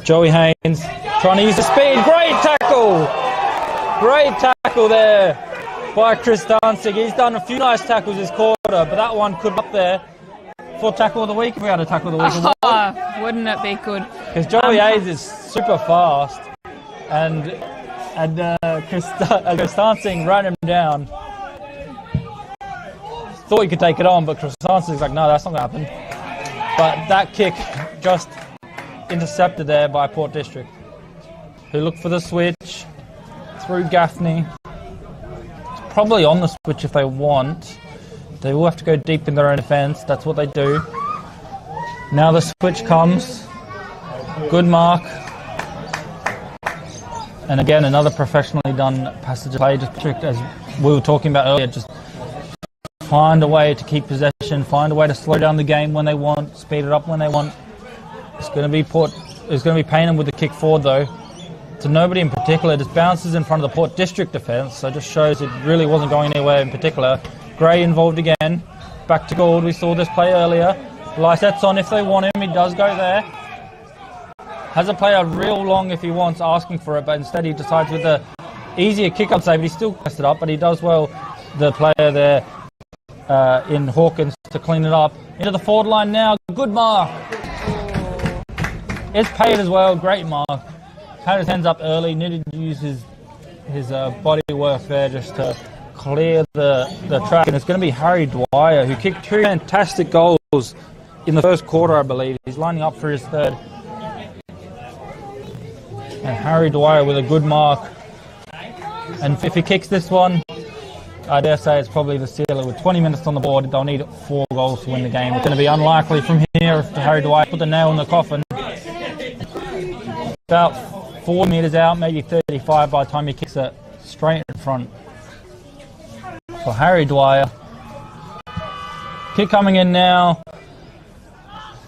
Joey Haynes trying to use the speed. Great tackle! Great tackle there by Chris Dunstig. He's done a few nice tackles this quarter, but that one could be up there for tackle of the week if we had a tackle of the week. Oh, wouldn't it be good? Because Joey Haynes is super fast, and Chris Dunstig ran him down. Thought he could take it on, but Chris Dunstig's like, no, that's not going to happen. But that kick just intercepted there by Port District, who looked for the switch through Gaffney. It's probably on the switch if they want. They will have to go deep in their own defence. That's what they do. Now the switch comes. Good mark. And again, another professionally done passage of play. District as we were talking about earlier, just find a way to keep possession, find a way to slow down the game when they want, speed it up when they want. It's going to be Payneham with the kick forward though. To nobody in particular, just bounces in front of the Port District defence, so it just shows it really wasn't going anywhere in particular. Gray involved again, back to Gould, we saw this play earlier. Lysette's on if they want him, he does go there. Has a player real long if he wants, asking for it, but instead he decides with the easier kick-up save, but he still messed it up, but he does well, the player there in Hawkins, to clean it up. Into the forward line now, good mark. It's paid as well, great mark. Had his hands up early, needed to use his body work there just to clear the track. And it's going to be Harry Dwyer, who kicked 2 fantastic goals in the first quarter, I believe. He's lining up for his third. And Harry Dwyer with a good mark. And if he kicks this one, I dare say it's probably the sealer. With 20 minutes on the board, they'll need 4 goals to win the game. It's going to be unlikely from here if Harry Dwyer put the nail in the coffin. About 40 metres out, maybe 35 by the time he kicks it straight in front. For Harry Dwyer. Kick coming in now.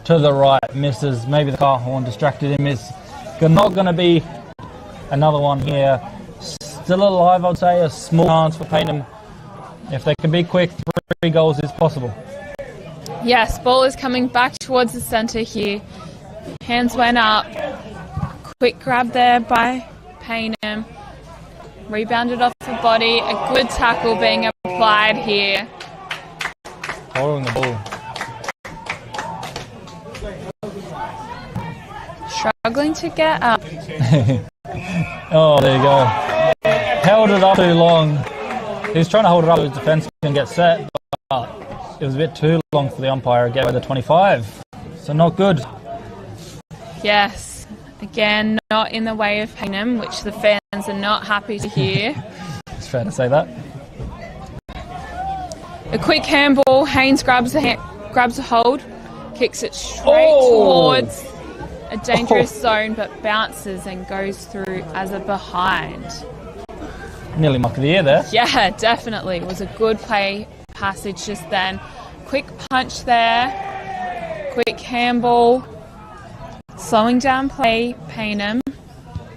To the right, misses. Maybe the car horn distracted him. It's not going to be another one here. Still alive, I'd say. A small chance for Payneham. If they can be quick, 3 goals is possible. Yes, ball is coming back towards the centre here. Hands went up. Quick grab there by Payneham. Rebounded off the body. A good tackle being applied here. Holding the ball. Struggling to get up. Oh, there you go. Held it up too long. He was trying to hold it up so his defence can get set, but it was a bit too long for the umpire to get by the 25. So not good. Yes. Again, not in the way of Payneham, which the fans are not happy to hear. It's fair to say that. A quick handball. Haynes grabs a hold, kicks it straight towards a dangerous zone, but bounces and goes through as a behind. Nearly mark of the year there. Yeah, definitely. It was a good play passage just then. Quick punch there. Quick handball. Slowing down play, Payneham.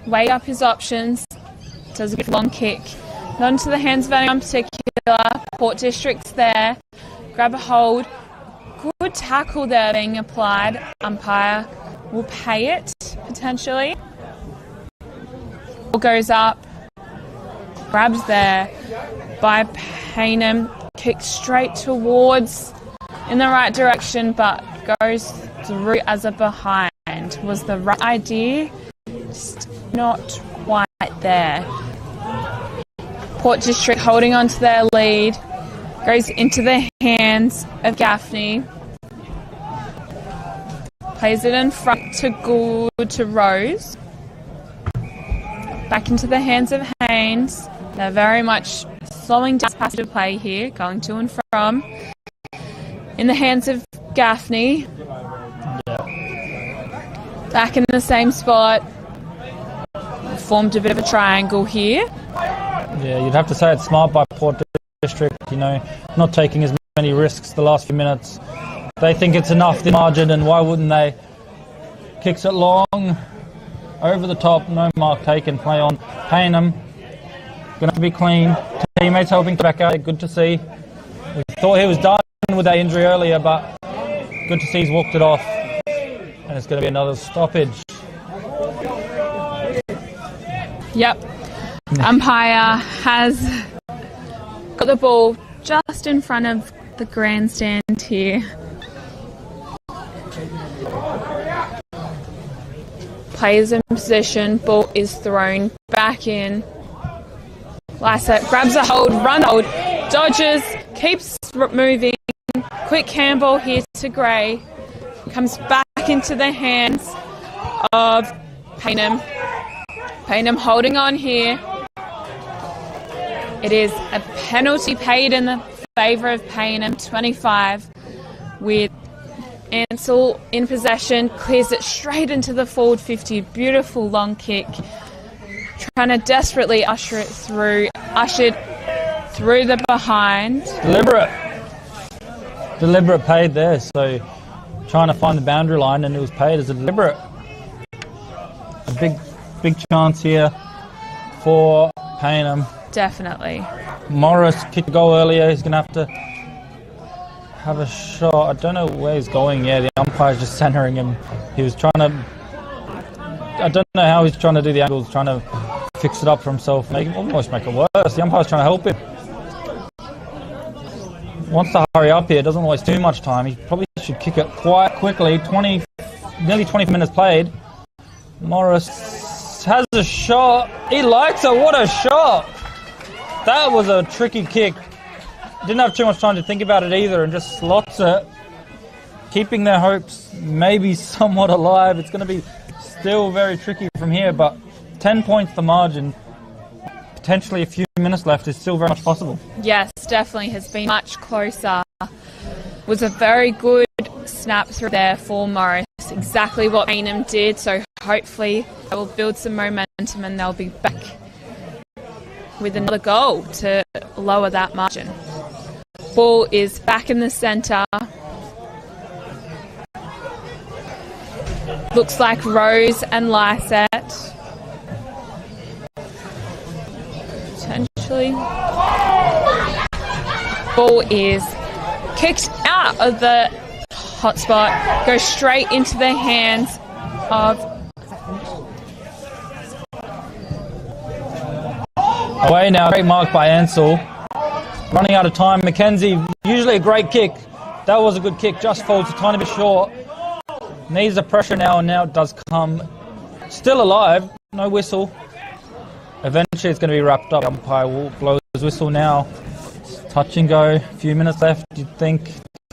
Weigh up his options. Does a good long kick. Not into the hands of anyone in particular. Port District's there. Grab a hold. Good tackle there being applied. Umpire will pay it, potentially. Ball goes up. Grabs there by Payneham. Kicks straight towards in the right direction, but goes through as a behind. Was the right idea, just not quite there. Port District holding on to their lead. Goes into the hands of Gaffney. Plays it in front to Gould to Rose. Back into the hands of Haynes. They're very much slowing down passage of play here, going to and from. In the hands of Gaffney. Back in the same spot. Formed a bit of a triangle here. Yeah, you'd have to say it's smart by Port District, not taking as many risks the last few minutes. They think it's enough, the margin, and why wouldn't they? Kicks it long, over the top, no mark taken, play on. Payneham, going to have to be clean. Teammates helping to back out, good to see. We thought he was done with that injury earlier, but good to see he's walked it off. And it's going to be another stoppage. Yep. Umpire has got the ball just in front of the grandstand here. Players in position. Ball is thrown back in. Lysette grabs a hold, dodges, keeps moving. Quick handball here to Gray. Comes back into the hands of Payneham. Payneham holding on here. It is a penalty paid in the favour of Payneham, 25, with Ansell in possession, clears it straight into the forward 50. Beautiful long kick. Trying to desperately usher it through. Ushered through the behind. Deliberate paid there, so trying to find the boundary line, and it was paid as a deliberate. A big chance here for Payneham. Definitely. Morris kicked a goal earlier. He's going to have a shot. I don't know where he's going. Yeah, the umpire's just centering him. He was trying to... I don't know how he's trying to do the angles, trying to fix it up for himself, almost make it worse. The umpire's trying to help him. Wants to hurry up here, doesn't waste too much time. He probably should kick it quite quickly. Nearly 20 minutes played. Morris has a shot. He likes it. What a shot! That was a tricky kick. Didn't have too much time to think about it either, and just slots it, keeping their hopes maybe somewhat alive. It's going to be still very tricky from here, but 10 points the margin. Potentially a few minutes left is still very much possible. Yes, definitely has been much closer. Was a very good snap through there for Morris. Exactly what Payneham did, so hopefully they will build some momentum and they'll be back with another goal to lower that margin. Ball is back in the centre. Looks like Rose and Lysette. Potentially. Ball is kicked out of the hotspot, goes straight into the hands of... Away now, great mark by Ansell. Running out of time, McKenzie, usually a great kick. That was a good kick, just falls a tiny bit short. Needs the pressure now, and now it does come. Still alive, no whistle. Eventually it's going to be wrapped up. The umpire will blow his whistle now. Touch and go, a few minutes left, you'd think.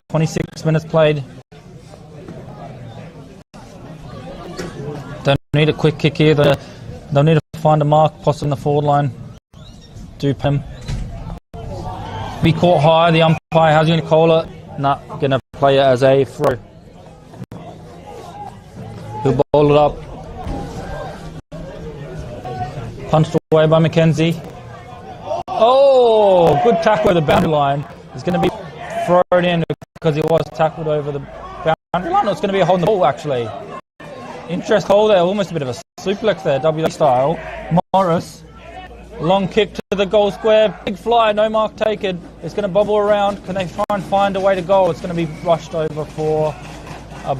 26 minutes played. Don't need a quick kick here. They'll need to find a mark, possibly in the forward line. Do him. Be caught high, the umpire, how's he going to call it? Nah, going to play it as a throw. He'll bowl it up. Punched away by McKenzie. Oh, good tackle over the boundary line. It's going to be thrown in because he was tackled over the boundary line. Or it's going to be a hold in the ball, actually. Interest hole there, almost a bit of a suplex there, WA style. Morris. Long kick to the goal square, big fly, no mark taken. It's going to bobble around. Can they try and find a way to goal? It's going to be rushed over for a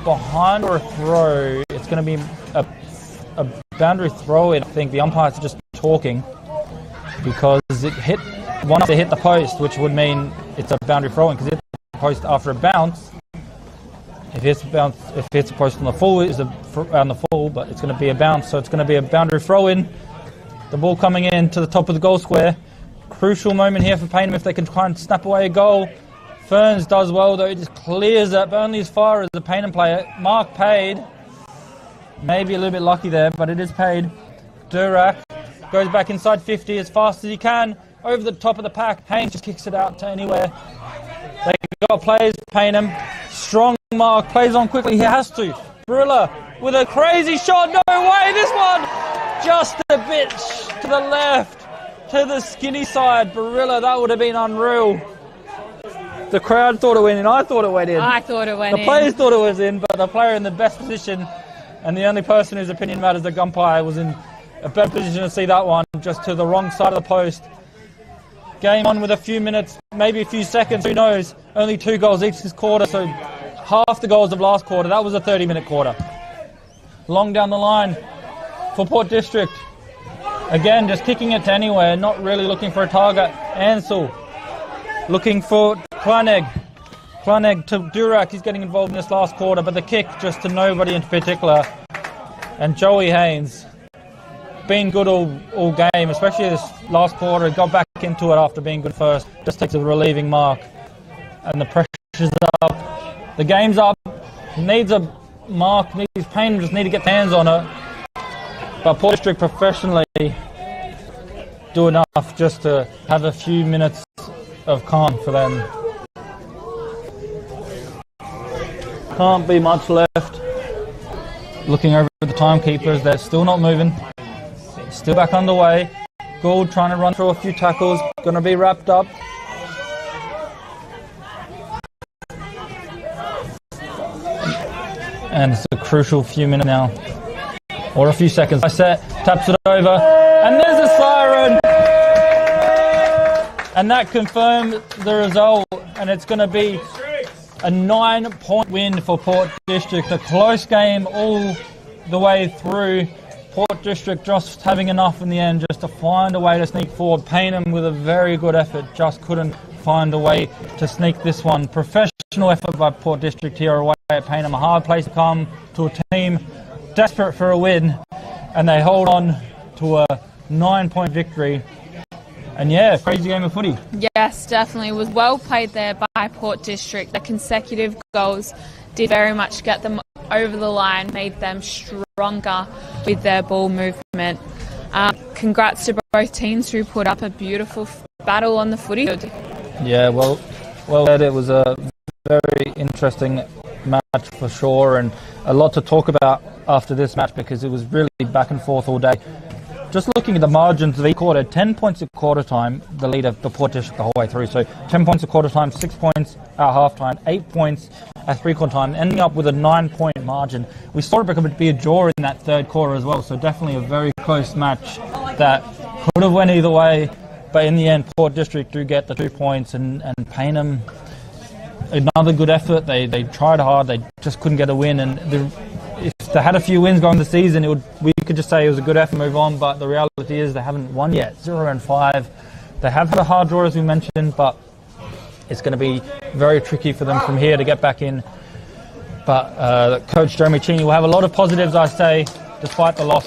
behind or a throw. It's going to be a boundary throw in. I think the umpires are just talking because it hit the post, which would mean it's a boundary throw in because it hit the post after a bounce. If it hits a post on the full, it's on the full, but it's going to be a bounce, so it's going to be a boundary throw in. The ball coming in to the top of the goal square. Crucial moment here for Payneham if they can try and snap away a goal. Ferns does well though, he just clears it, but only as far as the Payneham player. Mark paid. Maybe a little bit lucky there, but it is paid. Durack goes back inside 50 as fast as he can. Over the top of the pack. Haynes just kicks it out to anywhere. They got players, Payneham. Strong mark, plays on quickly, he has to. Barilla with a crazy shot, no way, this one! Just a bit to the left, to the skinny side. Barilla, that would have been unreal. The crowd thought it went in, I thought it went in. I thought it went in. The players thought it was in, but the player in the best position and the only person whose opinion matters, the umpire, was in a better position to see that one, just to the wrong side of the post. Game on with a few minutes, maybe a few seconds, who knows. Only 2 goals each this quarter, so half the goals of last quarter. That was a 30-minute quarter. Long down the line for Port District. Again, just kicking it to anywhere, not really looking for a target. Ansell looking for Kleinegg. Kleinegg to Durack, he's getting involved in this last quarter, but the kick just to nobody in particular. And Joey Haynes, been good all game, especially this last quarter. He got back into it after being good first. Just takes a relieving mark. And the pressure's up. The game's up. Needs a mark. Payneham just need to get their hands on it. But Port District professionally do enough just to have a few minutes of calm for them. Can't be much left. Looking over at the timekeepers, they're still not moving. Still back underway. Gould trying to run through a few tackles, going to be wrapped up. And it's a crucial few minutes now, or a few seconds. I set, taps it over, and there's a siren! And that confirms the result, and it's going to be a 9-point win for Port District. A close game all the way through. Port District just having enough in the end just to find a way to sneak forward. Payneham with a very good effort just couldn't find a way to sneak this one. Professional effort by Port District here away at Payneham. A hard place to come to a team desperate for a win, and they hold on to a 9-point victory. And yeah, crazy game of footy. Yes, definitely. It was well played there by Port District. The consecutive goals did very much get them over the line, made them stronger with their ball movement. Congrats to both teams who put up a beautiful battle on the footy field. Yeah, well said. It was a very interesting match for sure, and a lot to talk about after this match because it was really back and forth all day. Just looking at the margins of each quarter, 10 points at quarter time, the lead of the Port District the whole way through. So 10 points at quarter time, 6 points at half time, 8 points at three-quarter time, ending up with a 9-point margin. We saw it be a draw in that third quarter as well, so definitely a very close match that could have went either way. But in the end, Port District do get the 2 points, and Payneham, another good effort. They tried hard, they just couldn't get a win. And if they had a few wins going the season, we could just say it was a good effort, move on. But the reality is they haven't won yet, 0-5. They have had a hard draw, as we mentioned, but it's going to be very tricky for them from here to get back in. But Coach Jeremy Cheney will have a lot of positives, I say, despite the loss.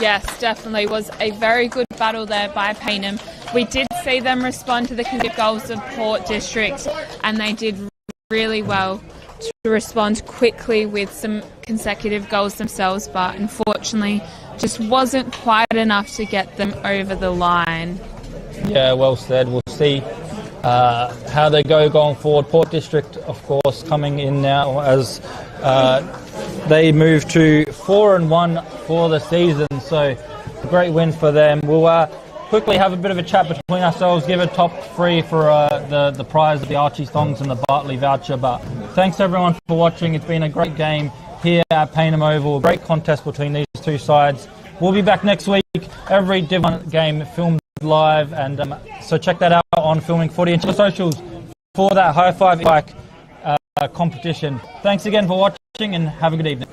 Yes, definitely. It was a very good battle there by Payneham. We did see them respond to the consecutive goals of Port District, and they did really well to respond quickly with some consecutive goals themselves, but unfortunately just wasn't quite enough to get them over the line. Yeah, well said. We'll see how they go going forward. Port District, of course, coming in now as they move to 4-1 for the season, so a great win for them. We'll quickly have a bit of a chat between ourselves, give a top 3 for the prize of the Archie Thongs and the Bartley voucher. But thanks everyone for watching. It's been a great game here at Payneham Oval, a great contest between these two sides. We'll be back next week. Every Div 1 game filmed live, and so check that out on Filming Footy and check the socials for that high five competition. Thanks again for watching, and have a good evening.